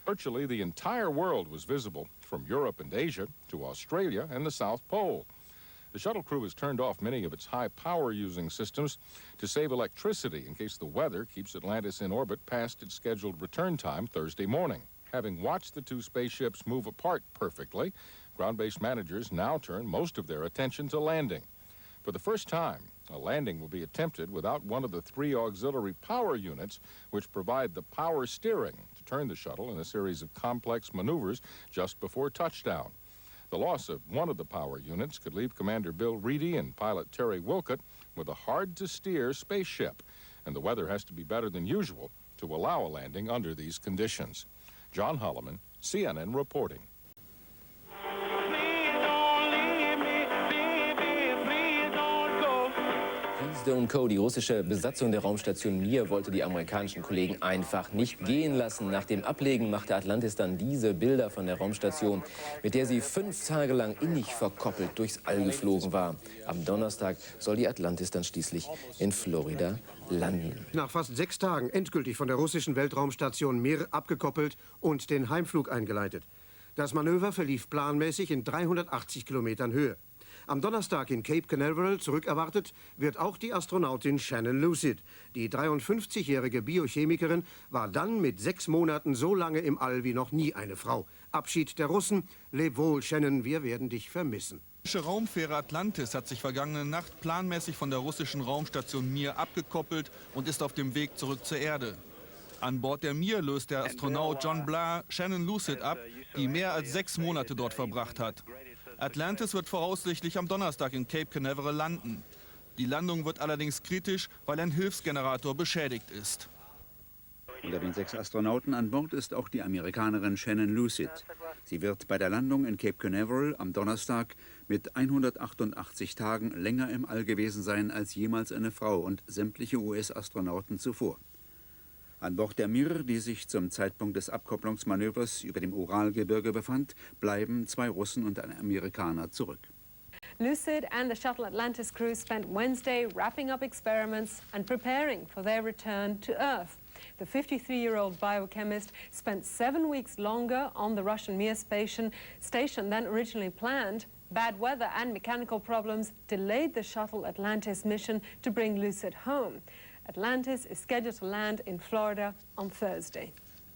Virtually the entire world was visible, from Europe and Asia to Australia and the South Pole. The shuttle crew has turned off many of its high-power-using systems to save electricity in case the weather keeps Atlantis in orbit past its scheduled return time Thursday morning. Having watched the 2 spaceships move apart perfectly, ground-based managers now turn most of their attention to landing. For the first time, a landing will be attempted without one of the 3 auxiliary power units which provide the power steering to turn the shuttle in a series of complex maneuvers just before touchdown. The loss of one of the power units could leave Commander Bill Reedy and pilot Terry Wilcutt with a hard-to-steer spaceship, and the weather has to be better than usual to allow a landing under these conditions. John Holliman, CNN reporting. Und Co., die russische Besatzung der Raumstation Mir, wollte die amerikanischen Kollegen einfach nicht gehen lassen. Nach dem Ablegen machte Atlantis dann diese Bilder von der Raumstation, mit der sie 5 Tage lang innig verkoppelt durchs All geflogen war. Am Donnerstag soll die Atlantis dann schließlich in Florida landen. Nach fast 6 Tagen endgültig von der russischen Weltraumstation Mir abgekoppelt und den Heimflug eingeleitet. Das Manöver verlief planmäßig in 380 Kilometern Höhe. Am Donnerstag in Cape Canaveral zurückerwartet wird auch die Astronautin Shannon Lucid. Die 53-jährige Biochemikerin war dann mit 6 Monaten so lange im All wie noch nie eine Frau. Abschied der Russen. Leb wohl, Shannon, wir werden dich vermissen. Die russische Raumfähre Atlantis hat sich vergangene Nacht planmäßig von der russischen Raumstation Mir abgekoppelt und ist auf dem Weg zurück zur Erde. An Bord der Mir löst der Astronaut John Blair Shannon Lucid ab, die mehr als 6 Monate dort verbracht hat. Atlantis wird voraussichtlich am Donnerstag in Cape Canaveral landen. Die Landung wird allerdings kritisch, weil ein Hilfsgenerator beschädigt ist. Unter den 6 Astronauten an Bord ist auch die Amerikanerin Shannon Lucid. Sie wird bei der Landung in Cape Canaveral am Donnerstag mit 188 Tagen länger im All gewesen sein als jemals eine Frau und sämtliche US-Astronauten zuvor. An Bord der Mir, die sich zum Zeitpunkt des Abkopplungsmanövers über dem Uralgebirge befand, bleiben 2 Russen und ein Amerikaner zurück. Lucid and the Shuttle Atlantis crew spent Wednesday wrapping up experiments and preparing for their return to Earth. The 53-year-old biochemist spent 7 weeks longer on the Russian Mir station than originally planned. Bad weather and mechanical problems delayed the Shuttle Atlantis mission to bring Lucid home. Atlantis is scheduled to land in Florida on Thursday.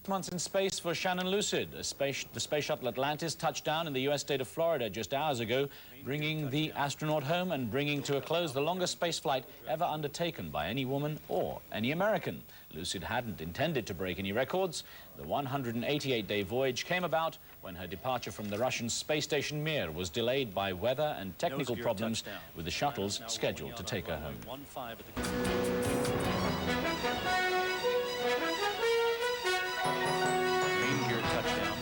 Months in space for Shannon Lucid. The space shuttle Atlantis touched down in the U.S. state of Florida just hours ago, bringing the astronaut home and bringing to a close the longest space flight ever undertaken by any woman or any American. Lucid hadn't intended to break any records. The 188-day voyage came about when her departure from the Russian space station Mir was delayed by weather and technical problems with the shuttles scheduled to take her home. Main gear touchdown.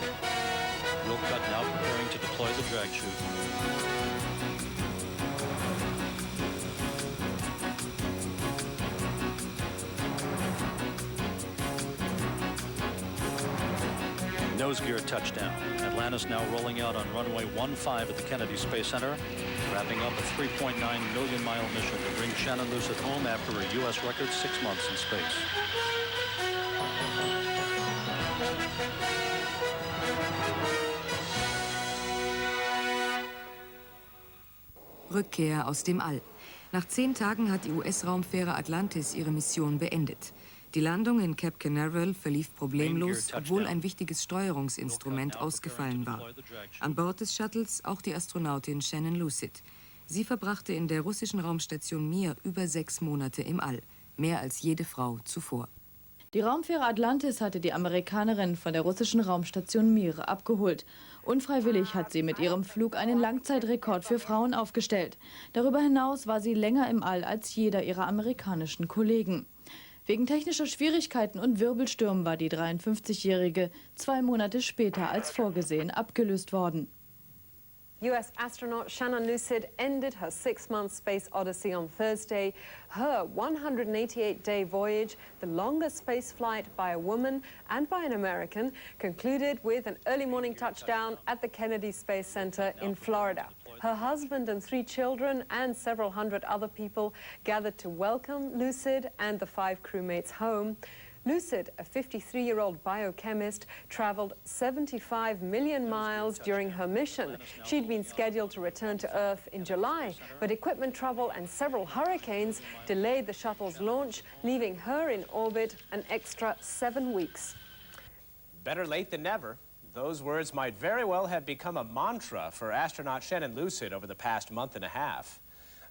Wheel cut now preparing to deploy the drag chute. Nose gear touchdown. Atlantis now rolling out on runway 15 at the Kennedy Space Center, wrapping up a 3.9 million-mile mission to bring Shannon Lucid home after a U.S. record 6 months in space. Rückkehr aus dem All. Nach 10 Tagen hat die US-Raumfähre Atlantis ihre Mission beendet. Die Landung in Cape Canaveral verlief problemlos, obwohl ein wichtiges Steuerungsinstrument ausgefallen war. An Bord des Shuttles auch die Astronautin Shannon Lucid. Sie verbrachte in der russischen Raumstation Mir über 6 Monate im All, mehr als jede Frau zuvor. Die Raumfähre Atlantis hatte die Amerikanerin von der russischen Raumstation Mir abgeholt. Unfreiwillig hat sie mit ihrem Flug einen Langzeitrekord für Frauen aufgestellt. Darüber hinaus war sie länger im All als jeder ihrer amerikanischen Kollegen. Wegen technischer Schwierigkeiten und Wirbelstürmen war die 53-Jährige 2 Monate später als vorgesehen abgelöst worden. US astronaut Shannon Lucid ended her 6-month space odyssey on Thursday. Her 188-day voyage, the longest space flight by a woman and by an American, concluded with an early morning touchdown at the Kennedy Space Center in Florida. Her husband and 3 children and several hundred other people gathered to welcome Lucid and the 5 crewmates home. Lucid, a 53-year-old biochemist, traveled 75 million miles during her mission. She'd been scheduled to return to Earth in July, but equipment trouble and several hurricanes delayed the shuttle's launch, leaving her in orbit an extra 7 weeks. Better late than never. Those words might very well have become a mantra for astronaut Shannon Lucid over the past month and a half.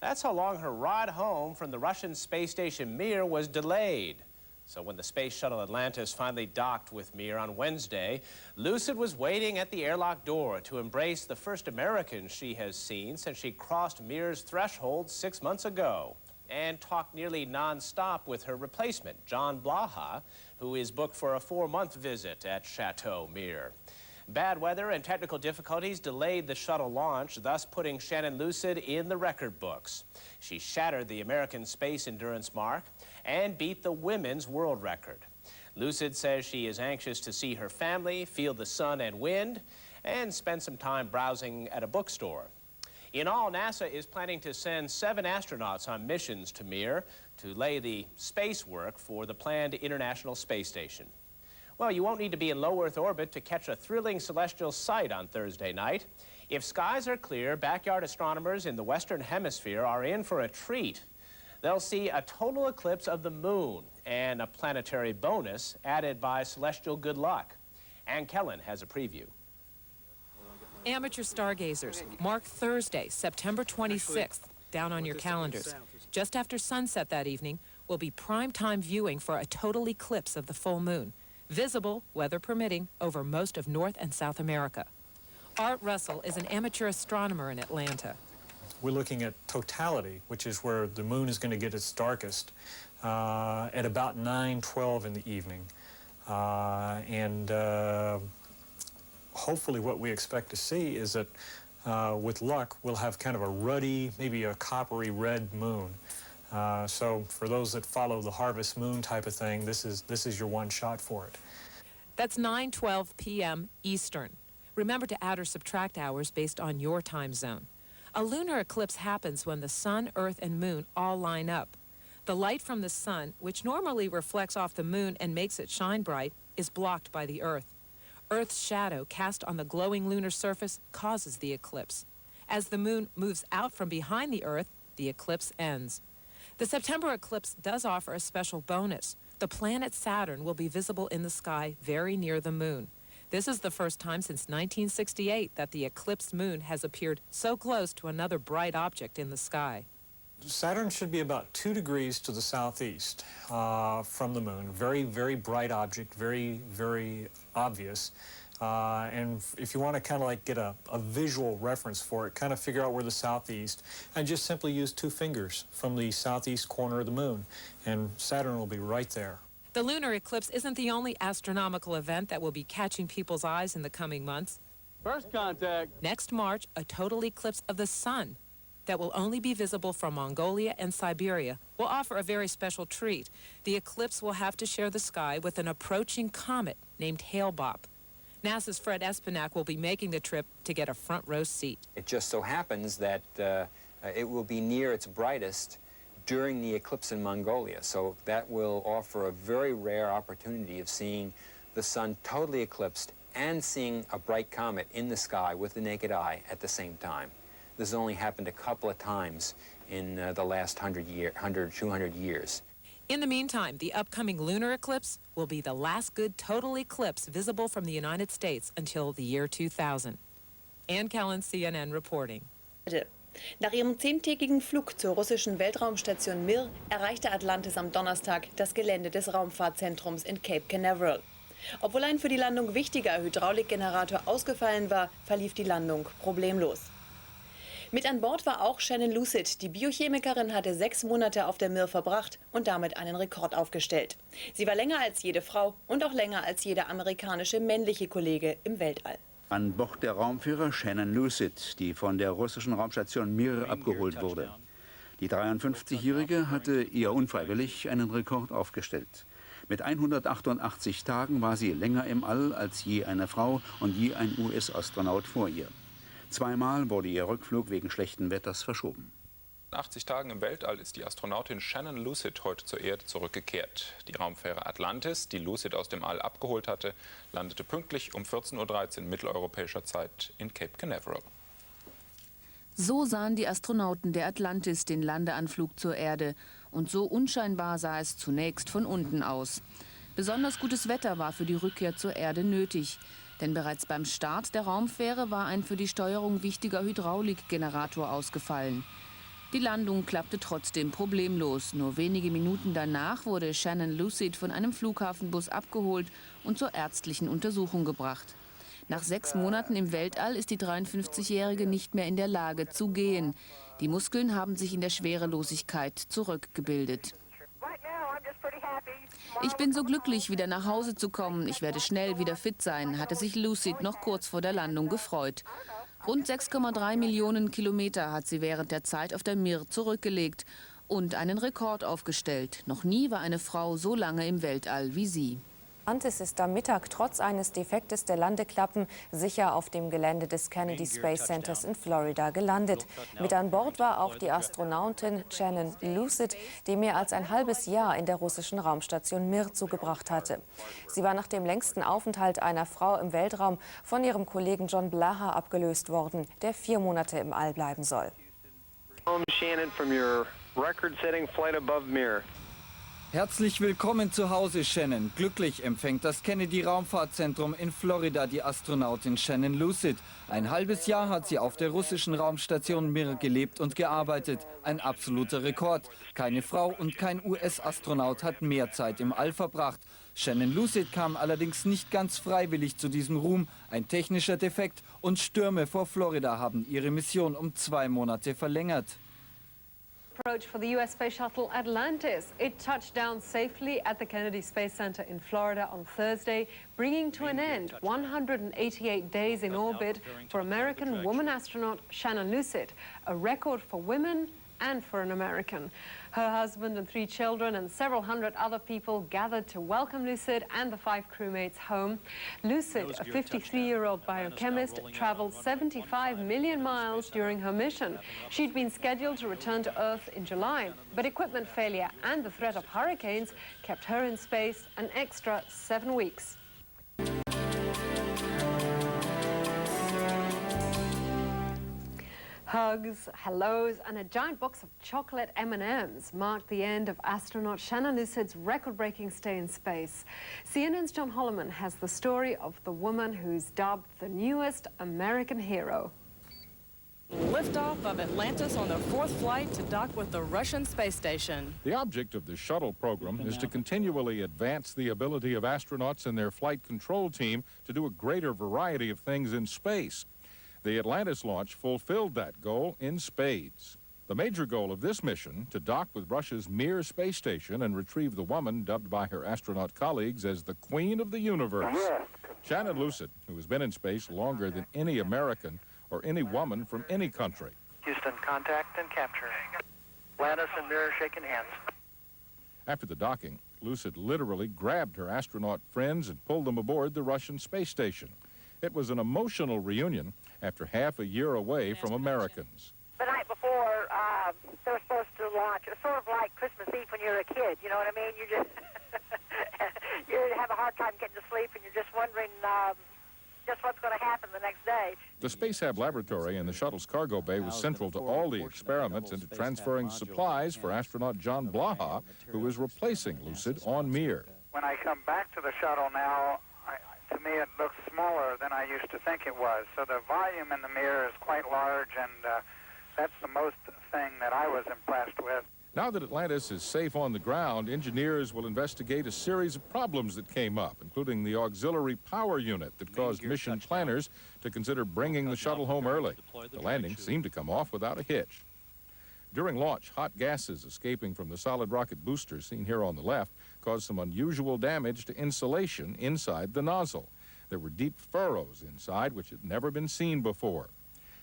That's how long her ride home from the Russian space station Mir was delayed. So when the space shuttle Atlantis finally docked with Mir on Wednesday, Lucid was waiting at the airlock door to embrace the first American she has seen since she crossed Mir's threshold 6 months ago, and talked nearly non-stop with her replacement, John Blaha, who is booked for a 4-month visit at Chateau Mir. Bad weather and technical difficulties delayed the shuttle launch, thus putting Shannon Lucid in the record books. She shattered the American space endurance mark and beat the women's world record. Lucid says she is anxious to see her family, feel the sun and wind, and spend some time browsing at a bookstore. In all, NASA is planning to send 7 astronauts on missions to Mir to lay the space work for the planned International Space Station. Well, you won't need to be in low Earth orbit to catch a thrilling celestial sight on Thursday night. If skies are clear, backyard astronomers in the Western Hemisphere are in for a treat. They'll see a total eclipse of the moon and a planetary bonus added by celestial good luck. Ann Kellen has a preview. Amateur stargazers, mark Thursday, September 26th, down on your calendars. Just after sunset that evening will be prime-time viewing for a total eclipse of the full moon, visible, weather permitting, over most of North and South America. Art Russell is an amateur astronomer in Atlanta. We're looking at totality, which is where the moon is going to get its darkest, at about 9:12 in the evening. Hopefully what we expect to see is that, with luck, we'll have kind of a ruddy, maybe a coppery red moon. So for those that follow the harvest moon type of thing, this is your one shot for it. That's 9:12 p.m. Eastern. Remember to add or subtract hours based on your time zone. A lunar eclipse happens when the sun, earth, and moon all line up. The light from the sun, which normally reflects off the moon and makes it shine bright, is blocked by the earth. Earth's shadow cast on the glowing lunar surface causes the eclipse. As the moon moves out from behind the earth, the eclipse ends. The September eclipse does offer a special bonus. The planet Saturn will be visible in the sky very near the moon. This is the first time since 1968 that the eclipsed moon has appeared so close to another bright object in the sky. Saturn should be about 2 degrees to the southeast from the moon. Very, very bright object, very, very obvious. And if you want to kind of like get a visual reference for it, kind of figure out where the southeast, and just simply use 2 fingers from the southeast corner of the moon, and Saturn will be right there. The lunar eclipse isn't the only astronomical event that will be catching people's eyes in the coming months. First contact. Next March, a total eclipse of the sun that will only be visible from Mongolia and Siberia will offer a very special treat. The eclipse will have to share the sky with an approaching comet named Hale-Bopp. NASA's Fred Espenak will be making the trip to get a front row seat. It just so happens that it will be near its brightest during the eclipse in Mongolia, so that will offer a very rare opportunity of seeing the sun totally eclipsed and seeing a bright comet in the sky with the naked eye at the same time. This has only happened a couple of times in the last 200 years. In the meantime, the upcoming lunar eclipse will be the last good total eclipse visible from the United States until the year 2000. Ann Kellen, CNN reporting. Nach ihrem 10-tägigen Flug zur russischen Weltraumstation Mir erreichte Atlantis am Donnerstag das Gelände des Raumfahrtzentrums in Cape Canaveral. Obwohl ein für die Landung wichtiger Hydraulikgenerator ausgefallen war, verlief die Landung problemlos. Mit an Bord war auch Shannon Lucid. Die Biochemikerin hatte 6 Monate auf der Mir verbracht und damit einen Rekord aufgestellt. Sie war länger als jede Frau und auch länger als jeder amerikanische männliche Kollege im Weltall. An Bord der Raumfähre Shannon Lucid, die von der russischen Raumstation Mir abgeholt wurde. Die 53-Jährige hatte eher unfreiwillig einen Rekord aufgestellt. Mit 188 Tagen war sie länger im All als je eine Frau und je ein US-Astronaut vor ihr. 2-mal wurde ihr Rückflug wegen schlechten Wetters verschoben. 80 Tagen im Weltall ist die Astronautin Shannon Lucid heute zur Erde zurückgekehrt. Die Raumfähre Atlantis, die Lucid aus dem All abgeholt hatte, landete pünktlich um 14:13 Uhr mitteleuropäischer Zeit in Cape Canaveral. So sahen die Astronauten der Atlantis den Landeanflug zur Erde. Und so unscheinbar sah es zunächst von unten aus. Besonders gutes Wetter war für die Rückkehr zur Erde nötig. Denn bereits beim Start der Raumfähre war ein für die Steuerung wichtiger Hydraulikgenerator ausgefallen. Die Landung klappte trotzdem problemlos. Nur wenige Minuten danach wurde Shannon Lucid von einem Flughafenbus abgeholt und zur ärztlichen Untersuchung gebracht. Nach 6 Monaten im Weltall ist die 53-Jährige nicht mehr in der Lage zu gehen. Die Muskeln haben sich in der Schwerelosigkeit zurückgebildet. Ich bin so glücklich, wieder nach Hause zu kommen. Ich werde schnell wieder fit sein, hatte sich Lucid noch kurz vor der Landung gefreut. Rund 6,3 Millionen Kilometer hat sie während der Zeit auf der Mir zurückgelegt und einen Rekord aufgestellt. Noch nie war eine Frau so lange im Weltall wie sie. Atlantis ist am Mittag trotz eines Defektes der Landeklappen sicher auf dem Gelände des Kennedy Space Centers in Florida gelandet. Mit an Bord war auch die Astronautin Shannon Lucid, die mehr als ein halbes Jahr in der russischen Raumstation Mir zugebracht hatte. Sie war nach dem längsten Aufenthalt einer Frau im Weltraum von ihrem Kollegen John Blaha abgelöst worden, der 4 Monate im All bleiben soll. Shannon, from your record-setting flight above Mir. Herzlich willkommen zu Hause, Shannon. Glücklich empfängt das Kennedy-Raumfahrtzentrum in Florida die Astronautin Shannon Lucid. Ein halbes Jahr hat sie auf der russischen Raumstation Mir gelebt und gearbeitet. Ein absoluter Rekord. Keine Frau und kein US-Astronaut hat mehr Zeit im All verbracht. Shannon Lucid kam allerdings nicht ganz freiwillig zu diesem Ruhm. Ein technischer Defekt und Stürme vor Florida haben ihre Mission um 2 Monate verlängert. Approach for the US space shuttle Atlantis. It touched down safely at the Kennedy Space Center in Florida on Thursday, bringing to an end 188 days in orbit for American woman astronaut Shannon Lucid, a record for women and for an American. Her husband and 3 children and several hundred other people gathered to welcome Lucid and the 5 crewmates home. Lucid, a 53-year-old biochemist, traveled 75 million miles during her mission. She'd been scheduled to return to Earth in July, but equipment failure and the threat of hurricanes kept her in space an extra 7 weeks. Hugs, hellos, and a giant box of chocolate M&Ms marked the end of astronaut Shannon Lucid's record-breaking stay in space. CNN's John Holloman has the story of the woman who's dubbed the newest American hero. Liftoff of Atlantis on their fourth flight to dock with the Russian space station. The object of the Shuttle program is to continually advance the ability of astronauts and their flight control team to do a greater variety of things in space. The Atlantis launch fulfilled that goal in spades. The major goal of this mission, to dock with Russia's Mir space station and retrieve the woman dubbed by her astronaut colleagues as the Queen of the Universe. Shannon Lucid, who has been in space longer than any American or any woman from any country. Houston, contact and capture. Atlantis and Mir shaking hands. After the docking, Lucid literally grabbed her astronaut friends and pulled them aboard the Russian space station. It was an emotional reunion after half a year away from Americans. The night before, they were supposed to launch. It was sort of like Christmas Eve when you're a kid, you know what I mean? You just you have a hard time getting to sleep, and you're just wondering just what's going to happen the next day. The Space Hab Laboratory in the shuttle's cargo bay was central to all the experiments into transferring supplies for astronaut John Blaha, who is replacing Lucid on Mir. When I come back to the shuttle now, to me it looks smaller than I used to think it was. So the volume in the Mir is quite large, and that's the most thing that I was impressed with. Now that Atlantis is safe on the ground, engineers will investigate a series of problems that came up, including the auxiliary power unit that caused mission planners to consider bringing the shuttle home early. The landing seemed to come off without a hitch. During launch, hot gases escaping from the solid rocket booster seen here on the left caused some unusual damage to insulation inside the nozzle. There were deep furrows inside which had never been seen before.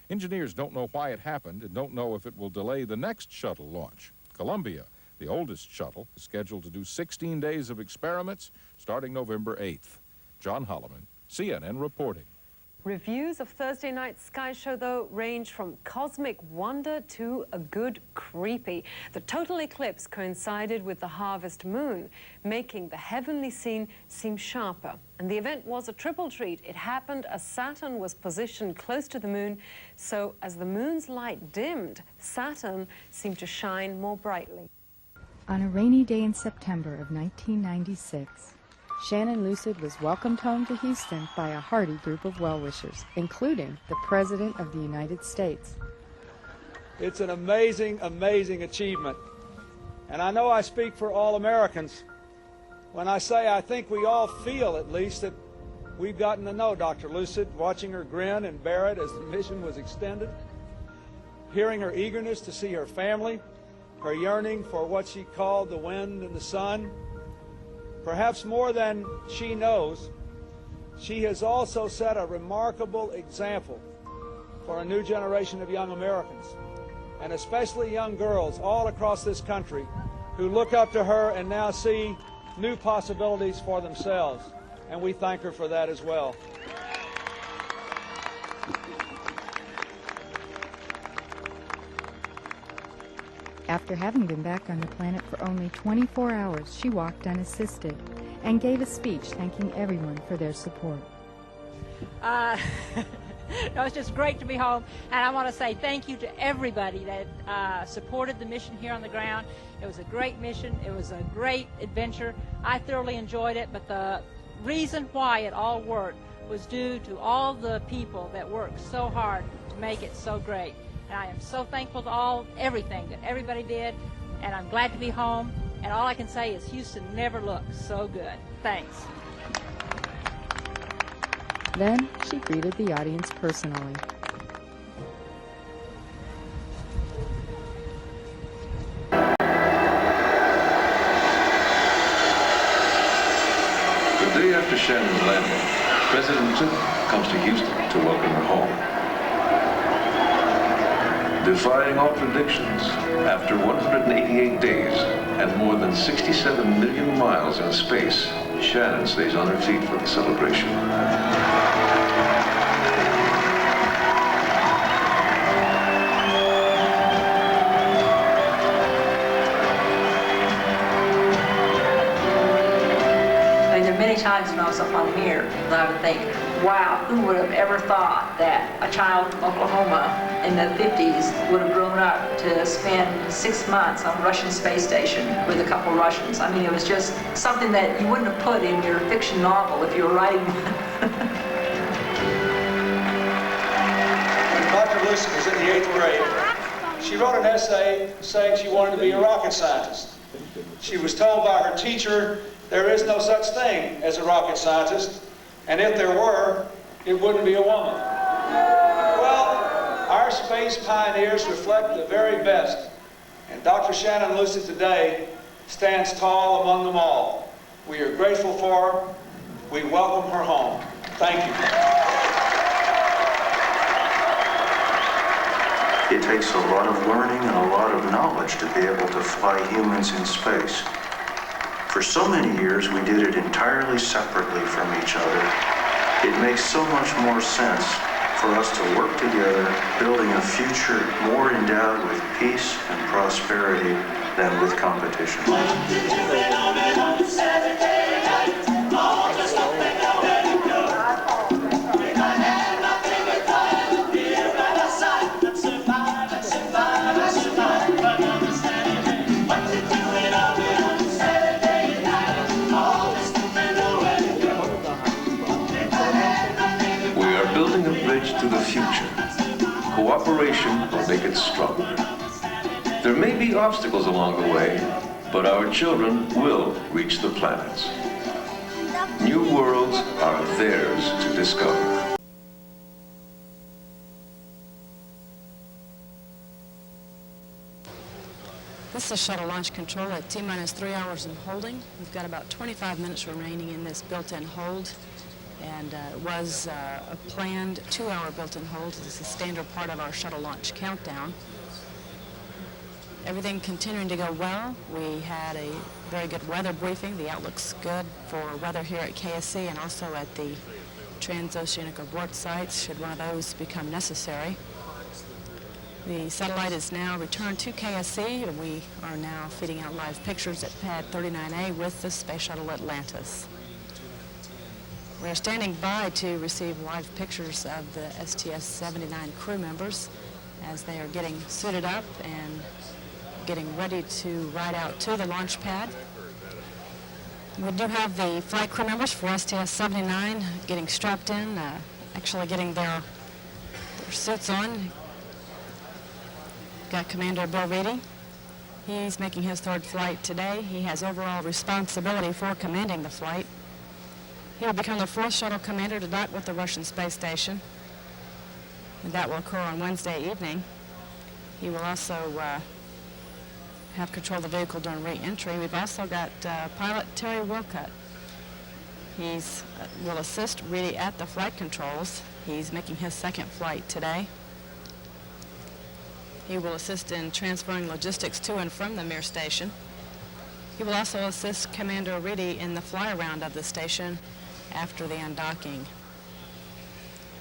Engineers don't know why it happened and don't know if it will delay the next shuttle launch. Columbia, the oldest shuttle, is scheduled to do 16 days of experiments starting November 8th. John Holloman, CNN reporting. Reviews of Thursday night's Sky Show, though, range from cosmic wonder to a good creepy. The total eclipse coincided with the harvest moon, making the heavenly scene seem sharper. And the event was a triple treat. It happened as Saturn was positioned close to the moon, so as the moon's light dimmed, Saturn seemed to shine more brightly. On a rainy day in September of 1996, Shannon Lucid was welcomed home to Houston by a hearty group of well-wishers, including the President of the United States. It's an amazing, amazing achievement. And I know I speak for all Americans when I say I think we all feel, at least, that we've gotten to know Dr. Lucid, watching her grin and bear it as the mission was extended, hearing her eagerness to see her family, her yearning for what she called the wind and the sun. Perhaps more than she knows, she has also set a remarkable example for a new generation of young Americans, and especially young girls all across this country who look up to her and now see new possibilities for themselves. And we thank her for that as well. After having been back on the planet for only 24 hours, she walked unassisted and gave a speech thanking everyone for their support. It's just great to be home, and I want to say thank you to everybody that supported the mission here on the ground. It was a great mission. It was a great adventure. I thoroughly enjoyed it, but the reason why it all worked was due to all the people that worked so hard to make it so great. And I am so thankful to everything that everybody did, and I'm glad to be home. And all I can say is Houston never looked so good. Thanks. Then she greeted the audience personally. The day after Shannon's landing, President Lucid comes to Houston to welcome her home. Defying all predictions, after 188 days and more than 67 million miles in space, Shannon stays on her feet for the celebration. There are many times when I was up on Mir, and I would think, wow, who would have ever thought that a child from Oklahoma in the 50s would have grown up to spend 6 months on a Russian space station with a couple Russians. I mean, it was just something that you wouldn't have put in your fiction novel if you were writing one. When Dr. Lucid was in the 8th grade, she wrote an essay saying she wanted to be a rocket scientist. She was told by her teacher there is no such thing as a rocket scientist, and if there were, it wouldn't be a woman. Well, our space pioneers reflect the very best, and Dr. Shannon Lucid today stands tall among them all. We are grateful for her. We welcome her home. Thank you. It takes a lot of learning and a lot of knowledge to be able to fly humans in space. For so many years, we did it entirely separately from each other. It makes so much more sense for us to work together, building a future more endowed with peace and prosperity than with competition. To the future. Cooperation will make it stronger. There may be obstacles along the way, but our children will reach the planets. New worlds are theirs to discover. This is Shuttle Launch Control at T-minus 3 hours in holding. We've got about 25 minutes remaining in this built-in hold. And it was a planned 2-hour built-in hold. This is a standard part of our shuttle launch countdown. Everything continuing to go well. We had a very good weather briefing. The outlook's good for weather here at KSC and also at the transoceanic abort sites, should one of those become necessary. The satellite is now returned to KSC, and we are now feeding out live pictures at pad 39A with the Space Shuttle Atlantis. We're standing by to receive live pictures of the STS-79 crew members as they are getting suited up and getting ready to ride out to the launch pad. We do have the flight crew members for STS-79 getting strapped in, actually getting their suits on. Got Commander Bill Reedy. He's making his 3rd flight today. He has overall responsibility for commanding the flight. He will become the 4th shuttle commander to dock with the Russian space station, and that will occur on Wednesday evening. He will also have control of the vehicle during re-entry. We've also got pilot Terry Wilcutt. He will assist Reedy at the flight controls. He's making his 2nd flight today. He will assist in transferring logistics to and from the Mir station. He will also assist Commander Reedy in the fly-around of the station after the undocking.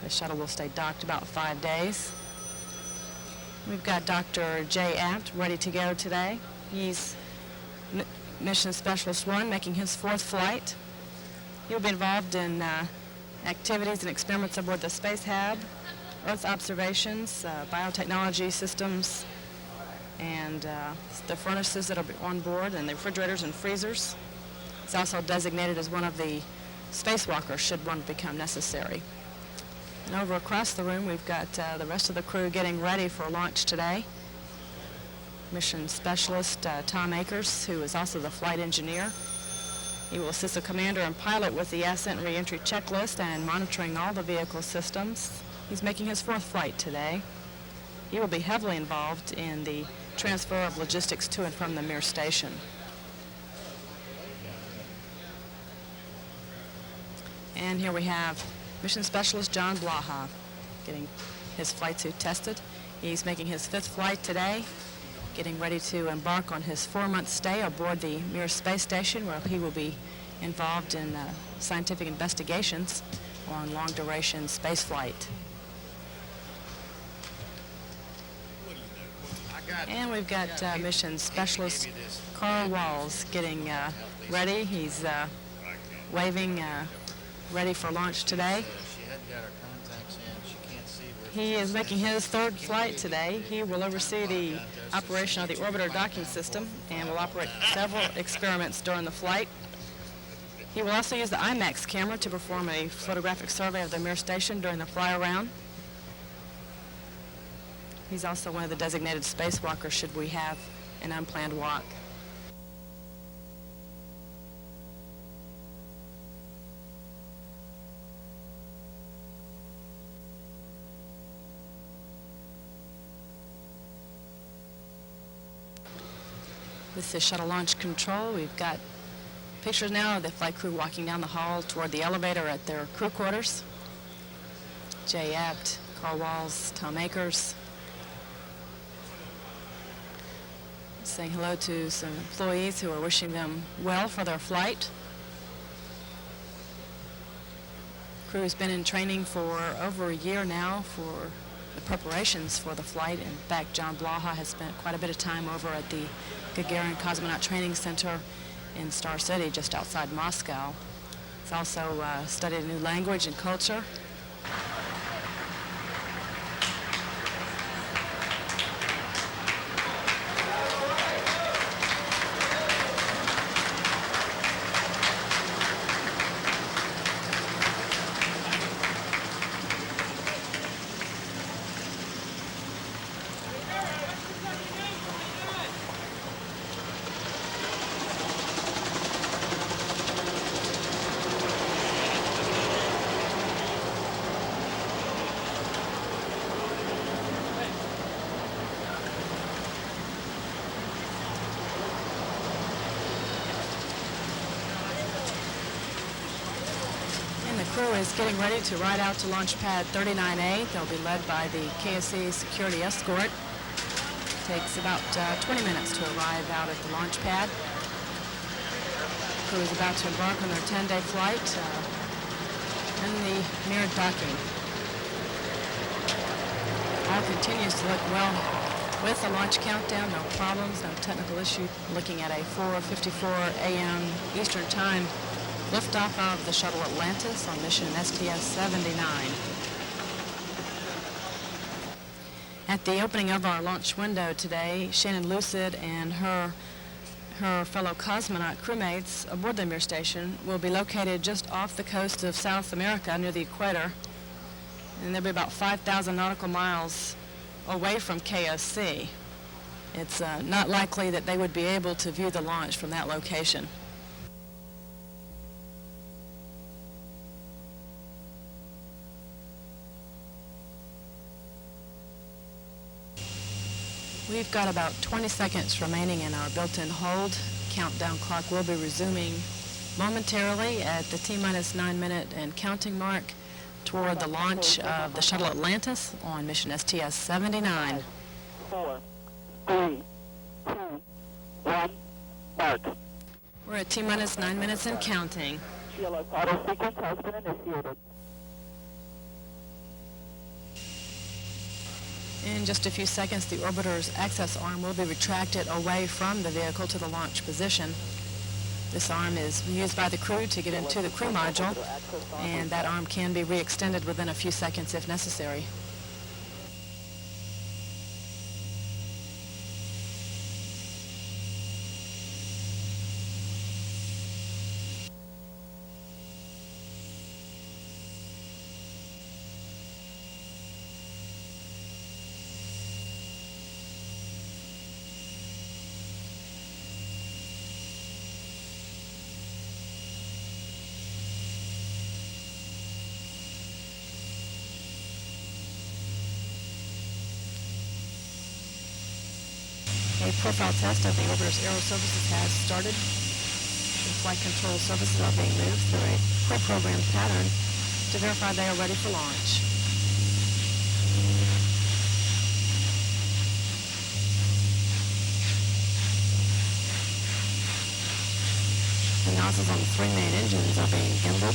The shuttle will stay docked about 5 days. We've got Dr. Jay Apt ready to go today. He's Mission Specialist 1, making his 4th flight. He'll be involved in activities and experiments aboard the Space Hab, Earth observations, biotechnology systems, and the furnaces that are on board, and the refrigerators and freezers. He's also designated as one of the spacewalkers should one become necessary. And over across the room, we've got the rest of the crew getting ready for launch today. Mission Specialist Tom Akers, who is also the flight engineer. He will assist the commander and pilot with the ascent and re-entry checklist and monitoring all the vehicle systems. He's making his 4th flight today. He will be heavily involved in the transfer of logistics to and from the Mir station. And here we have Mission Specialist John Blaha getting his flight suit tested. He's making his 5th flight today, getting ready to embark on his 4-month stay aboard the Mir space station, where he will be involved in scientific investigations on long-duration space flight. And we've got Mission Specialist Carl Walls getting ready. He's waving, ready for launch today. He is making his third flight today. He will oversee the operation of the orbiter docking system and will operate several experiments during the flight. He will also use the IMAX camera to perform a photographic survey of the Mir station during the fly-around. He's also one of the designated spacewalkers should we have an unplanned walk. This is Shuttle Launch Control. We've got pictures now of the flight crew walking down the hall toward the elevator at their crew quarters. Jay Abt, Carl Walls, Tom Akers. Saying hello to some employees who are wishing them well for their flight. Crew's been in training for over a year now for the preparations for the flight. In fact, John Blaha has spent quite a bit of time over at the Gagarin Cosmonaut Training Center in Star City, just outside Moscow. He's also studied a new language and culture. Crew is getting ready to ride out to launch pad 39A. They'll be led by the KSC security escort. Takes about 20 minutes to arrive out at the launch pad. Crew is about to embark on their 10-day flight and the Mir docking. All continues to look well with the launch countdown. No problems, no technical issue. Looking at a 4:54 a.m. Eastern Time liftoff of the Shuttle Atlantis on mission STS-79. At the opening of our launch window today, Shannon Lucid and her fellow cosmonaut crewmates aboard the Mir station will be located just off the coast of South America near the equator, and they'll be about 5,000 nautical miles away from KSC. It's not likely that they would be able to view the launch from that location. We've got about 20 seconds remaining in our built-in hold. Countdown clock will be resuming momentarily at the T-minus 9-minute and counting mark toward the launch of the Shuttle Atlantis on mission STS-79. 4, 3, 2, 1, start. We're at T-minus 9 minutes and counting. GLS auto sequence has been initiated. In just a few seconds, the orbiter's access arm will be retracted away from the vehicle to the launch position. This arm is used by the crew to get into the crew module, and that arm can be re-extended within a few seconds if necessary. A profile test of the orbiter's aero services has started. The flight control services are being moved through a pre-programmed pattern to verify they are ready for launch. The nozzles on the three main engines are being gimbaled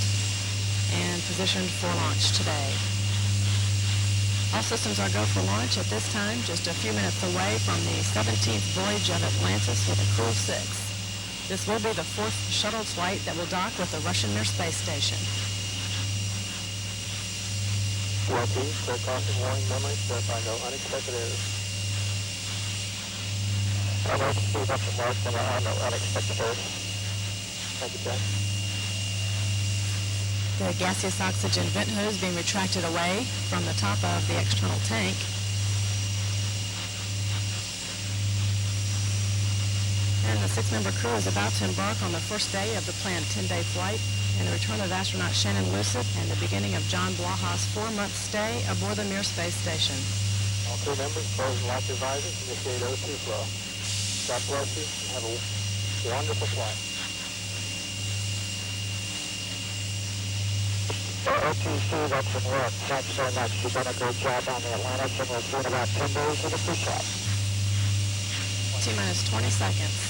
and positioned for launch today. All systems are go for launch at this time, just a few minutes away from the 17th voyage of Atlantis with a crew of 6. This will be the 4th shuttle flight that will dock with the Russian Mir space station. ULT, clear crossing warning memory, verify no unexpected errors. I'd like to see up to mark when there are no unexpected errors. Thank you, Jack. The gaseous oxygen vent hose being retracted away from the top of the external tank. And the 6-member crew is about to embark on the first day of the planned 10-day flight and the return of astronaut Shannon Lucid and the beginning of John Blaha's 4-month stay aboard the Mir space station. All crew members, close and lock your visors, initiate O2 flow. God bless you, and have a wonderful flight. OTC, that's in work. Thanks very much. You've done a great job on the Atlantis, and we'll see in about 10 days with a pre-shot. T-minus 20 seconds.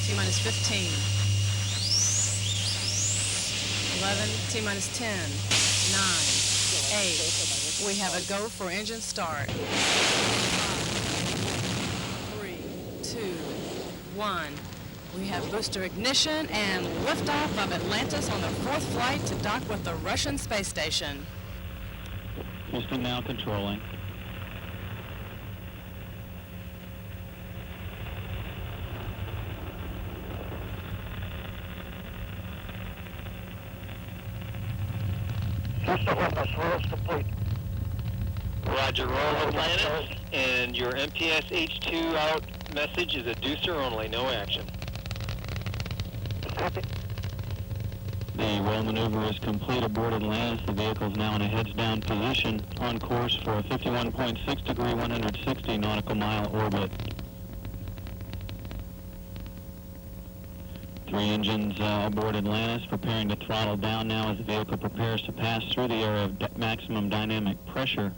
T-minus 15. 11, T-minus 10, 9, 8. We have a go for engine start. 5, 3, 2, 1. We have booster ignition and liftoff of Atlantis on the 4th flight to dock with the Russian space station. Houston now controlling. Houston, roll is complete. Roger, roll Atlantis, and your MPS H2 out message is a deucer only, no action. The roll maneuver is complete aboard Atlantis. The vehicle is now in a heads-down position on course for a 51.6 degree, 160 nautical mile orbit. 3 engines aboard Atlantis preparing to throttle down now as the vehicle prepares to pass through the area of maximum dynamic pressure.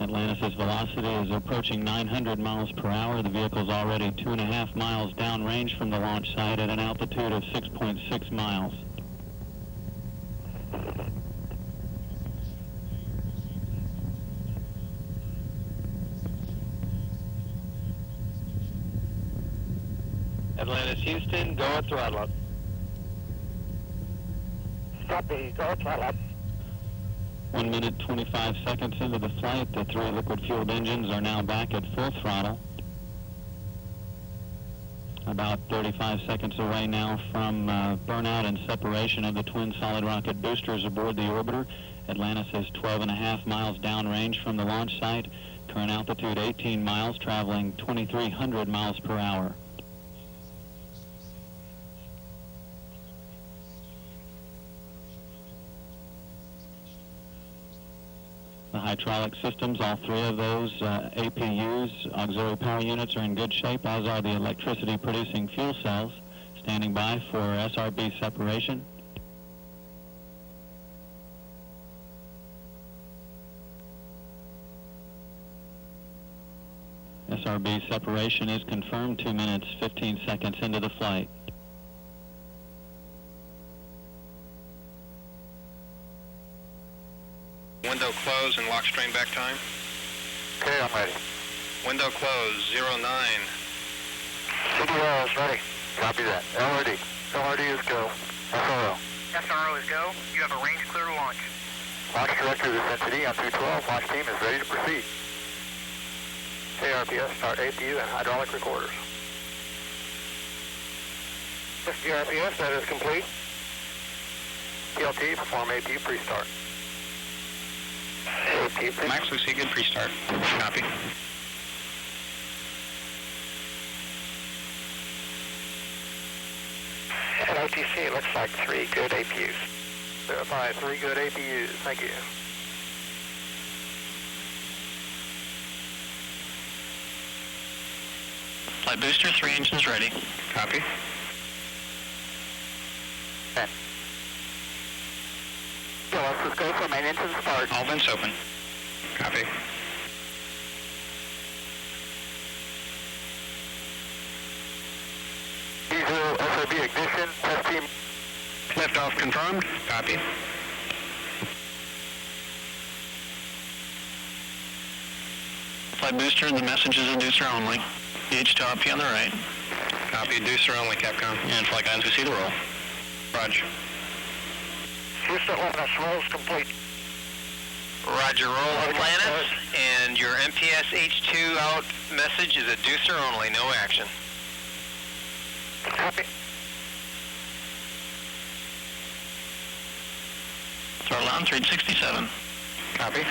Atlantis' velocity is approaching 900 miles per hour. The vehicle is already 2.5 miles downrange from the launch site at an altitude of 6.6 miles. Atlantis Houston, go at throttle up. Copy, go at throttle up. 1 minute 25 seconds into the flight, the 3 liquid-fueled engines are now back at full throttle. About 35 seconds away now from burnout and separation of the twin solid rocket boosters aboard the orbiter. Atlantis is 12.5 miles downrange from the launch site. Current altitude 18 miles, traveling 2,300 miles per hour. The hydraulic systems, all 3 of those APUs, auxiliary power units, are in good shape, as are the electricity-producing fuel cells, standing by for SRB separation. SRB separation is confirmed 2 minutes, 15 seconds into the flight. Window close and lock strain back time. Okay, I'm ready. Window close, 09. CDL is ready. Copy that. LRD. LRD is go. SRO. SRO is go. You have a range clear to launch. Launch director of this entity on 212. Launch team is ready to proceed. KRPS, start APU and hydraulic recorders. This is KRPS, that is complete. PLT, perform APU pre-start. Max, we see good pre-start. Copy. At OTC, it looks like 3 good APUs. Verify 3 good APUs. Thank you. Flight booster, 3 engines ready. Copy. Okay. So let's go for main engine start. All vents open. Copy. Diesel SRB ignition. Test team. Liftoff confirmed. Copy. Flight booster, the message is a deucer only. Gauge to RP on the right. Copy, deucer only, Capcom. And flight guidance, we see the roll. Roger. Houston, Atlantis, roll's complete. Roger, roll Atlantis, and your MPS H2 out message is a deucer only, no action. Copy. Throttle on, 367. Copy.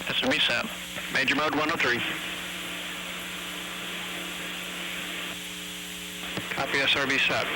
SRB set. Major mode 103. Copy, SRB set.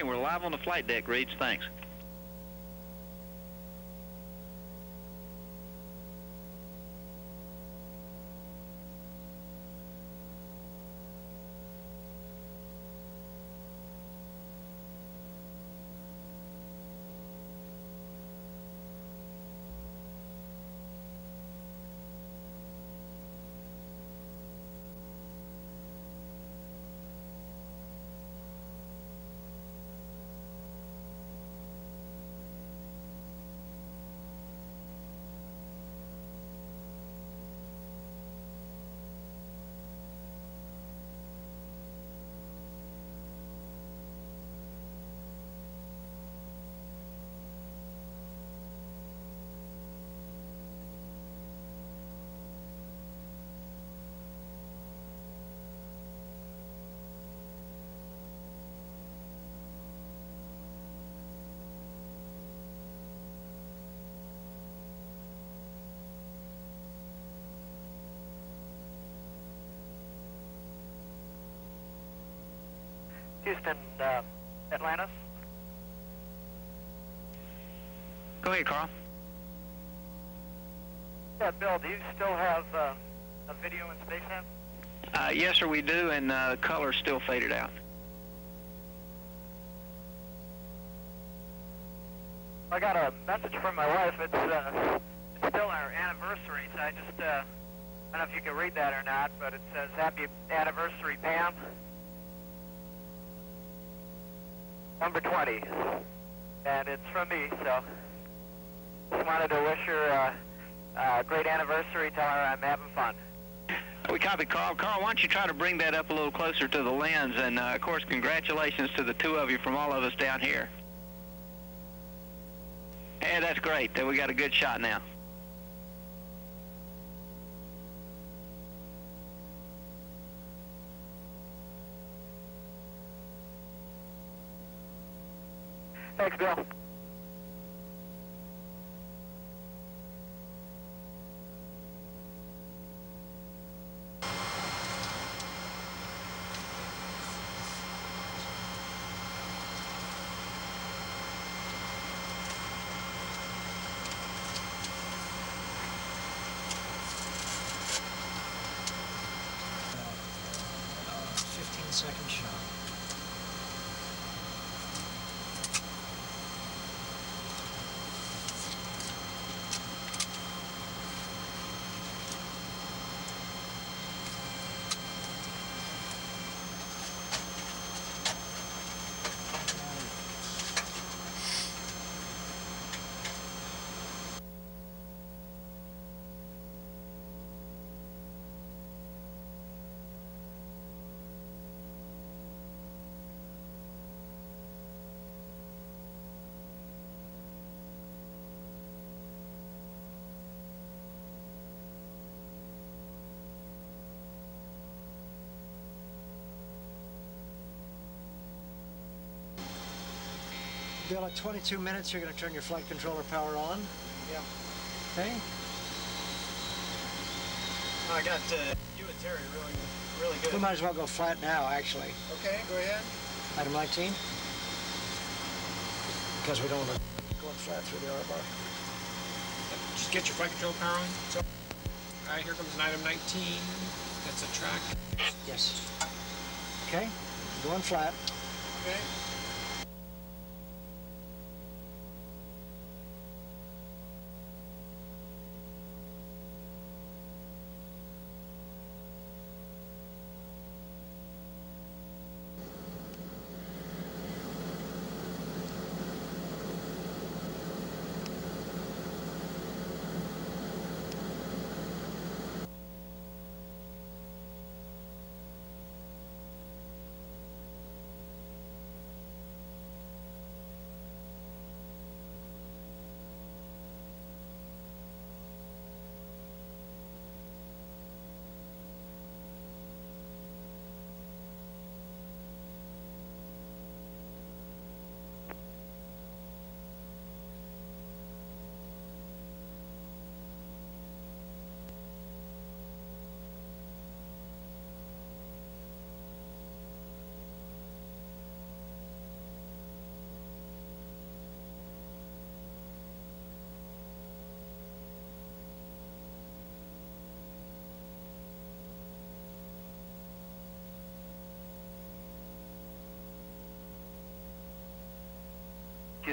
Okay, we're live on the flight deck, Reach. Thanks. Houston, Atlantis. Go ahead, Carl. Yeah, Bill, do you still have a video in SpaceX? Yes, sir, we do, and the color's still faded out. I got a message from my wife. It's still our anniversary, so I just, I don't know if you can read that or not, but it says, "Happy anniversary, Pam." Number 20. And it's from me, so just wanted to wish her a great anniversary, tell her I'm having fun. We copy, Carl. Carl, why don't you try to bring that up a little closer to the lens, and of course, congratulations to the two of you from all of us down here. Yeah, that's great. We got a good shot now. Thanks, Bill. Second shot. Bill, at 22 minutes, you're going to turn your flight controller power on. Yeah. Okay. I got you and Terry really good. We might as well go flat now, actually. Okay, go ahead. Item 19. Because we don't want to go flat through the R-bar. Just get your flight control power on. So, all right, here comes an item 19. That's a track. Yes. Okay, going flat. Okay.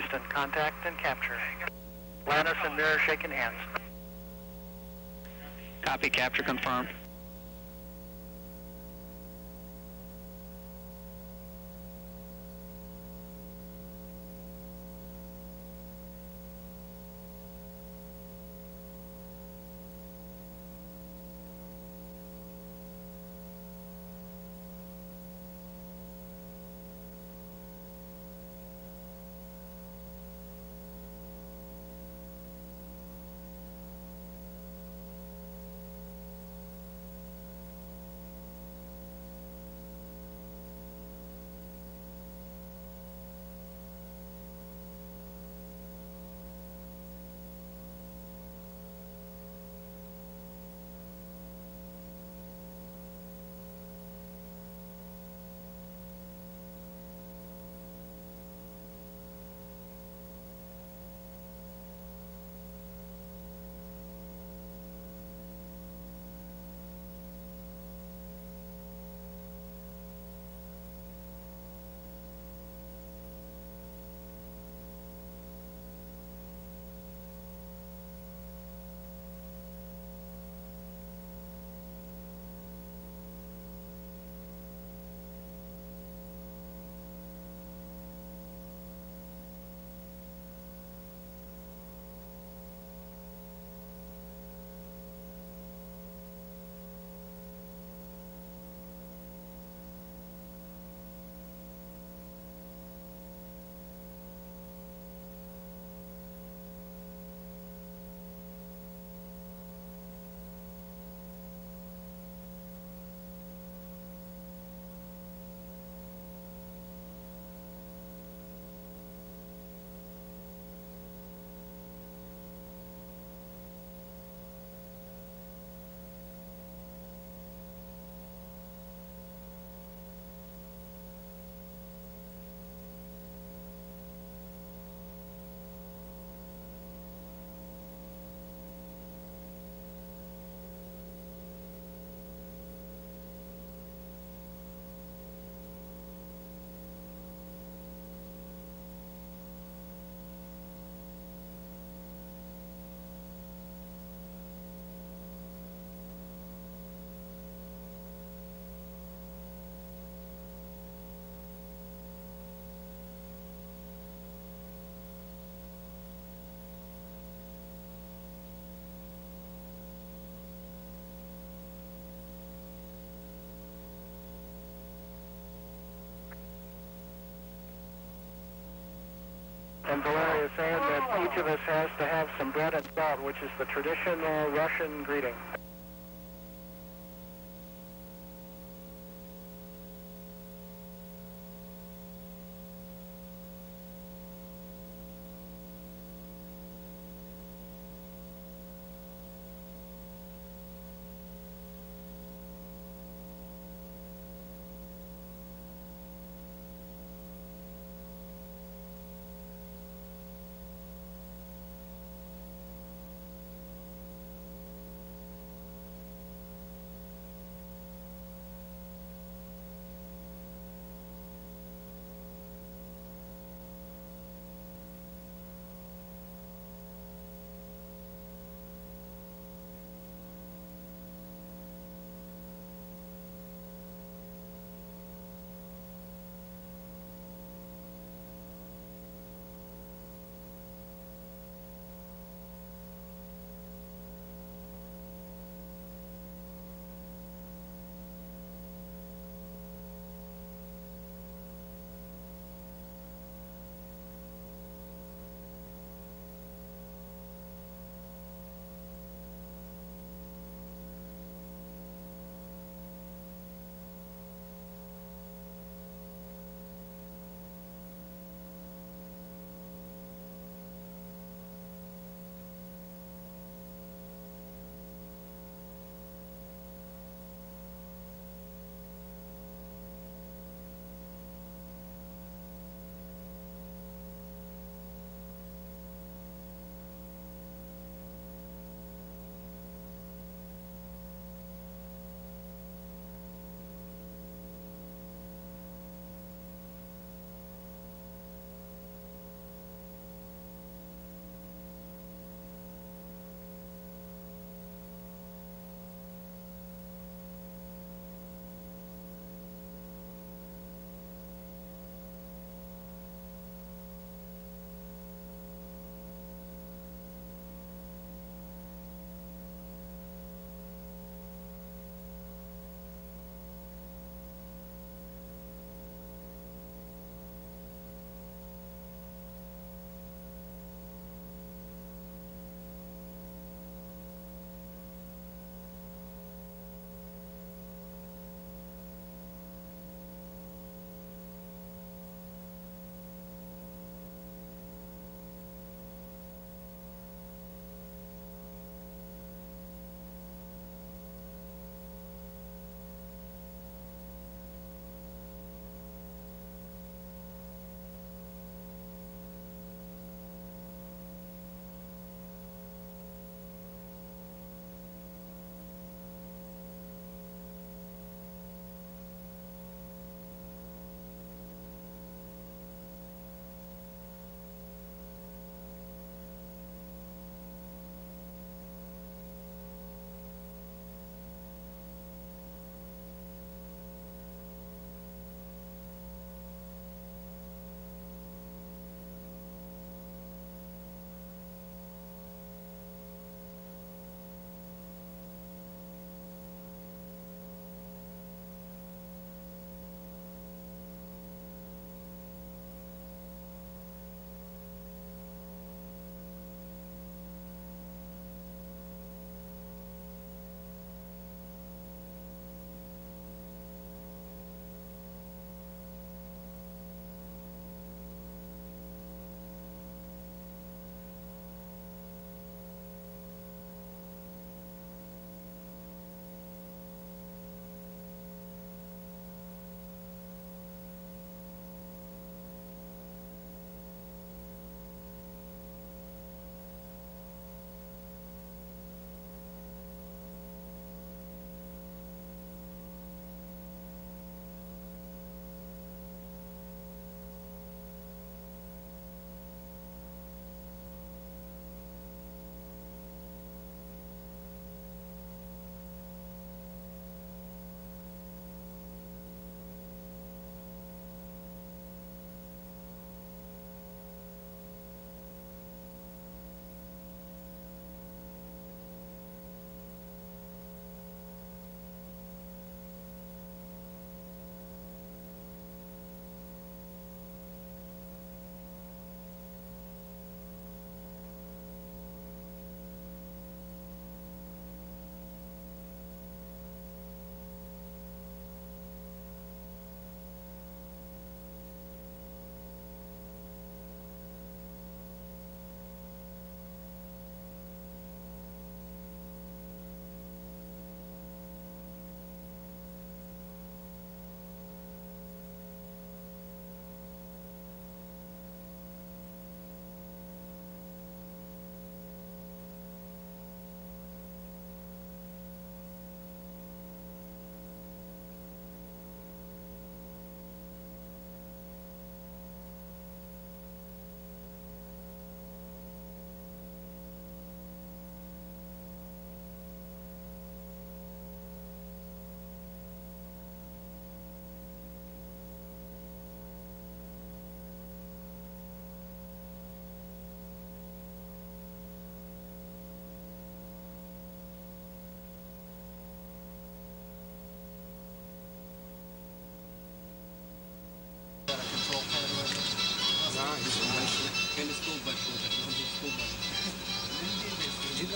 Houston, contact and capture. Atlantis and Mirror shaking hands. Copy, capture confirmed. And Valeria is saying that each of us has to have some bread and salt, which is the traditional Russian greeting.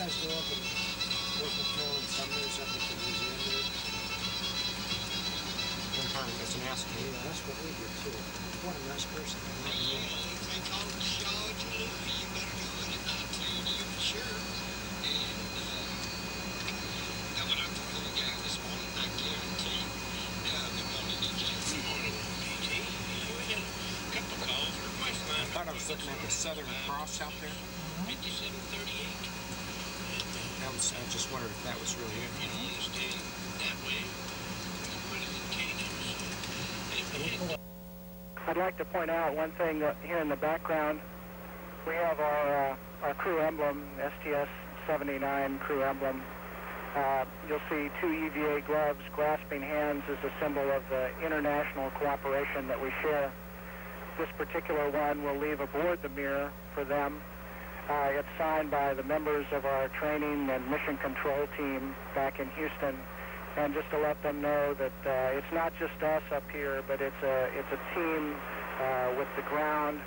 guys go up and work with Carolyn Sumner's up at the museum there? That's an asking. Yeah, that's what we did too. What a nice person. I thought I was looking at the Southern Cross out there. That was, I just wondered if that was really it. I'd like to point out one thing that here in the background. We have our crew emblem, STS-79 crew emblem. You'll see two EVA gloves grasping hands as a symbol of the international cooperation that we share. This particular one will leave aboard the Mir for them. It's signed by the members of our training and mission control team back in Houston. And just to let them know that it's not just us up here, but it's a team with the ground,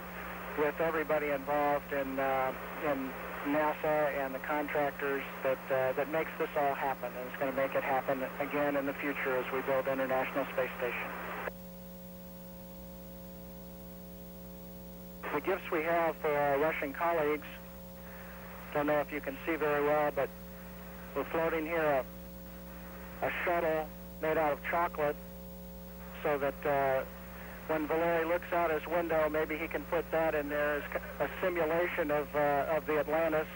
with everybody involved in NASA and the contractors that makes this all happen, and it's going to make it happen again in the future as we build International Space Station. The gifts we have for our Russian colleagues, don't know if you can see very well, but we're floating here a shuttle made out of chocolate so that when Valery looks out his window, maybe he can put that in there as a simulation of the Atlantis.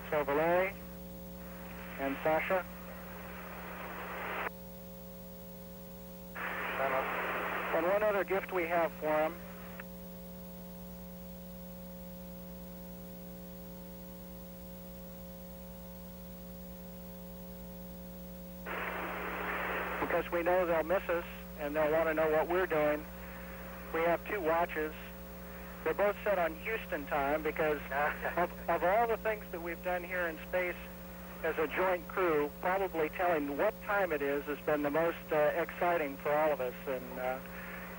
So Valery and Sasha. And one other gift we have for him. Because we know they'll miss us and they'll want to know what we're doing. We have two watches. They're both set on Houston time because of all the things that we've done here in space as a joint crew, probably telling what time it is has been the most exciting for all of us.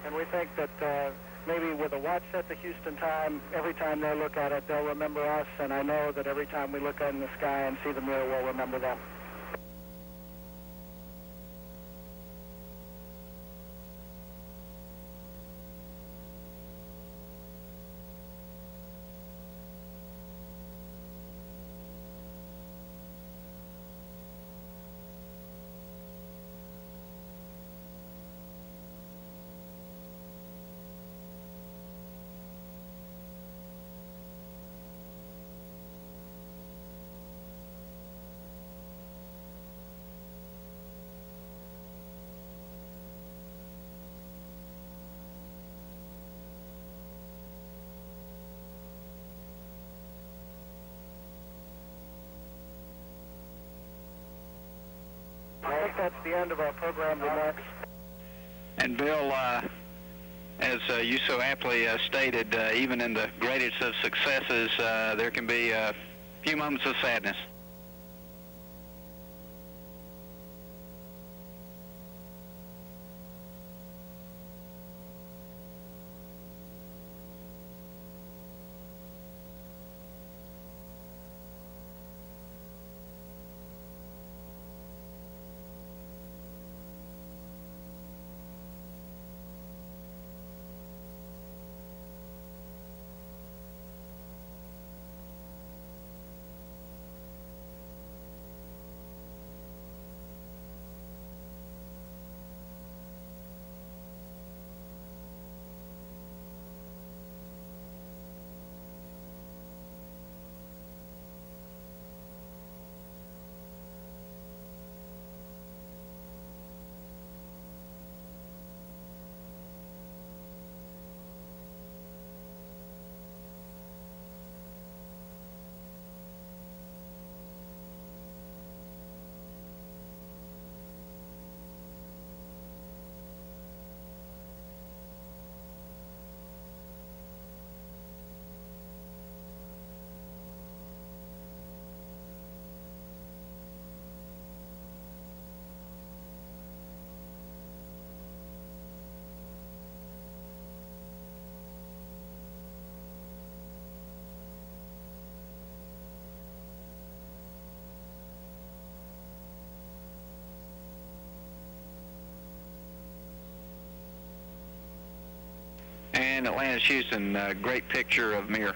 And we think that maybe with a watch set to Houston time, every time they look at it, they'll remember us. And I know that every time we look out in the sky and see the Mir, we'll remember them. I think that's the end of our program remarks. And Bill, as you so aptly stated, even in the greatest of successes, there can be a few moments of sadness. in Atlantis, Houston. Great picture of Mir.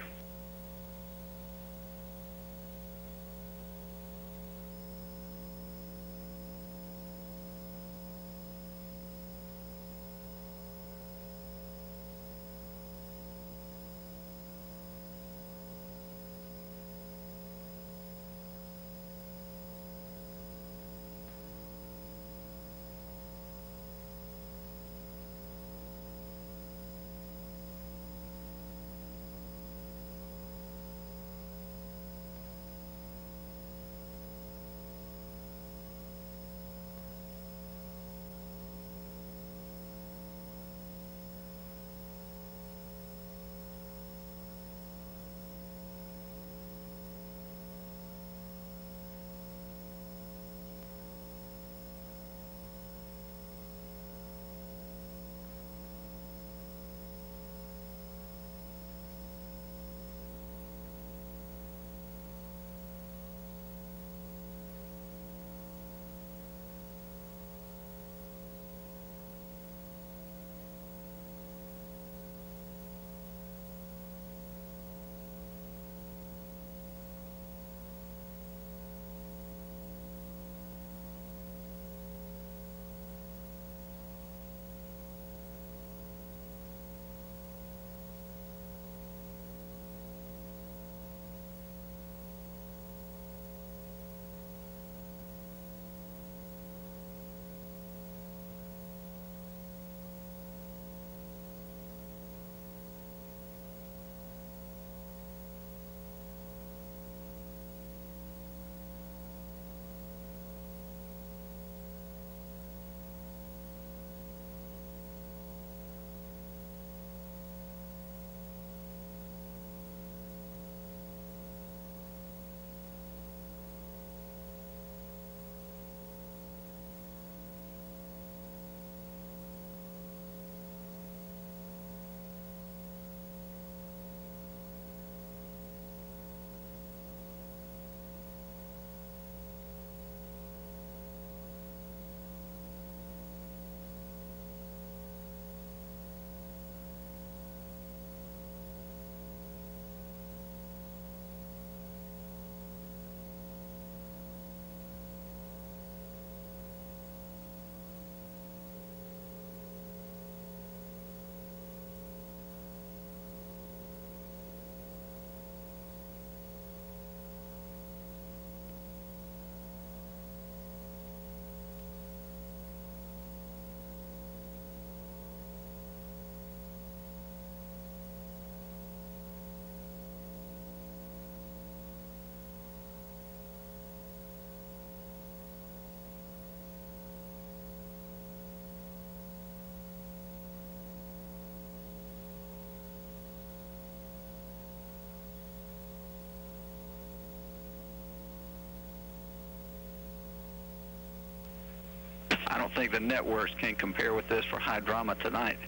I don't think the networks can compare with this for high drama tonight.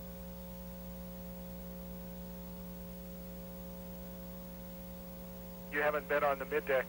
You haven't been on the middeck.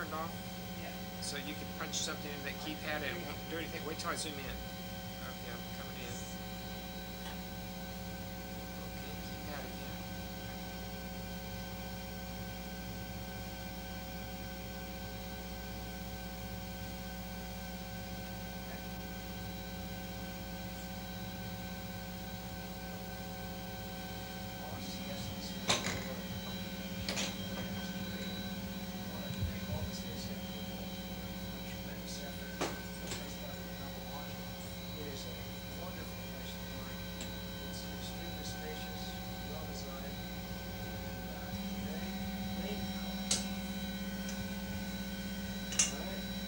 turned off? Yeah. So you could punch something into that keypad and it won't do anything. Wait till I zoom in. Okay, I'm coming in. Okay, keypad again.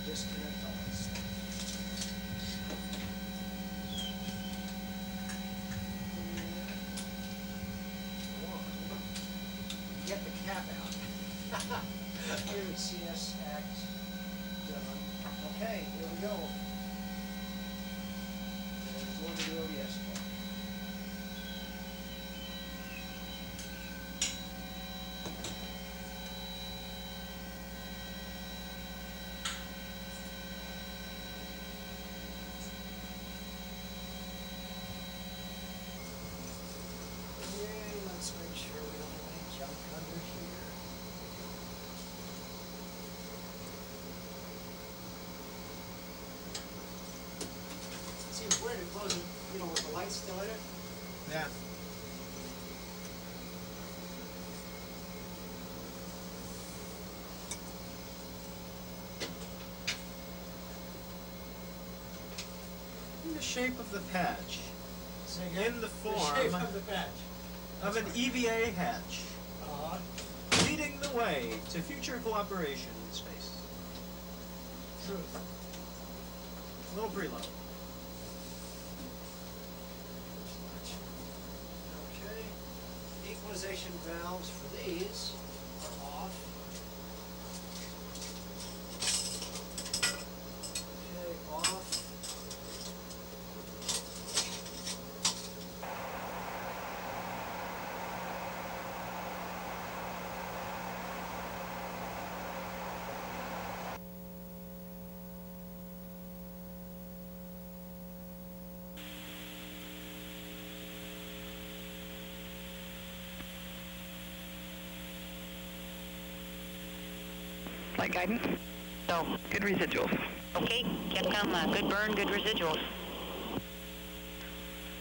Disconnect all this stuff. Get the cap out. Here we CS Act done. Okay, here we go. There's one to the ODS part. Let's make sure we don't have any junk under here. Seems weird to close it, you know, with the lights still in it. Yeah. In the shape of the patch. In the form The shape of the patch. of an EVA hatch, leading the way to future cooperation in space. Truth. Little preload. Okay. Equalization valves for these are off. Okay, off. Flight guidance? No. Good residuals. Okay, Capcom, good burn, good residuals.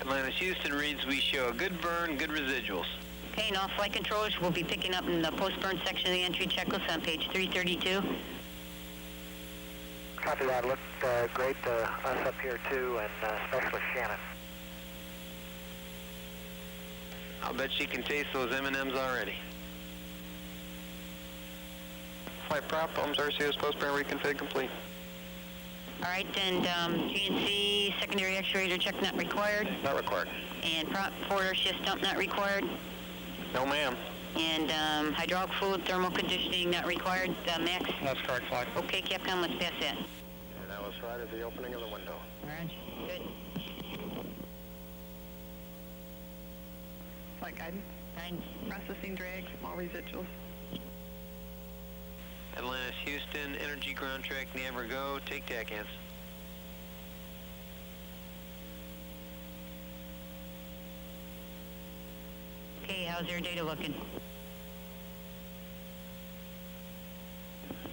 Atlantis Houston reads we show a good burn, good residuals. Okay, and all flight controllers will be picking up in the post-burn section of the entry checklist on page 332. Copy that. Looked great to us up here too, and especially Shannon. I'll bet she can taste those M&Ms already. Flight prop, Holmes RCS post-burn reconfig complete. All right, and GNC secondary actuator check not required. Not required. And prop forwarder shift dump not required. No, ma'am. And hydraulic fluid thermal conditioning not required. Max? That's correct, flight. Okay, Capcom, let's pass that. And that was right at the opening of the window. Roger. Good. Flight guidance? Guidance. Processing drag, small residuals. Atlantis Houston, energy ground track, Naver go, take TACANS. Okay, how's your data looking?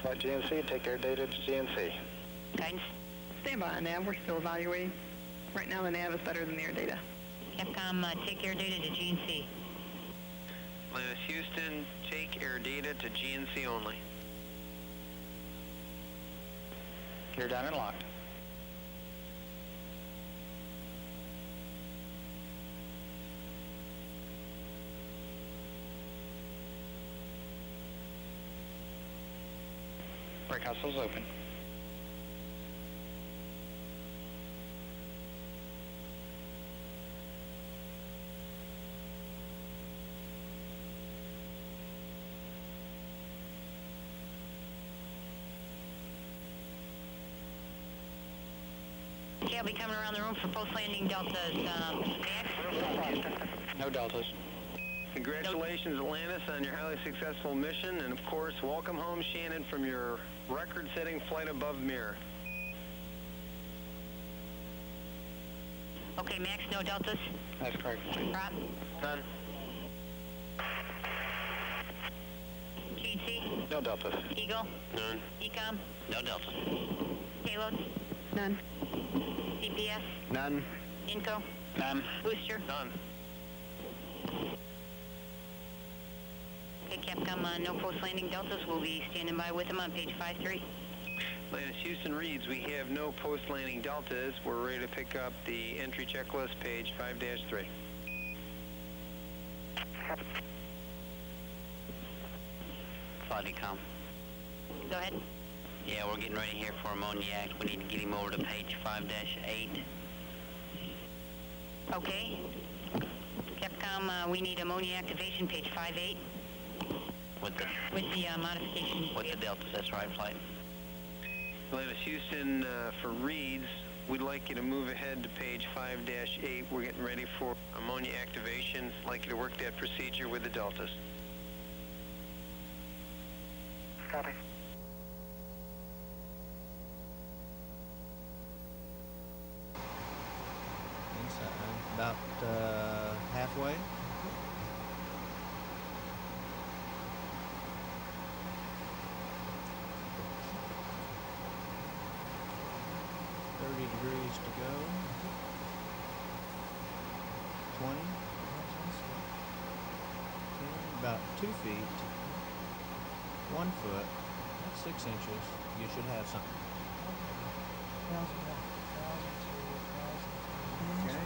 Flight GNC, take air data to GNC. Guidance? Stand by on nav, we're still evaluating. Right now the nav is better than the air data. Capcom, take air data to GNC. Atlantis Houston, take air data to GNC only. You're down and locked. Brake hustle's open. Okay, I'll be coming around the room for post-landing deltas. Max? No deltas. Congratulations, Atlantis, on your highly successful mission, and of course, welcome home, Shannon, from your record-setting flight above Mir. Okay, Max, no deltas. That's correct. Rob? None. GC? No deltas. Eagle? None. Ecom? No deltas. Payloads? None. CPS? None. Inco? None. Booster? None. Okay, Capcom, no post-landing deltas. We'll be standing by with them on page 5-3. Atlantis Houston reads, we have no post-landing deltas. We're ready to pick up the entry checklist, page 5-3. Bodycom. Go ahead. Yeah, we're getting ready here for ammoniac. We need to get him over to page 5-8. Okay. Capcom, we need ammonia activation, page 5-8. With the modification. With the deltas, that's right, flight. Atlantis Houston, for reads, we'd like you to move ahead to page 5-8. We're getting ready for ammonia activation. I'd like you to work that procedure with the deltas. Copy. About halfway. Degrees to go. 20. About 2 feet. 1 foot. That's 6 inches. You should have something. Okay.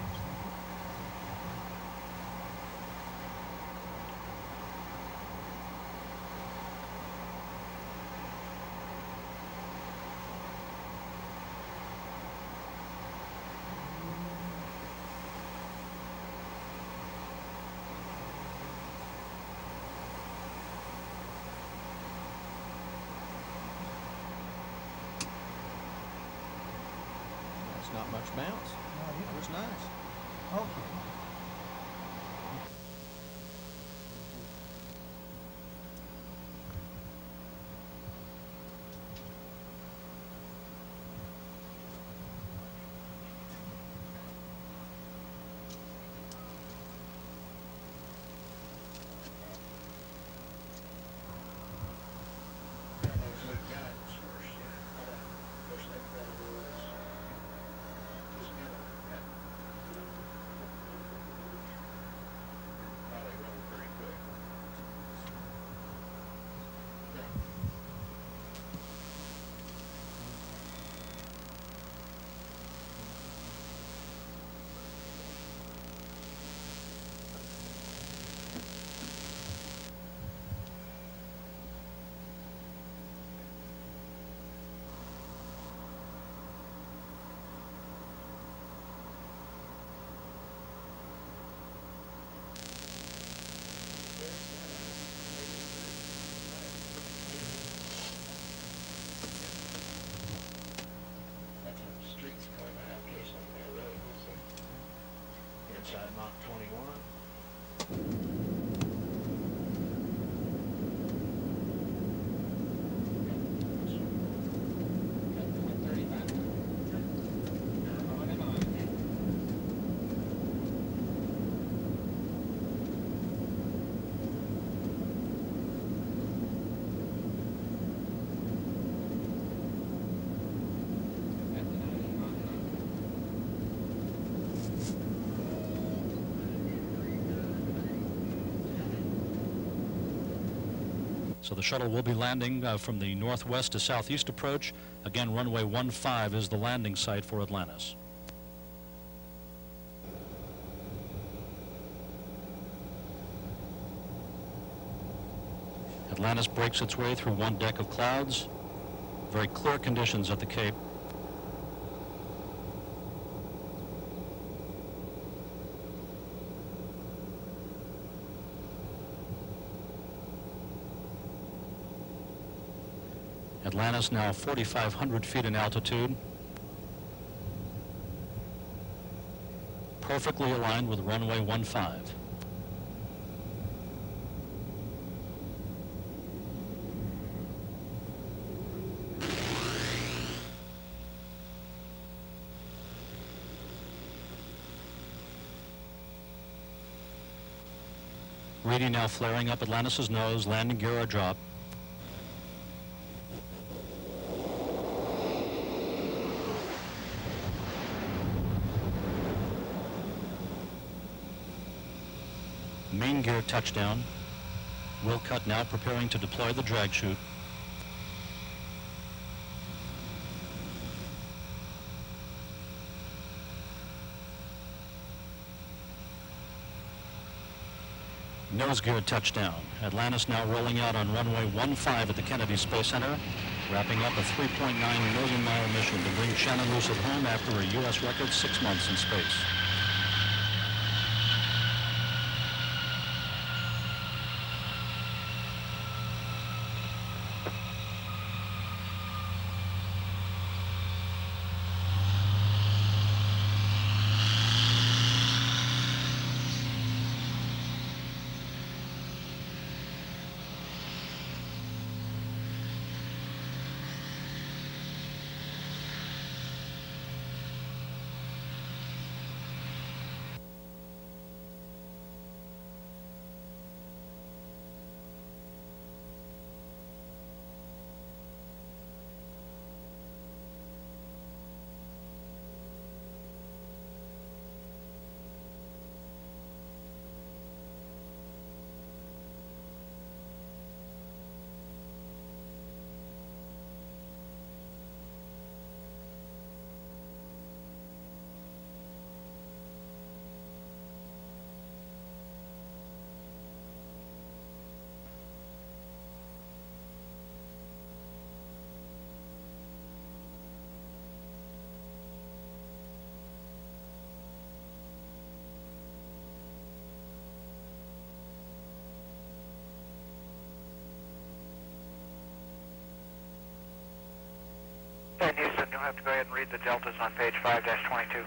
Not much bounce. That was nice. Okay. Inside Mach 21. So the shuttle will be landing from the northwest to southeast approach. Again, runway 15 is the landing site for Atlantis. Atlantis breaks its way through one deck of clouds. Very clear conditions at the Cape. Atlantis now 4,500 feet in altitude. Perfectly aligned with runway 15. Reedy now flaring up Atlantis' nose, landing gear or drop. Main gear touchdown. Wilcott now preparing to deploy the drag chute. Nose gear touchdown. Atlantis now rolling out on runway 15 at the Kennedy Space Center, wrapping up a 3.9 million mile mission to bring Shannon Lucid home after a U.S. record 6 months in space. And Houston, you'll have to go ahead and read the deltas on page 5-22.